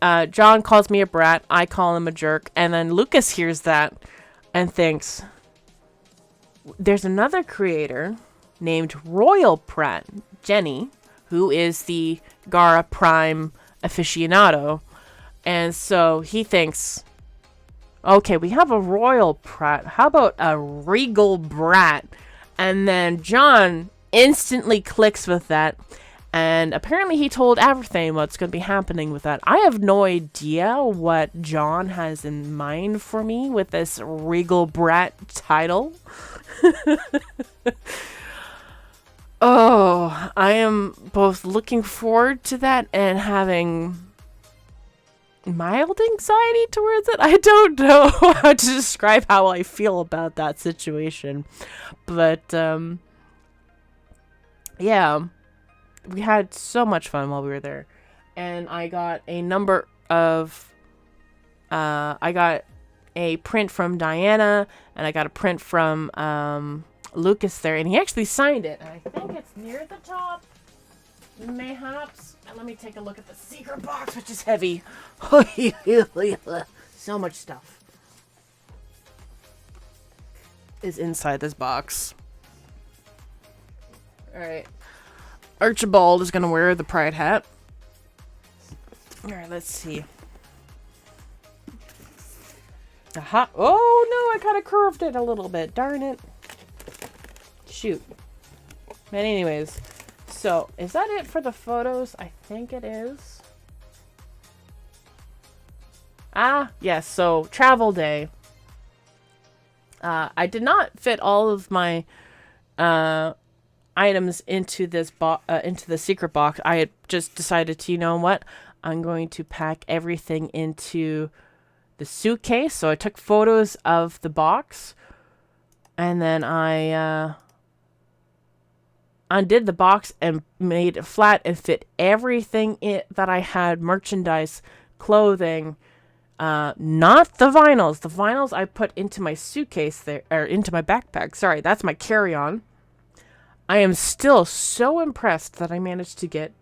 John calls me a brat, I call him a jerk, and then Lucas hears that and thinks, there's another creator named Royal Pratt, Jenny, who is the Gara Prime aficionado, and so he thinks, okay, we have a Royal Pratt, how about a Regal Brat? And then John instantly clicks with that, and apparently he told everything what's going to be happening with that. I have no idea what John has in mind for me with this Regal Brat title. Oh, I am both looking forward to that and having mild anxiety towards it. I don't know how to describe how I feel about that situation. But, yeah, we had so much fun while we were there. And I got a number of, I got a print from Diana, and I got a print from, Lucas there, and he actually signed it. And I think it's near the top, mayhaps. And let me take a look at the secret box, which is heavy. So much stuff is inside this box. Alright. Archibald is going to wear the pride hat. Alright, let's see. Aha. Oh, no, I kind of curved it a little bit. Darn it. Shoot. But anyways, so is that it for the photos? I think it is. Yes, so travel day. I did not fit all of my items into this into the secret box. I had just decided to, you know what? I'm going to pack everything into the suitcase. So I took photos of the box, and then I undid the box and made it flat and fit everything that I had, merchandise, clothing, not the vinyls. The vinyls I put into my suitcase there, or into my backpack. Sorry, that's my carry-on. I am still so impressed that I managed to get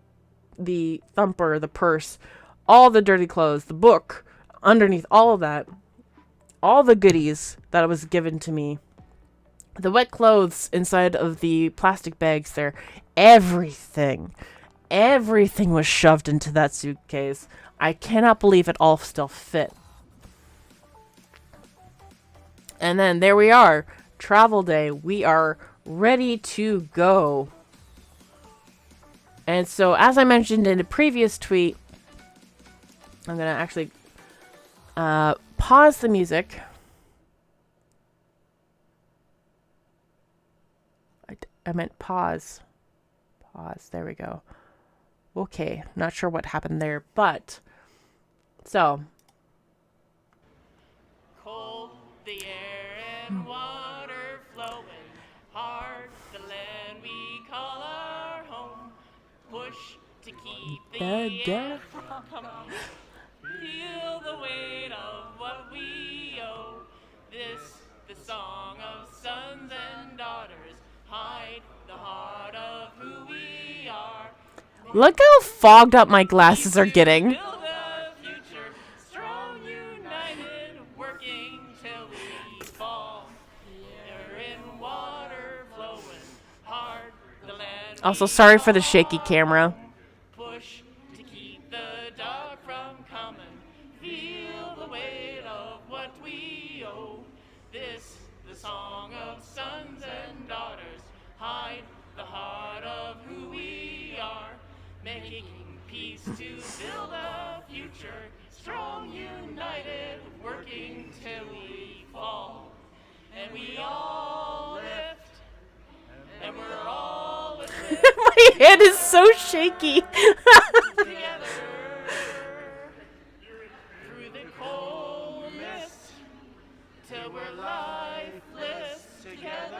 the thumper, the purse, all the dirty clothes, the book, underneath all of that, all the goodies that was given to me. The wet clothes inside of the plastic bags there, everything was shoved into that suitcase. I cannot believe it all still fit. And then there we are, travel day. We are ready to go. And so, as I mentioned in a previous tweet, I'm going to actually pause the music. I meant pause. Pause. There we go. Okay. Not sure what happened there, but so. Cold, the air and water flowing hard, the land we call our home. Push to keep the air from feel the weight of what we owe. This, the song of sons and daughters. Hide the heart of who we are. Look how fogged up my glasses are getting. Build a future, strong, united, working till we fall. Air in water flowing hard, the land. Also, sorry for the shaky camera. Push to keep the dark from coming. Feel the weight of This, the song of sons and daughters, hide the heart of who we are, making peace to build a future, strong, united, working till we fall. And we all lift, and we're all lifted. My head is so shaky. Together, through the cold mist, till we're lifeless. Together.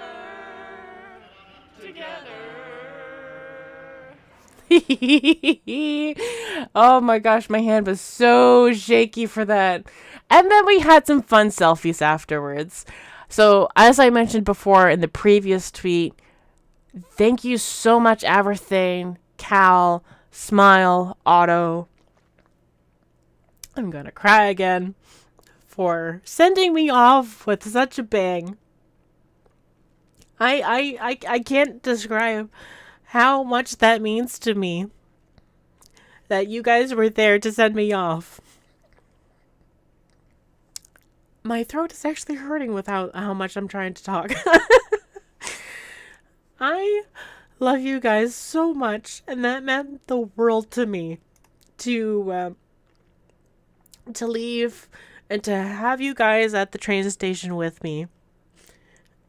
Oh my gosh, my hand was so shaky for that. And then we had some fun selfies afterwards. So, as I mentioned before in the previous tweet, thank you so much, Everything, Kahl, Smile, Otto. I'm gonna cry again. For sending me off with such a bang. I can't describe how much that means to me. That you guys were there to send me off. My throat is actually hurting with how much I'm trying to talk. I love you guys so much, and that meant the world to me. To leave and to have you guys at the train station with me.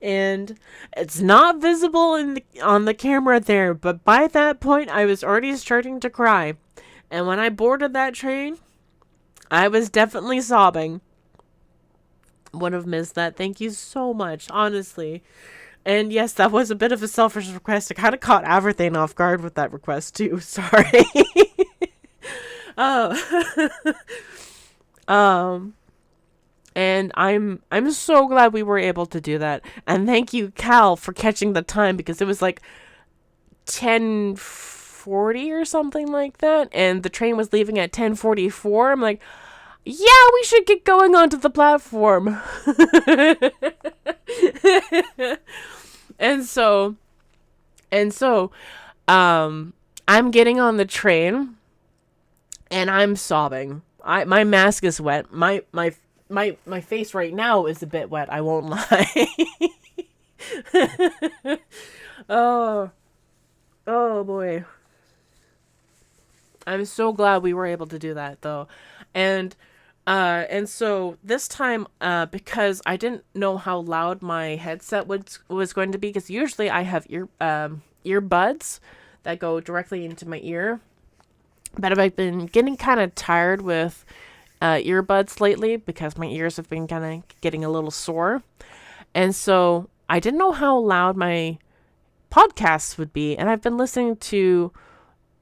And it's not visible on the camera there, but by that point I was already starting to cry. And when I boarded that train, I was definitely sobbing. Would have missed that. Thank you so much, honestly. And yes, that was a bit of a selfish request. I kind of caught Everything off guard with that request too. Sorry. And I'm so glad we were able to do that. And thank you, Kahl, for catching the time, because it was like 10:40 or something like that, and the train was leaving at 10:44. I'm like, yeah, we should get going onto the platform. and so I'm getting on the train and I'm sobbing. My mask is wet. My face right now is a bit wet, I won't lie. Oh boy. I'm so glad we were able to do that though. And so this time, because I didn't know how loud my headset was going to be, because usually I have earbuds that go directly into my ear, but I've been getting kind of tired with earbuds lately because my ears have been kind of getting a little sore, and so I didn't know how loud my podcasts would be, and I've been listening to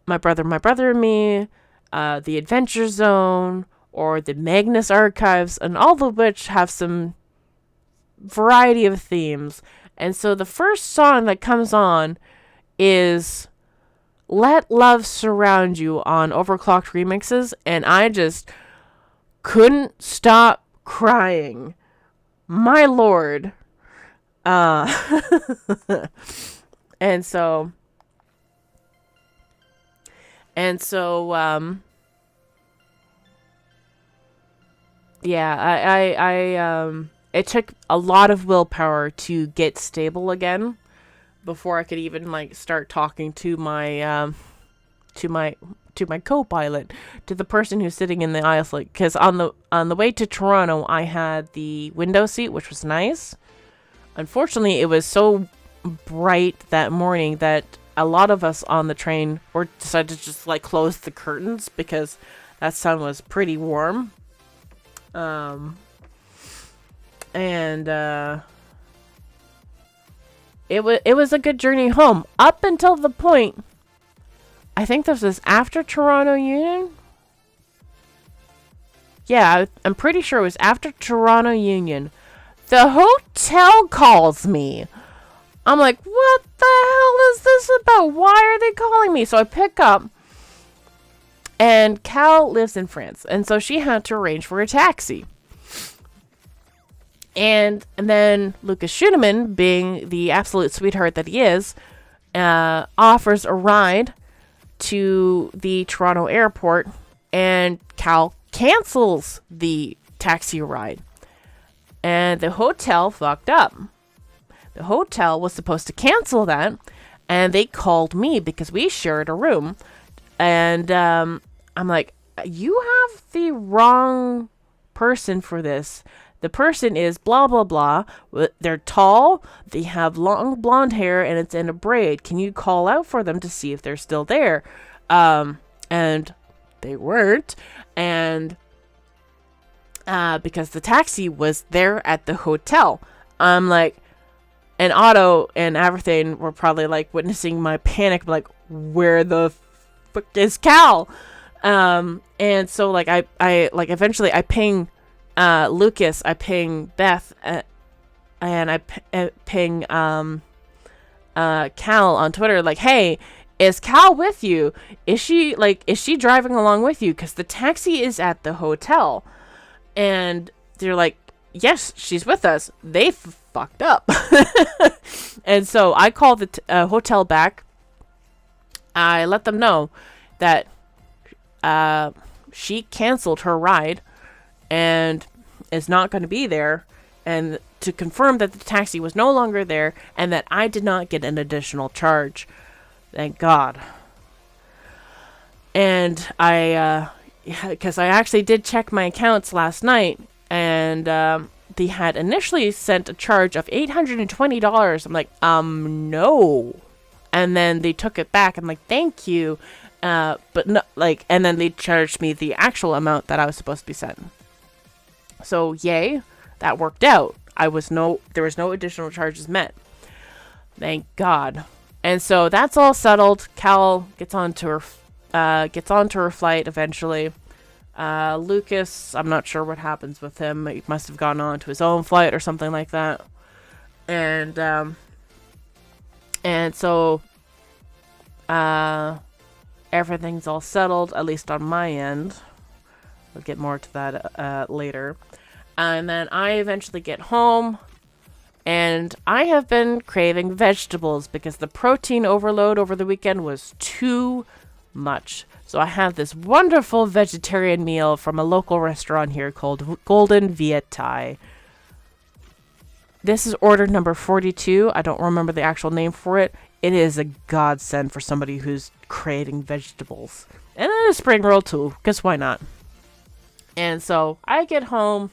My Brother and Me, The Adventure Zone, or the Magnus Archives, and all of which have some variety of themes. And so the first song that comes on is Let Love Surround You on Overclocked Remixes, and I just couldn't stop crying. My lord. And so yeah, it took a lot of willpower to get stable again before I could even like start talking to my co-pilot, to the person who's sitting in the aisle, like, because on the way to Toronto I had the window seat, which was nice. Unfortunately, it was so bright that morning that a lot of us on the train decided to just like close the curtains because that sun was pretty warm. It was a good journey home up until the point, I think this was after Toronto Union. Yeah, I'm pretty sure it was after Toronto Union. The hotel calls me. I'm like, what the hell is this about? Why are they calling me? So I pick up, and Kahl lives in France, and so she had to arrange for a taxi. And then Lucas Schuneman, being the absolute sweetheart that he is, offers a ride to the Toronto airport, and Kahl cancels the taxi ride. And the hotel fucked up. The hotel was supposed to cancel that, and they called me because we shared a room. And I'm like, you have the wrong person for this. The person is blah, blah, blah. They're tall. They have long blonde hair, and it's in a braid. Can you call out for them to see if they're still there? And they weren't. And because the taxi was there at the hotel. I'm like, and Otto and everything were probably like witnessing my panic, like, where the fuck is Kahl? And so like I like eventually I ping Lucas, I ping Beth, and I ping Kahl on Twitter, like, hey, is Kahl with you? Is she driving along with you? Because the taxi is at the hotel. And they're like, yes, she's with us. They fucked up. And so I called the hotel back. I let them know that she canceled her ride and is not going to be there, and to confirm that the taxi was no longer there and that I did not get an additional charge. Thank God. And because I actually did check my accounts last night, and they had initially sent a charge of $820. I'm like, no. And then they took it back. I'm like, thank you. But no, like, and then they charged me the actual amount that I was supposed to be sent. So yay, that worked out. There was no additional charges met. Thank God. And so that's all settled. Kahl gets onto her flight eventually. Lucas, I'm not sure what happens with him. He must have gone on to his own flight or something like that. And so everything's all settled, at least on my end. We'll get more to that later. And then I eventually get home, and I have been craving vegetables because the protein overload over the weekend was too much. So I have this wonderful vegetarian meal from a local restaurant here called Golden Viet Thai. This is order number 42. I don't remember the actual name for it. It is a godsend for somebody who's craving vegetables. And then a spring roll too, because why not? And so I get home.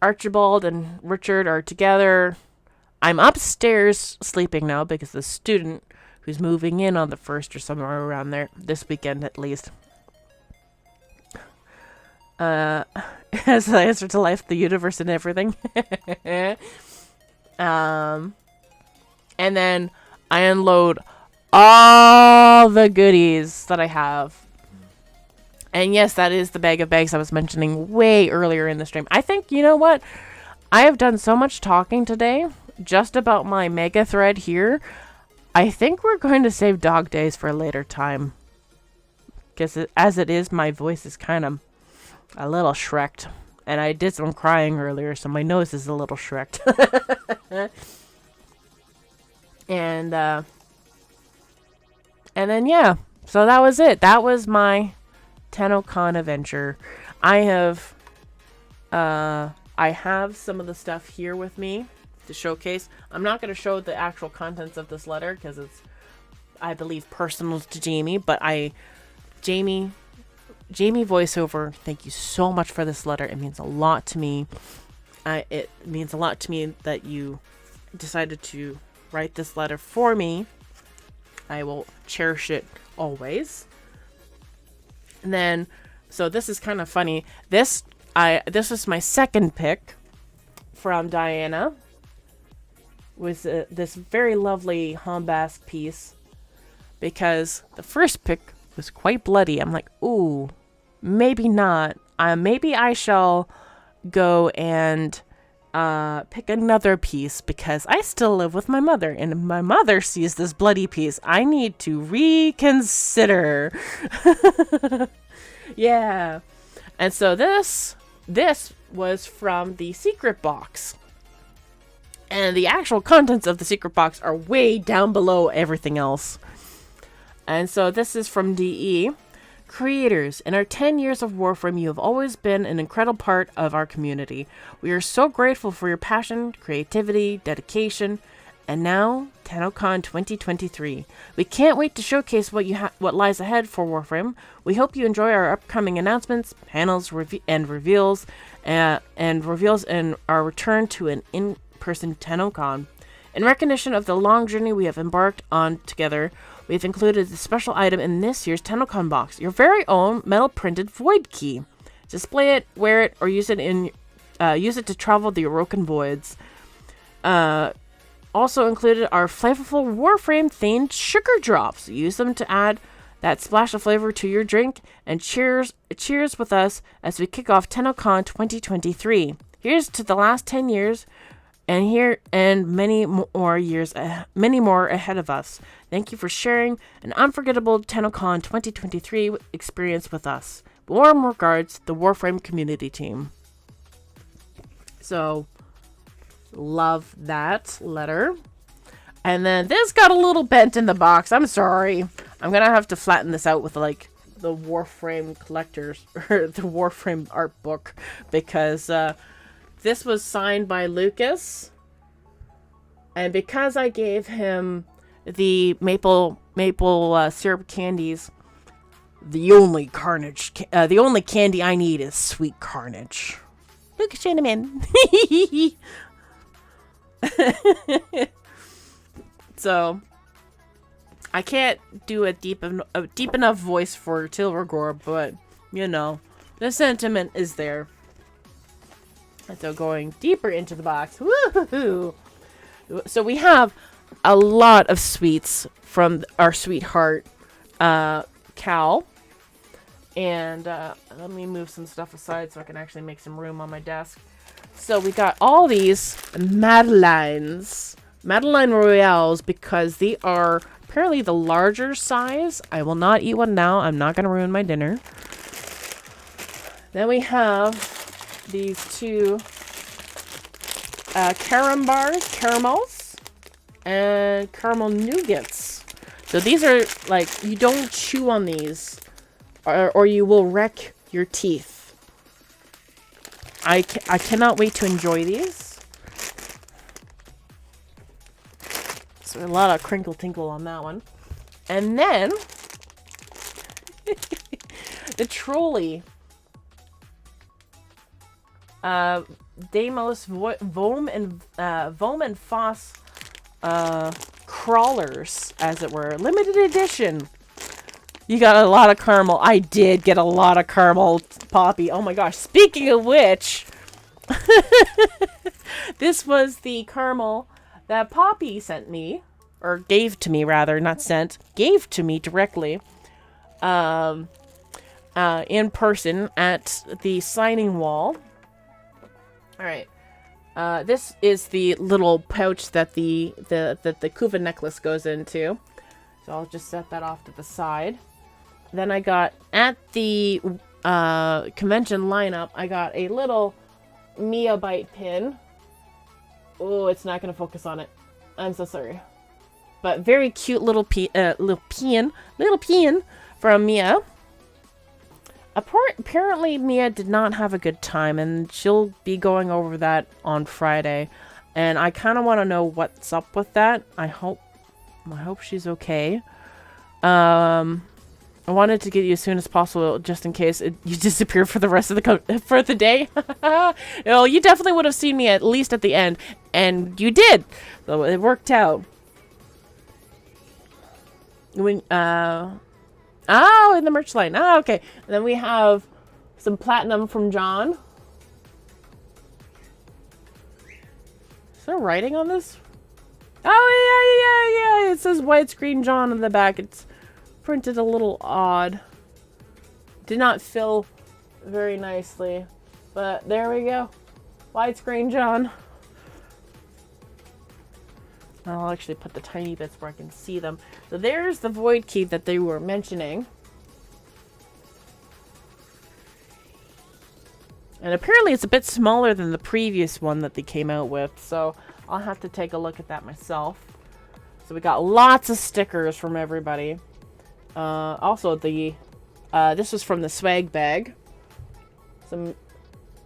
Archibald and Richard are together. I'm upstairs sleeping now because the student who's moving in on the 1st or somewhere around there, this weekend at least, has the answer to life, the universe, and everything. And then I unload all the goodies that I have. And yes, that is the bag of bags I was mentioning way earlier in the stream. I think, you know what? I have done so much talking today just about my mega thread here. I think we're going to save dog days for a later time. Because as it is, my voice is kind of a little shreked. And I did some crying earlier, so my nose is a little shreked. And then, yeah. So that was it. That was my TennoCon adventure. I have some of the stuff here with me to showcase. I'm not going to show the actual contents of this letter because it's, I believe, personal to Jamie. But Jamie voiceover, thank you so much for this letter. It means a lot to me. It means a lot to me that you decided to write this letter for me. I will cherish it always. And then, so this is kind of funny. This was my second pick from Diana. Was this very lovely Hombask piece, because the first pick was quite bloody. I'm like, ooh, maybe not. Maybe I shall go and pick another piece, because I still live with my mother, and if my mother sees this bloody piece, I need to reconsider. Yeah. And so this was from the secret box. And the actual contents of the secret box are way down below everything else. And so this is from DE. Creators, in our 10 years of Warframe, you have always been an incredible part of our community. We are so grateful for your passion, creativity, dedication, and now, TennoCon 2023. We can't wait to showcase what lies ahead for Warframe. We hope you enjoy our upcoming announcements, panels, and reveals in our return to an in-person TennoCon. In recognition of the long journey we have embarked on together, we have included a special item in this year's TennoCon box, your very own metal-printed Void Key. Display it, wear it, or use it to travel the Orokin Voids. Also included are flavorful Warframe-themed sugar drops. Use them to add that splash of flavor to your drink, and cheers with us as we kick off TennoCon 2023. Here's to the last 10 years, and many more ahead of us. Thank you for sharing an unforgettable TennoCon 2023 experience with us. Warm regards, the Warframe community team. So, love that letter. And then this got a little bent in the box. I'm sorry. I'm gonna have to flatten this out with like the Warframe collectors or the Warframe art book, because this was signed by Lucas, and because I gave him the maple syrup candies, the only candy I need is sweet carnage. Lucas Cinnamon. So I can't do a deep enough voice for Tilregor, but you know, the sentiment is there. So going deeper into the box, woohoo! So we have a lot of sweets from our sweetheart, Kahl. And let me move some stuff aside so I can actually make some room on my desk. So we got all these Madeleine Royales, because they are apparently the larger size. I will not eat one now. I'm not going to ruin my dinner. Then we have these two caramels, and caramel nougats. So these are like, you don't chew on these, or you will wreck your teeth. I cannot wait to enjoy these. So a lot of crinkle tinkle on that one. And then the trolley. Deimos Vom and Foss crawlers, as it were. Limited edition. You got a lot of caramel. I did get a lot of caramel, Poppy. Oh my gosh. Speaking of which, this was the caramel that Poppy sent me, or gave to me rather, not sent, gave to me directly, in person at the signing wall. All right. This is the little pouch that the Kuva necklace goes into. So I'll just set that off to the side. Then I got, at the convention lineup, I got a little Mia Bite pin. Oh, it's not going to focus on it. I'm so sorry. But very cute little pin from Mia. Apparently, Mia did not have a good time, and she'll be going over that on Friday. And I kind of want to know what's up with that. I hope she's okay. I wanted to get you as soon as possible, just in case you disappear for the rest of the day. Well, you definitely would have seen me at least at the end, and you did, so it worked out. Oh, in the merch line. Oh, okay. And then we have some platinum from John. Is there writing on this? Oh, yeah. It says widescreen John on the back. It's printed a little odd. Did not fill very nicely. But there we go. Widescreen John. I'll actually put the tiny bits where I can see them. So there's the void key that they were mentioning. And apparently it's a bit smaller than the previous one that they came out with. So I'll have to take a look at that myself. So we got lots of stickers from everybody. Also the This was from the swag bag. Some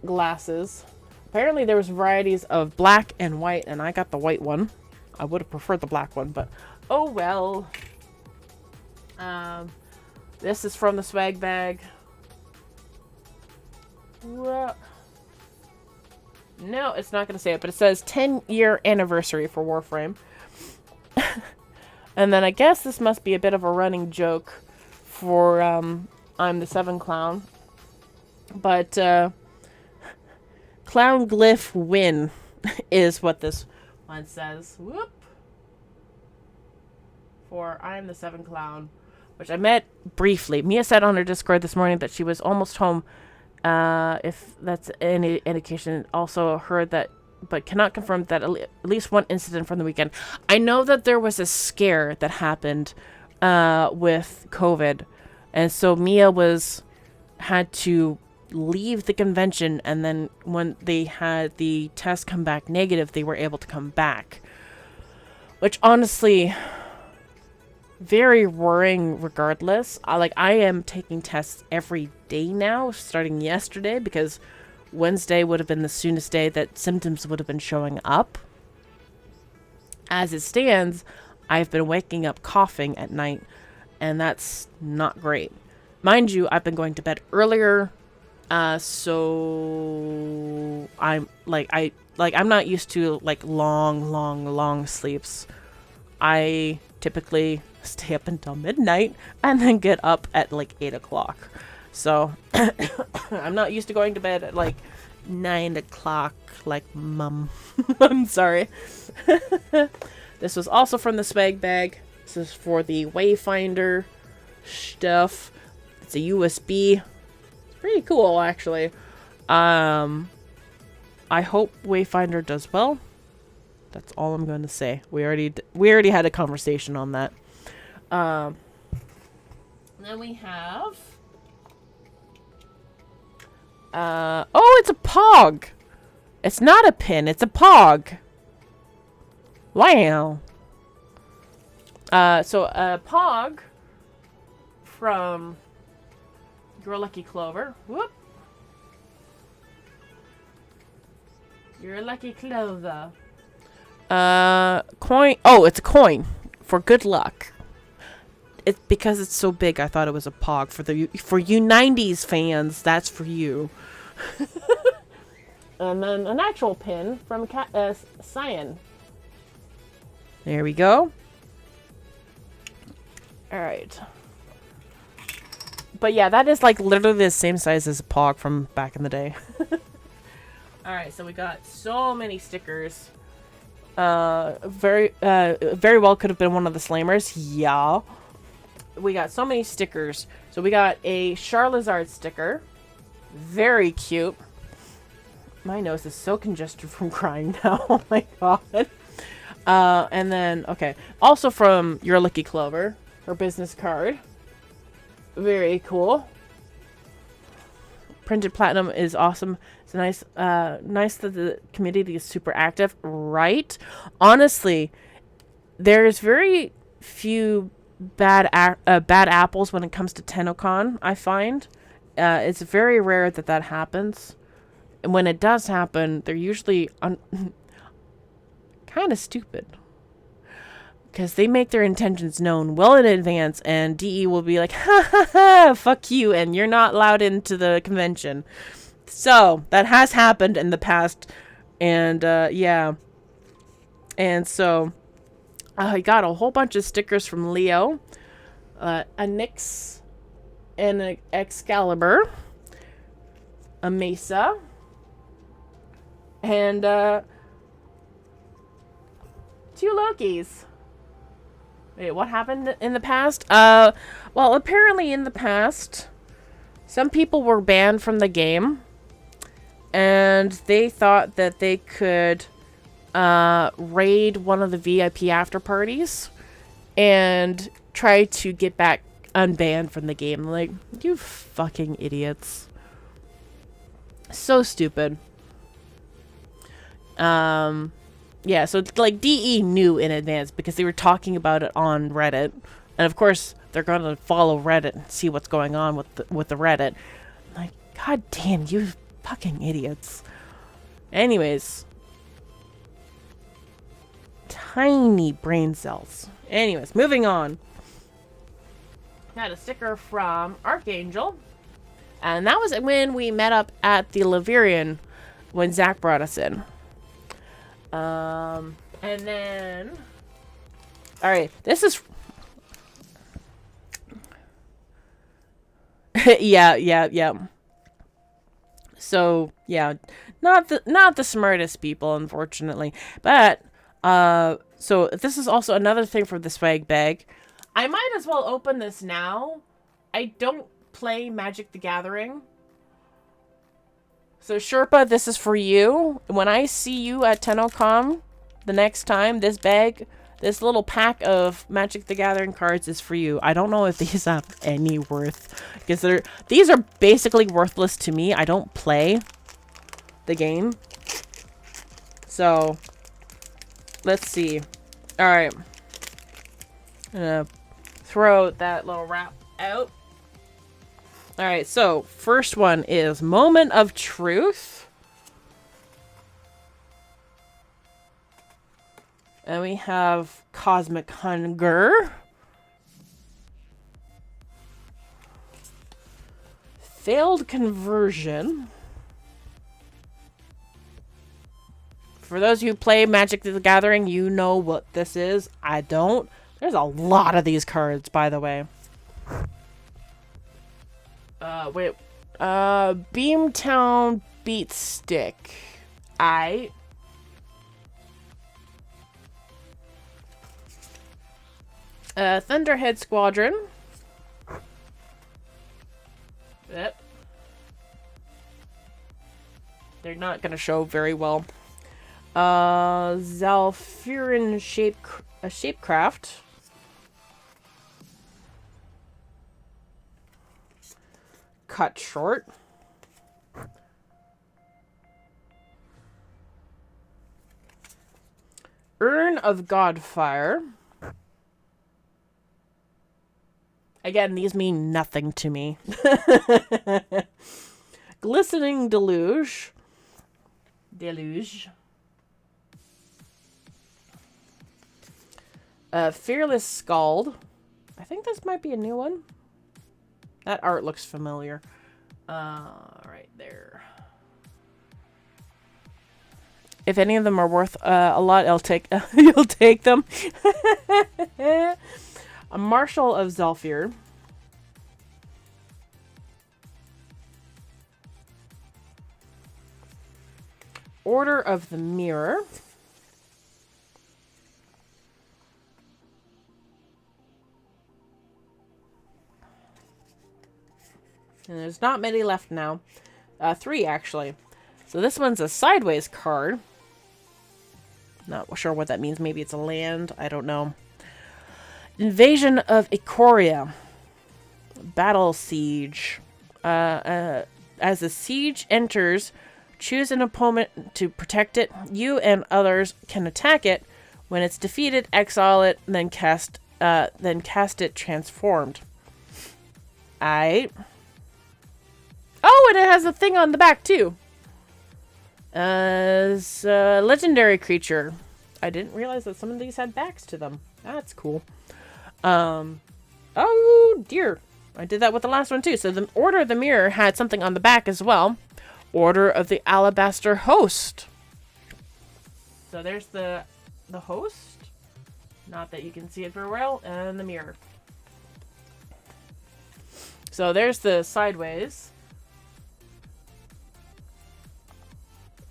glasses. Apparently there was varieties of black and white, and I got the white one. I would have preferred the black one, but oh well. This is from the swag bag. No, it's not going to say it, but it says 10-year anniversary for Warframe. And then I guess this must be a bit of a running joke for I'm the 7 Clown. But Clown Glyph win is what this one says. Whoop. For I'm the 7 Clown, which I met briefly. Mia said on her Discord this morning that she was almost home. If that's any indication, also heard that, but cannot confirm that at least one incident from the weekend. I know that there was a scare that happened with COVID, and so Mia had to leave the convention, and then when they had the test come back negative, they were able to come back. Which honestly, very worrying regardless. I am taking tests every day now, starting yesterday, because Wednesday would have been the soonest day that symptoms would have been showing up. As it stands, I've been waking up coughing at night, and that's not great. Mind you, I've been going to bed earlier, so I'm I'm not used to long sleeps. I typically stay up until midnight and then get up at 8 o'clock. So I'm not used to going to bed at 9 o'clock like mum. I'm sorry. This was also from the swag bag. This is for the Wayfinder stuff. It's a USB. It's pretty cool, actually. I hope Wayfinder does well. That's all I'm going to say. We already had a conversation on that. Then we have oh, it's a pog. It's not a pin, it's a pog. Wow. So a pog from Your Lucky Clover. Whoop. Your Lucky Clover. Coin. Oh, it's a coin for good luck. It's because it's so big. I thought it was a pog for you 90s fans. That's for you. And then an actual pin from Cyan. There we go. All right. But yeah, that is literally the same size as a pog from back in the day. All right, so we got so many stickers. Very well could have been one of the Slammers. Yeah. We got so many stickers. So we got a Charizard sticker. Very cute. My nose is so congested from crying now. Oh my god. And then, okay. Also from Your Lucky Clover. Her business card. Very cool. Printed platinum is awesome. It's nice that the community is super active. Right? Honestly, there's very few bad apples when it comes to TennoCon, I find. It's very rare that happens. And when it does happen, they're usually kind of stupid. Because they make their intentions known well in advance, and DE will be like, ha ha ha, fuck you, and you're not allowed into the convention. So, that has happened in the past, and yeah. And so, I got a whole bunch of stickers from Leo, a Nyx, and an Excalibur, a Mesa, and 2 Lokis. Wait, what happened in the past? Well, apparently in the past, some people were banned from the game, and they thought that they could raid one of the VIP after parties and try to get back unbanned from the game. Like, you fucking idiots. So stupid. Yeah, so DE knew in advance because they were talking about it on Reddit. And of course, they're gonna follow Reddit and see what's going on with the Reddit. I'm like, god damn, you fucking idiots. Anyways. Tiny brain cells. Anyways, moving on. Got a sticker from Archangel. And that was when we met up at the Laverian when Zach brought us in. And then... Alright, this is... yeah. So, yeah. Not the smartest people, unfortunately. But, so this is also another thing for the swag bag. I might as well open this now. I don't play Magic the Gathering. So Sherpa, this is for you. When I see you at TennoCon the next time, this bag, this little pack of Magic the Gathering cards is for you. I don't know if these have any worth, because these are basically worthless to me. I don't play the game. So let's see. All right. I'm gonna throw that little wrap out. All right, so first one is Moment of Truth. And we have Cosmic Hunger. Failed Conversion. For those who play Magic the Gathering, you know what this is. I don't. There's a lot of these cards, by the way. Beamtown Beat Stick. Thunderhead Squadron. Yep. They're not gonna show very well. Zalfirin Shapecraft. Cut Short. Urn of Godfire. Again, these mean nothing to me. Glistening Deluge. Fearless Scald. I think this might be a new one. That art looks familiar. Right there. If any of them are worth a lot, I'll take. You'll take them. A Marshal of Zalfir. Order of the Mirror. And there's not many left now. 3, actually. So this one's a sideways card. Not sure what that means. Maybe it's a land. I don't know. Invasion of Ikoria. Battle Siege. As the siege enters, choose an opponent to protect it. You and others can attack it. When it's defeated, exile it, then cast it transformed. Oh, and it has a thing on the back, too. As a legendary creature. I didn't realize that some of these had backs to them. That's cool. Oh, dear. I did that with the last one, too. So the Order of the Mirror had something on the back as well. Order of the Alabaster Host. So there's the host. Not that you can see it very well. And the mirror. So there's the sideways.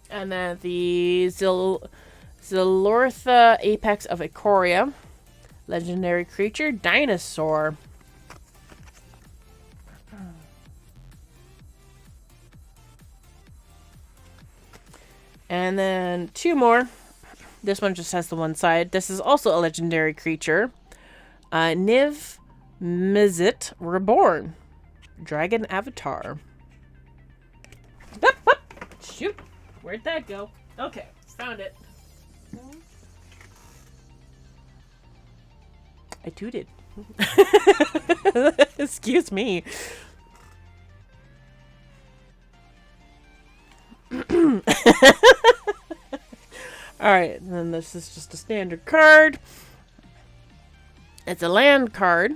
And then the Zilortha Apex of Ikoria. Legendary creature. Dinosaur. And then 2 more. This one just has the one side. This is also a legendary creature. Niv Mizzet Reborn. Dragon Avatar. Whoop, whoop. Shoot. Where'd that go? Okay, found it. I tooted. Excuse me. Alright, and then this is just a standard card. It's a land card.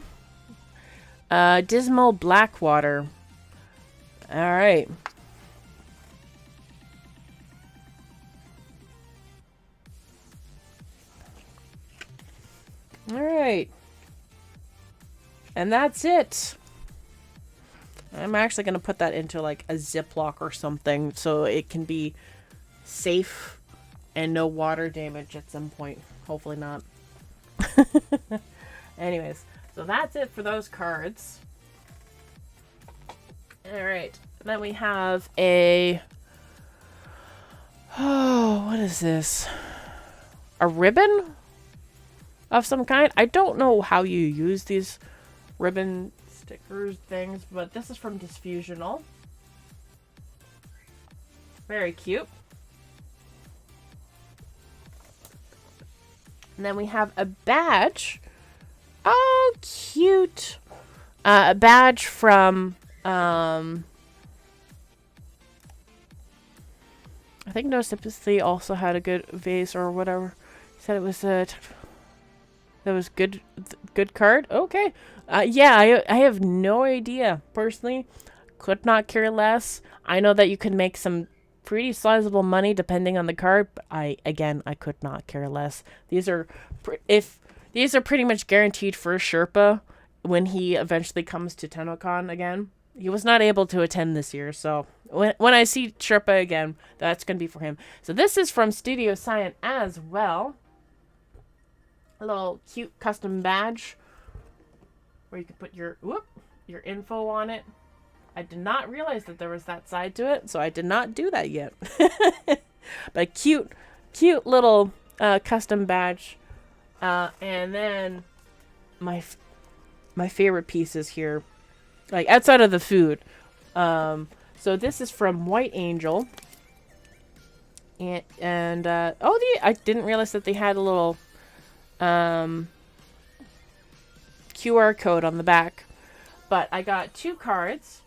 Dismal Blackwater. Alright. Alright. And that's it. I'm actually going to put that into like a Ziploc or something so it can be safe and no water damage at some point. Hopefully not. Anyways, so that's it for those cards. Alright. Then we have a... Oh, what is this? A ribbon of some kind? I don't know how you use these ribbon stickers things, but this is from Disfusional. Very cute. And then we have a badge. Oh, cute. A badge from, I think No Sympathy also had a good vase or whatever. He said it was that was good card. Okay. Yeah, I have no idea. Personally, could not care less. I know that you can make some pretty sizable money depending on the card, but I could not care less. These are pretty much guaranteed for a Sherpa when he eventually comes to TennoCon again. He was not able to attend this year, so when I see Sherpa again, that's going to be for him. So this is from Studio Cyan as well. A little cute custom badge where you can put your info on it. I did not realize that there was that side to it, so I did not do that yet. But cute little custom badge. And then my favorite pieces here, like outside of the food. So this is from White Angel. And I didn't realize that they had a little QR code on the back. But I got 2 cards.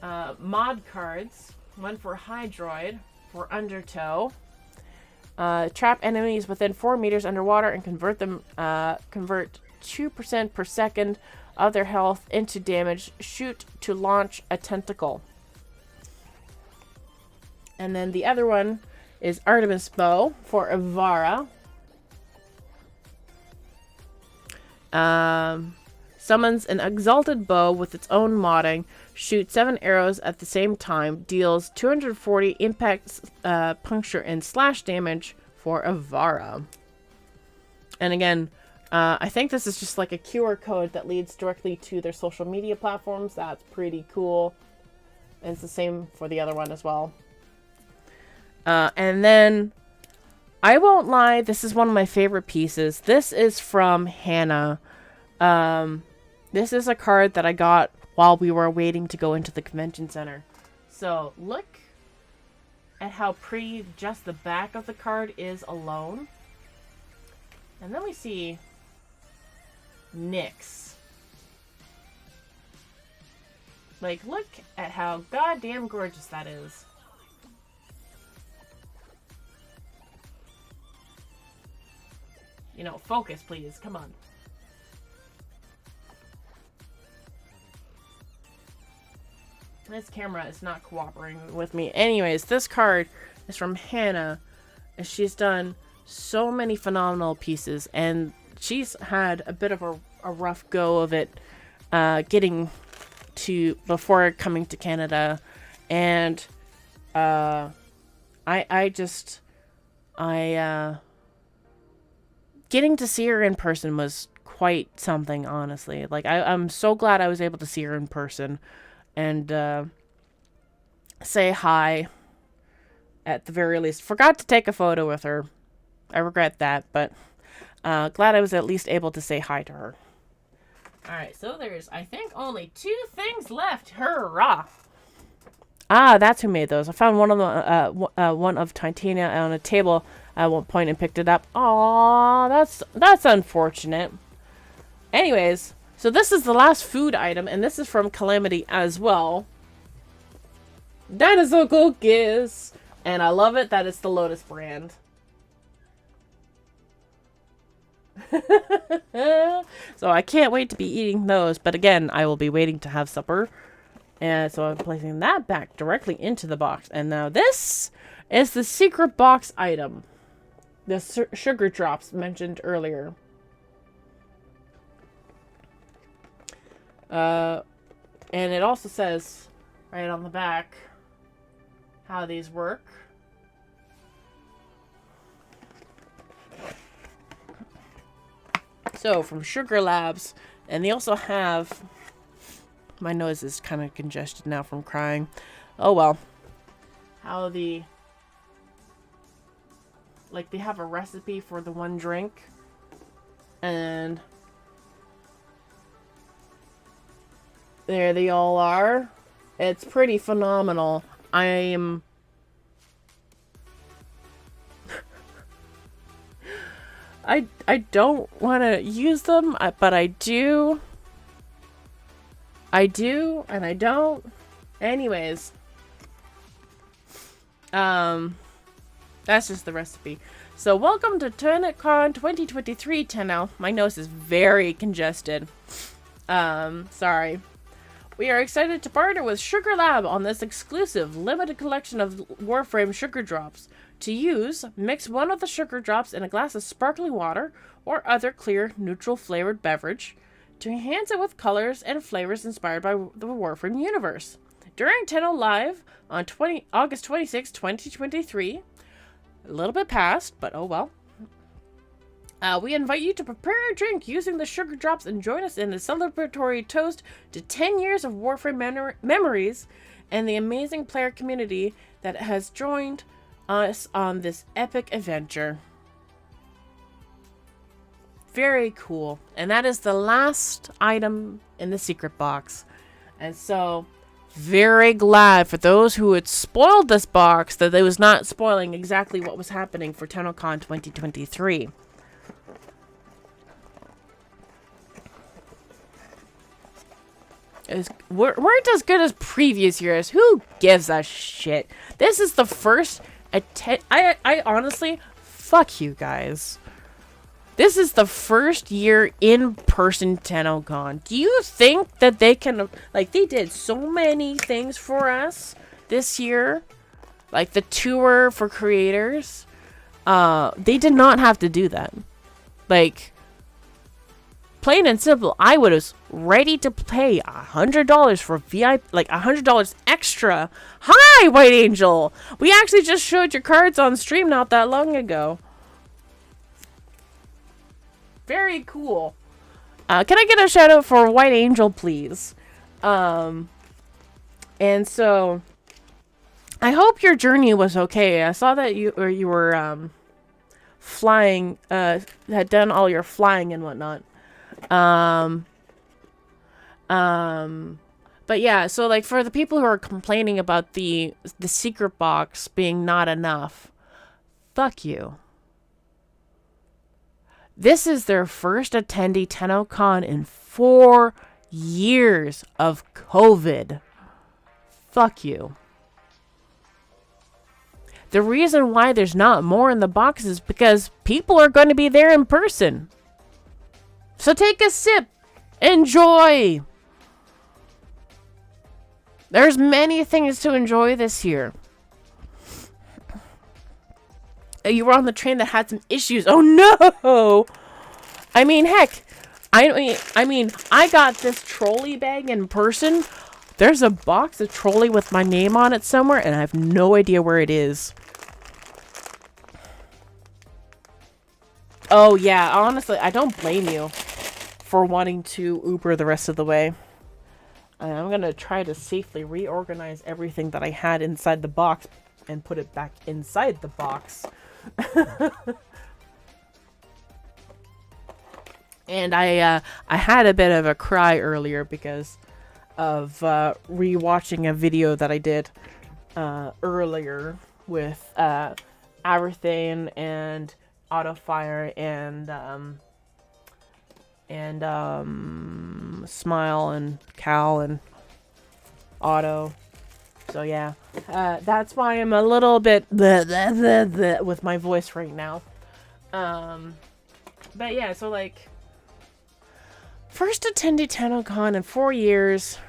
Mod cards. One for Hydroid, for Undertow. Trap enemies within 4 meters underwater and convert 2% per second of their health into damage. Shoot to launch a tentacle. And then the other one is Artemis Bow for Ivara. Summons an exalted bow with its own modding. Shoots 7 arrows at the same time. Deals 240 impact, puncture, and slash damage for Ivara. And again, I think this is just like a QR code that leads directly to their social media platforms. That's pretty cool. And it's the same for the other one as well. And then, I won't lie, this is one of my favorite pieces. This is from Hannah. This is a card that I got while we were waiting to go into the convention center. So, look at how pretty just the back of the card is alone. And then we see Nyx. Like, look at how goddamn gorgeous that is. You know, focus, please. Come on. This camera is not cooperating with me. Anyways, this card is from Hannah. And she's done so many phenomenal pieces. And she's had a bit of a rough go of it getting to... before coming to Canada. And getting to see her in person was quite something, honestly. Like, I'm so glad I was able to see her in person and say hi, at the very least. Forgot to take a photo with her. I regret that, but glad I was at least able to say hi to her. Alright, so there's, I think, only 2 things left. Hurrah! Ah, that's who made those. I found one of Titania on a table at one point and picked it up. Aw, that's unfortunate. Anyways, so this is the last food item, and this is from Calamity as well. Dinosaur cookies! And I love it that it's the Lotus brand. So I can't wait to be eating those, but again, I will be waiting to have supper. And so I'm placing that back directly into the box. And now this is the secret box item. The sugar drops mentioned earlier. And it also says right on the back how these work. So from Sugar Labs, and they also have, my nose is kind of congested now from crying. Oh well. How the, like they have a recipe for the one drink, and there they all are. It's pretty phenomenal. I don't want to use them, but I do. I do, and I don't. Anyways. That's just the recipe. So welcome to TennoCon 2023, Tenno. My nose is very congested. Sorry. We are excited to partner with Sugar Lab on this exclusive limited collection of Warframe sugar drops. To use, mix one of the sugar drops in a glass of sparkling water or other clear, neutral flavored beverage to enhance it with colors and flavors inspired by the Warframe universe. During Tenno Live on August 26, 2023, a little bit past, but oh well. We invite you to prepare a drink using the sugar drops and join us in the celebratory toast to 10 years of Warframe memories and the amazing player community that has joined us on this epic adventure. Very cool. And that is the last item in the secret box. And so, very glad for those who had spoiled this box that it was not spoiling exactly what was happening for TennoCon 2023. Weren't as good as previous years. Who gives a shit? This is the first I honestly, fuck you guys. This is the first year in-person TennoCon. Do you think that they can, like, they did so many things for us this year? Like the tour for creators. They did not have to do that. Like, plain and simple, I was ready to pay $100 for VIP, like $100 extra. Hi, White Angel! We actually just showed your cards on stream not that long ago. Very cool. Can I get a shout out for White Angel, please? And so, I hope your journey was okay. I saw that you were flying, had done all your flying and whatnot. But yeah, so like for the people who are complaining about the secret box being not enough, fuck you. This is their first attendee TennoCon in 4 years of COVID. Fuck you. The reason why there's not more in the box is because people are going to be there in person. So take a sip. Enjoy. There's many things to enjoy this year. You were on the train that had some issues. Oh no! I mean, heck. I mean, I got this trolley bag in person. There's a box of trolley with my name on it somewhere, and I have no idea where it is. Oh yeah, honestly, I don't blame you for wanting to Uber the rest of the way. I'm gonna try to safely reorganize everything that I had inside the box and put it back inside the box. And I had a bit of a cry earlier because of rewatching a video that I did earlier with Aberthane and Autofire and and Smile and Kahl and Otto. So yeah, that's why I'm a little bit with my voice right now. But yeah, so like, first attended TennoCon in 4 years.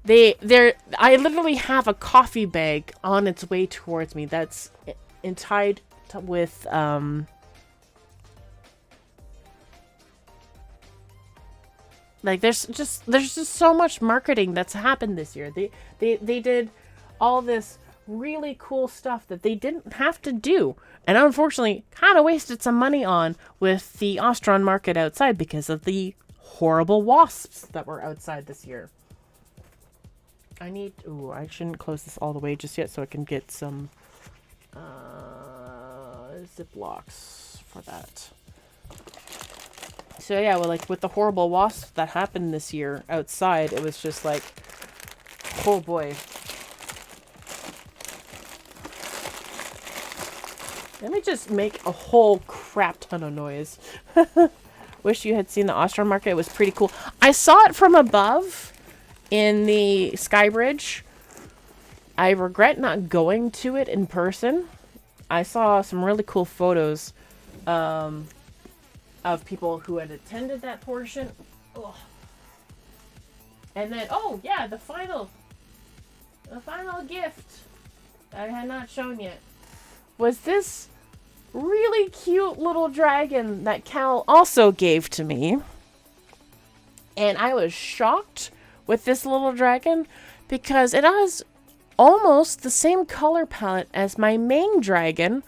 I literally have a coffee bag on its way towards me that's tied with like there's just so much marketing that's happened this year. They did all this really cool stuff that they didn't have to do, and unfortunately kind of wasted some money on with the Ostron market outside because of the horrible wasps that were outside this year. I shouldn't close this all the way just yet so I can get some Ziplocs for that. So yeah, well, like with the horrible wasps that happened this year outside, it was just like, oh boy. Let me just make a whole crap ton of noise. Wish you had seen the Ostrom market. It was pretty cool. I saw it from above in the Sky Bridge. I regret not going to it in person. I saw some really cool photos of people who had attended that portion. Ugh. And then, oh yeah, the final gift that I had not shown yet was this really cute little dragon that Kahl also gave to me. And I was shocked with this little dragon because it has almost the same color palette as my main dragon,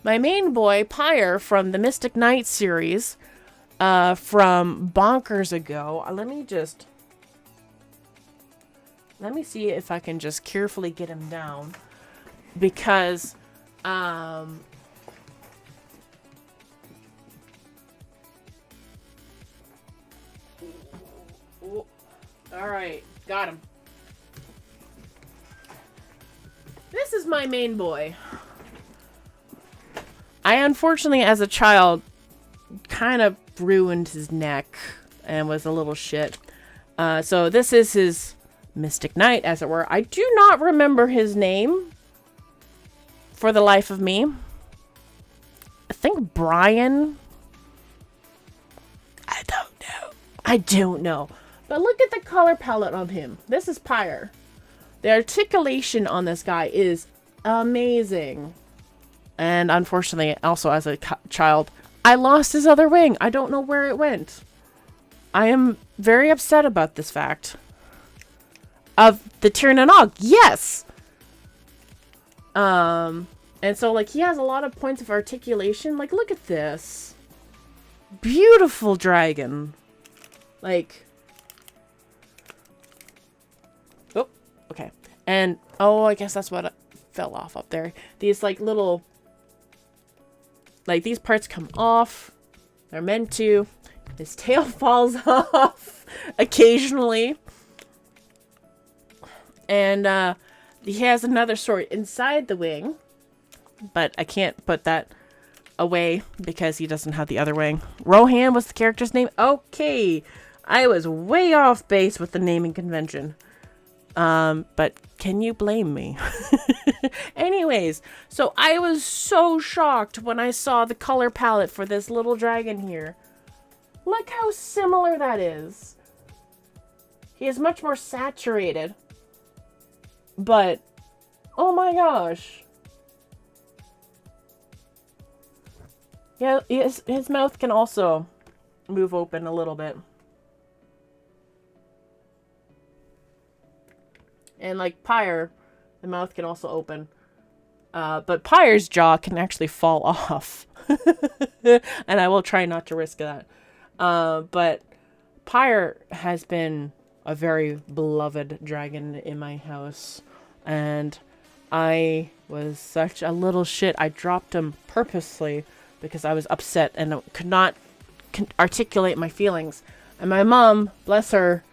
my main boy, Pyre, from the Mystic Knight series, from bonkers ago. Let me see if I can just carefully get him down, because, alright, got him. This is my main boy. I unfortunately, as a child, kind of ruined his neck and was a little shit. So this is his Mystic Knight, as it were. I do not remember his name for the life of me. I think Brian. I don't know. But look at the color palette on him. This is Pyre. The articulation on this guy is amazing. And unfortunately, also as a child, I lost his other wing. I don't know where it went. I am very upset about this fact. Of the Tirnanog, yes! And so, like, he has a lot of points of articulation. Like, look at this. Beautiful dragon. Like... Oh, okay. And, oh, I guess that's what fell off up there. These, like, little... Like, these parts come off. They're meant to. His tail falls off occasionally. And, he has another sword inside the wing. But I can't put that away because he doesn't have the other wing. Rohan was the character's name. Okay. I was way off base with the naming convention. But can you blame me? Anyways, so I was so shocked when I saw the color palette for this little dragon here. Look how similar that is. He is much more saturated. But, oh my gosh. Yeah, his mouth can also move open a little bit. And like Pyre, the mouth can also open. But Pyre's jaw can actually fall off. And I will try not to risk that. But Pyre has been a very beloved dragon in my house. And I was such a little shit. I dropped him purposely because I was upset and could not articulate my feelings. And my mom, bless her,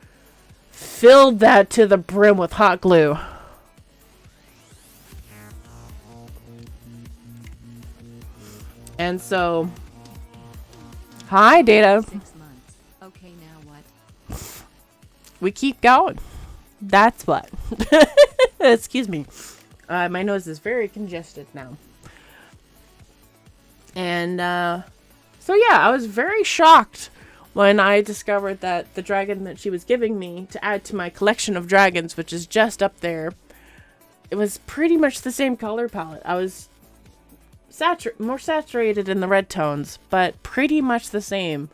filled that to the brim with hot glue. And so Hi, Data. 6 months. Okay, now what? We keep going. That's what. Excuse me. My nose is very congested now. And, so yeah, I was very shocked when I discovered that the dragon that she was giving me to add to my collection of dragons, which is just up there, it was pretty much the same color palette. I was more saturated in the red tones, but pretty much the same.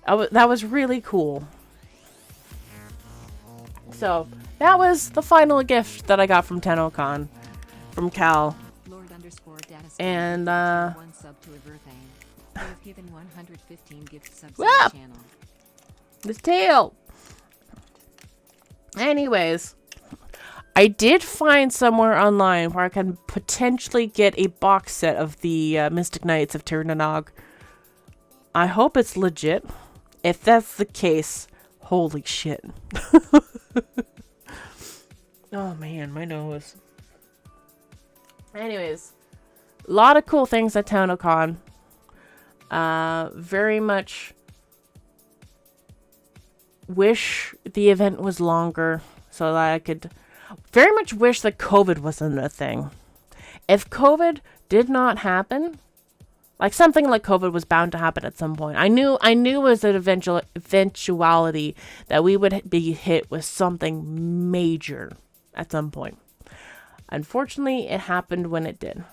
That was really cool. So, that was the final gift that I got from TennoCon, from Kahl. And, one sub to Warframe. They have given 115 gift subs on ah! the channel. This tail! Anyways, I did find somewhere online where I can potentially get a box set of the Mystic Knights of Tir Nanog. I hope it's legit. If that's the case, holy shit. Oh man, my nose. Anyways, a lot of cool things at TennoCon. Very much wish the event was longer so that I could very much wish that COVID wasn't a thing. If COVID did not happen, like something like COVID was bound to happen at some point. I knew it was an eventuality that we would be hit with something major at some point. Unfortunately, it happened when it did.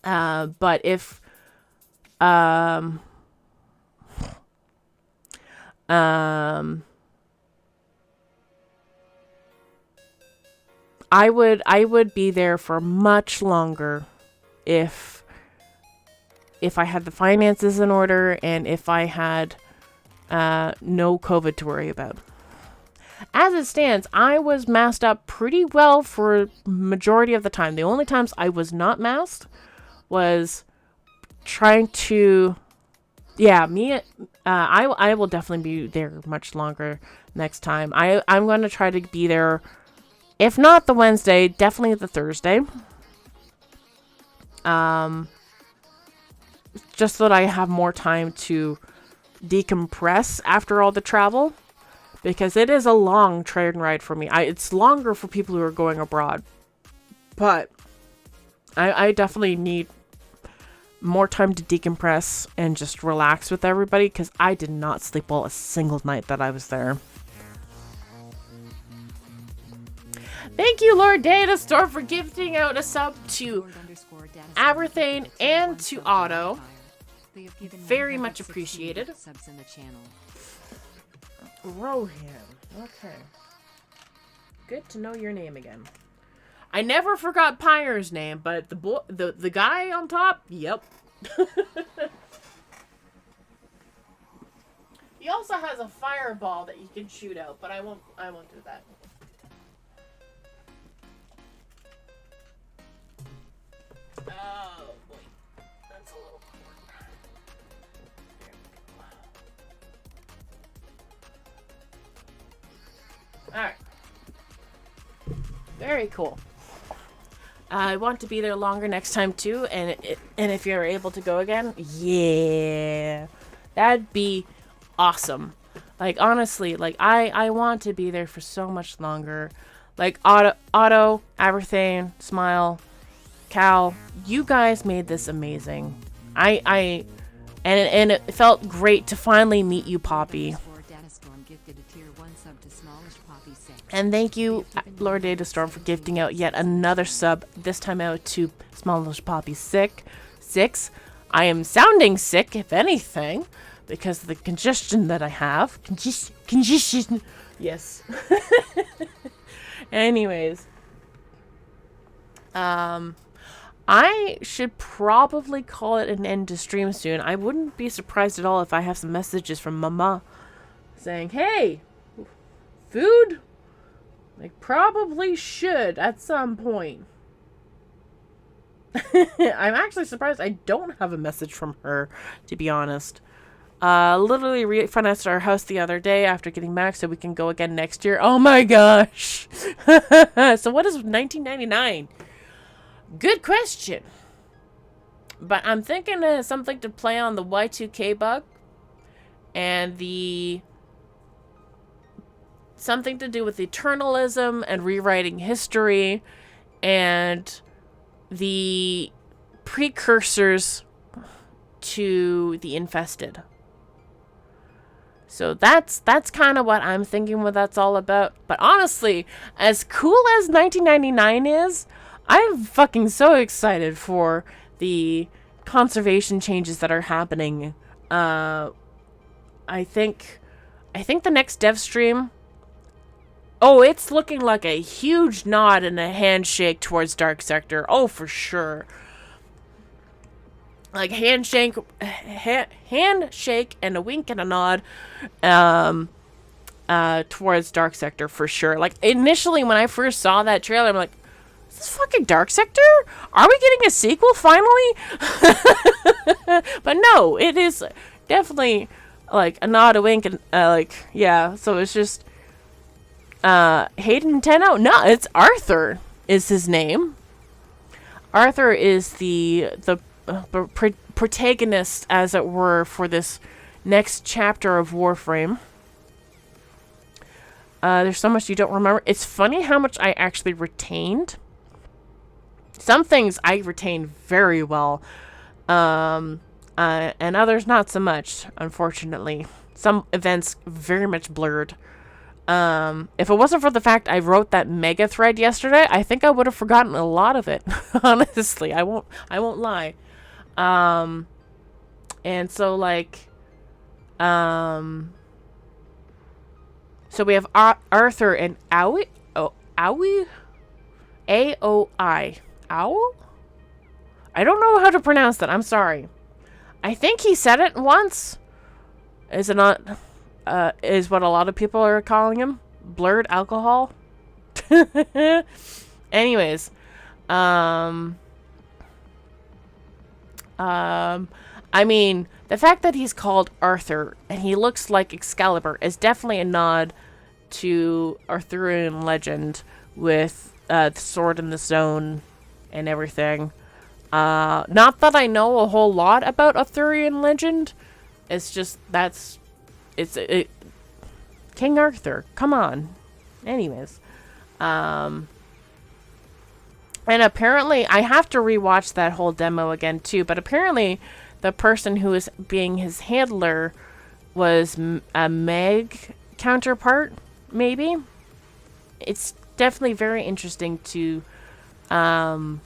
But if I would be there for much longer if I had the finances in order and if I had no COVID to worry about. As it stands, I was masked up pretty well for majority of the time. The only times I was not masked was trying to, I will definitely be there much longer next time. I'm going to try to be there, if not the Wednesday, definitely the Thursday. Just so that I have more time to decompress after all the travel. Because it is a long train ride for me. It's longer for people who are going abroad. But I definitely need more time to decompress and just relax with everybody. Because I did not sleep well a single night that I was there. Thank you, Lord Data Store, for gifting out a sub to Aberthane and to Otto. Very much appreciated. Rohan. Okay. Good to know your name again. I never forgot Pyre's name, but the guy on top, yep. He also has a fireball that you can shoot out, but I won't do that. Oh boy. That's a little awkward. There we go. Alright. Very cool. I want to be there longer next time too, and if you're able to go again, yeah. That'd be awesome. Like, honestly, like, I want to be there for so much longer. Like, Otto, Aberthane, Smile, Kahl, you guys made this amazing. And it felt great to finally meet you, Poppy. And thank you, Lord Data Storm, for gifting out yet another sub, this time out to Smallish Poppy 6. I am sounding sick, if anything, because of the congestion that I have. Congestion. Yes. Anyways. I should probably call it an end to stream soon. I wouldn't be surprised at all if I have some messages from Mama saying, hey, food? Like, probably should at some point. I'm actually surprised I don't have a message from her, to be honest. Literally refinanced our house the other day after getting back so we can go again next year. Oh my gosh. So what is 1999? Good question. But I'm thinking of something to play on the Y2K bug. And something to do with eternalism and rewriting history. And the precursors to the infested. So that's kind of what I'm thinking what that's all about. But honestly, as cool as 1999 is, I'm fucking so excited for the conservation changes that are happening. I think the next dev stream, it's looking like a huge nod and a handshake towards Dark Sector. Oh, for sure. Like handshake and a wink and a nod towards Dark Sector for sure. Like initially when I first saw that trailer, I'm like, is this fucking Dark Sector? Are we getting a sequel finally? But no, it is definitely like a nod, a wink, and yeah. So it's just Hayden Tenno? No, it's Arthur is his name. Arthur is the protagonist, as it were, for this next chapter of Warframe. There's so much you don't remember. It's funny how much I actually retained. Some things I retained very well, and others not so much, unfortunately. Some events very much blurred. If it wasn't for the fact I wrote that mega thread yesterday, I think I would have forgotten a lot of it. Honestly, I won't lie. And so so we have Arthur and Aoi. Aoi? A-O-I. Owl? I don't know how to pronounce that. I'm sorry. I think he said it once. Is it not? Is what a lot of people are calling him. Blurred alcohol. Anyways. I mean, the fact that he's called Arthur and he looks like Excalibur is definitely a nod to Arthurian legend with the sword in the stone and everything. Not that I know a whole lot about Arthurian legend. It's just King Arthur. Come on. Anyways. And apparently, I have to rewatch that whole demo again too, but apparently the person who was being his handler was a Meg counterpart, maybe? It's definitely very interesting to what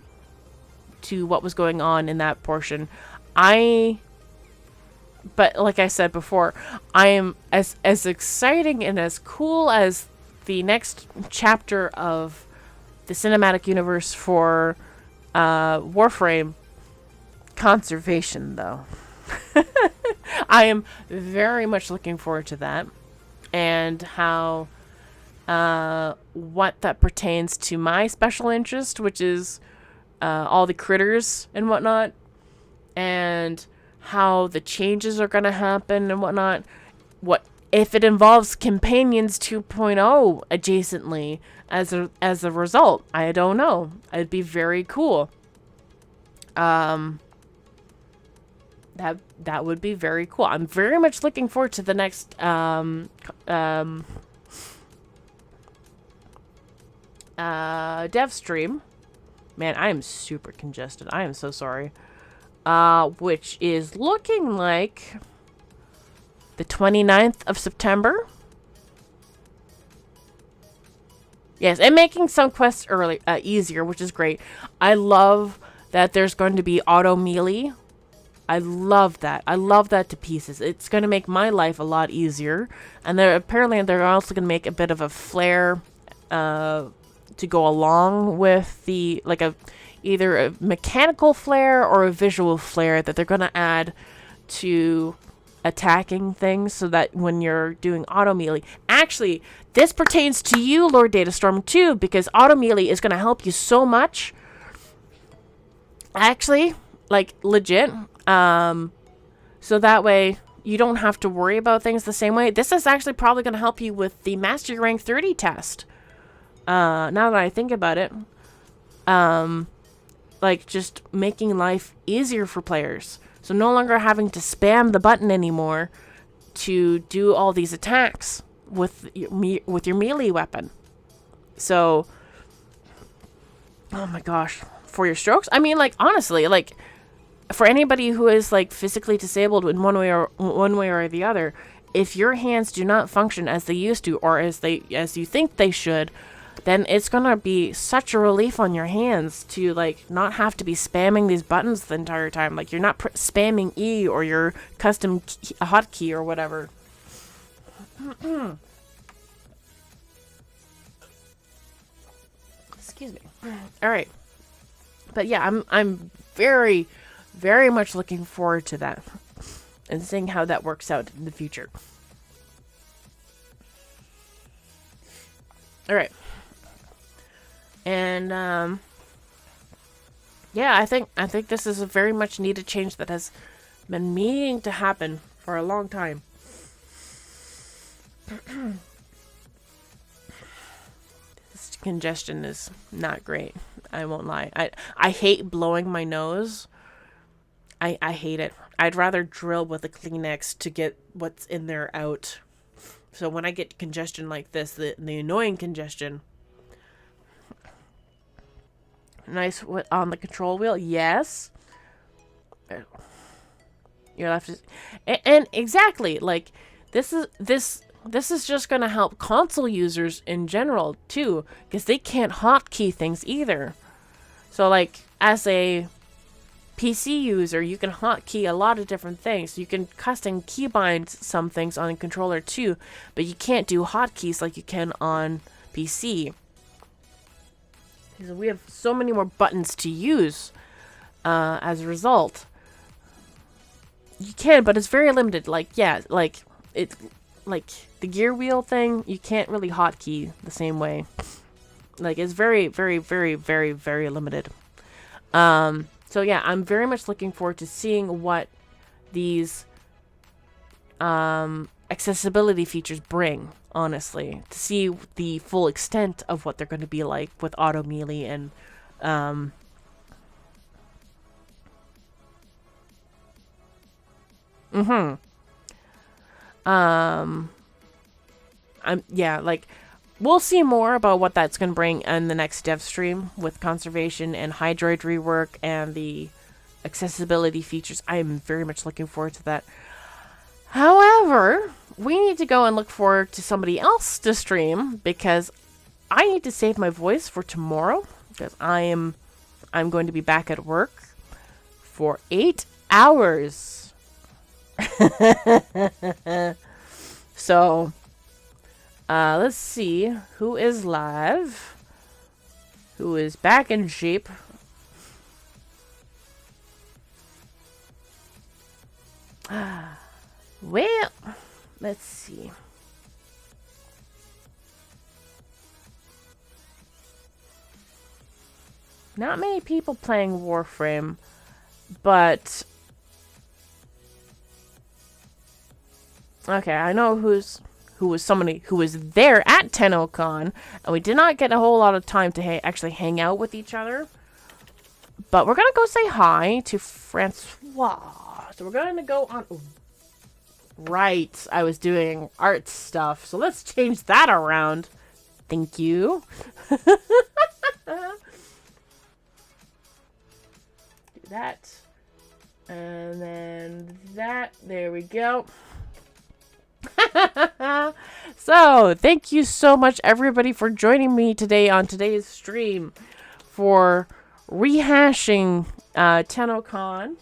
was going on in that portion. But like I said before, I am as exciting and as cool as the next chapter of the cinematic universe for Warframe. Conservation, though. I am very much looking forward to that, and how what that pertains to my special interest, which is all the critters and whatnot, and how the changes are going to happen and whatnot. What if it involves Companions 2.0 adjacently as a result? I don't know. It'd be very cool. That would be very cool. I'm very much looking forward to the next dev stream. Man, I am super congested. I am so sorry. Which is looking like the 29th of September. Yes, and making some quests easier, which is great. I love that there's going to be auto melee. I love that. I love that to pieces. It's going to make my life a lot easier. And they're also going to make a bit of a flare to go along with the either a mechanical flare or a visual flare that they're going to add to attacking things, so that when you're doing auto melee, actually this pertains to you, Lord Datastorm, too, because auto melee is going to help you so much. Actually, legit. So that way you don't have to worry about things the same way. This is actually probably going to help you with the Mastery Rank 30 test. Now that I think about it. like just making life easier for players. So no longer having to spam the button anymore to do all these attacks with your melee weapon. So, oh my gosh, for your strokes, I mean, like, honestly, like, for anybody who is like physically disabled in one way or the other, if your hands do not function as they used to, or as you think they should, then it's gonna be such a relief on your hands to like not have to be spamming these buttons the entire time. Like, you're not spamming E or your custom hotkey or whatever. Excuse me. All right, but yeah, I'm very, very much looking forward to that and seeing how that works out in the future. All right. And yeah, I think this is a very much needed change that has been needing to happen for a long time. This congestion is not great. I won't lie. I hate blowing my nose. I hate it. I'd rather drill with a Kleenex to get what's in there out. So when I get congestion like this, the annoying congestion. Nice on the control wheel. Yes. You'll have to, and exactly, like, this is just gonna help console users in general too, because they can't hotkey things either. So like, as a PC user, you can hotkey a lot of different things. You can custom keybind some things on a controller too, but you can't do hotkeys like you can on PC. Because we have so many more buttons to use as a result. You can, but it's very limited. Like, yeah, like it, like the gear wheel thing, you can't really hotkey the same way. Like, it's very, very, very, very, very limited. So yeah, I'm very much looking forward to seeing what these accessibility features bring, honestly, to see the full extent of what they're going to be like with auto melee and yeah, like, we'll see more about what that's going to bring in the next dev stream with conservation and Hydroid rework and the accessibility features. I am very much looking forward to that. However, we need to go and look forward to somebody else to stream, because I need to save my voice for tomorrow, because I'm going to be back at work for 8 hours. So, let's see who is live, who is back in shape. Well, let's see. Not many people playing Warframe, but okay, I know who was somebody who was there at TennoCon, and we did not get a whole lot of time to actually hang out with each other. But we're gonna go say hi to Francois. So we're gonna go on. Right, I was doing art stuff, so let's change that around. Thank you. Do that. And then that. There we go. So, thank you so much, everybody, for joining me today on today's stream for rehashing TennoCon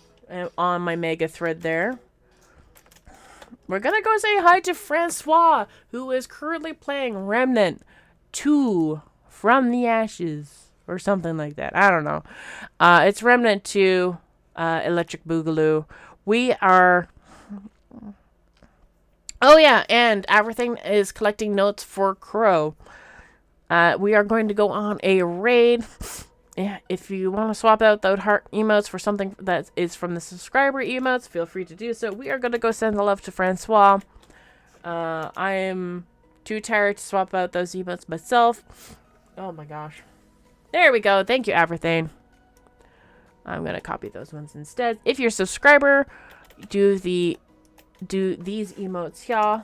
on my mega thread there. We're gonna go say hi to Francois, who is currently playing Remnant 2 from the Ashes, or something like that. I don't know. It's Remnant 2, Electric Boogaloo. We are... Oh yeah, and everything is collecting notes for Crow. We are going to go on a raid. If you want to swap out those heart emotes for something that is from the subscriber emotes, feel free to do so. We are going to go send the love to Francois. I am too tired to swap out those emotes myself. Oh my gosh. There we go. Thank you, Everything. I'm gonna copy those ones instead. If you're a subscriber, do these emotes here.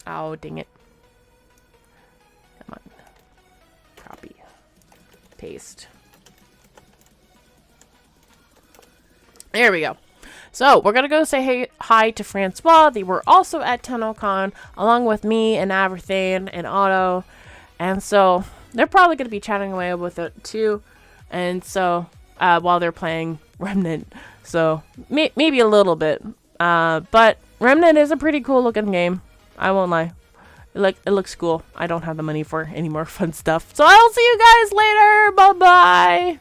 Oh, dang it. Come on. Copy. Paste. There we go. So, we're going to go say hi to Francois. They were also at TennoCon, along with me and Averthane and Otto. And so, they're probably going to be chatting away with it too. And so, while they're playing Remnant. So, maybe a little bit. But Remnant is a pretty cool looking game. I won't lie. It looks cool. I don't have the money for any more fun stuff. So, I'll see you guys later. Bye-bye.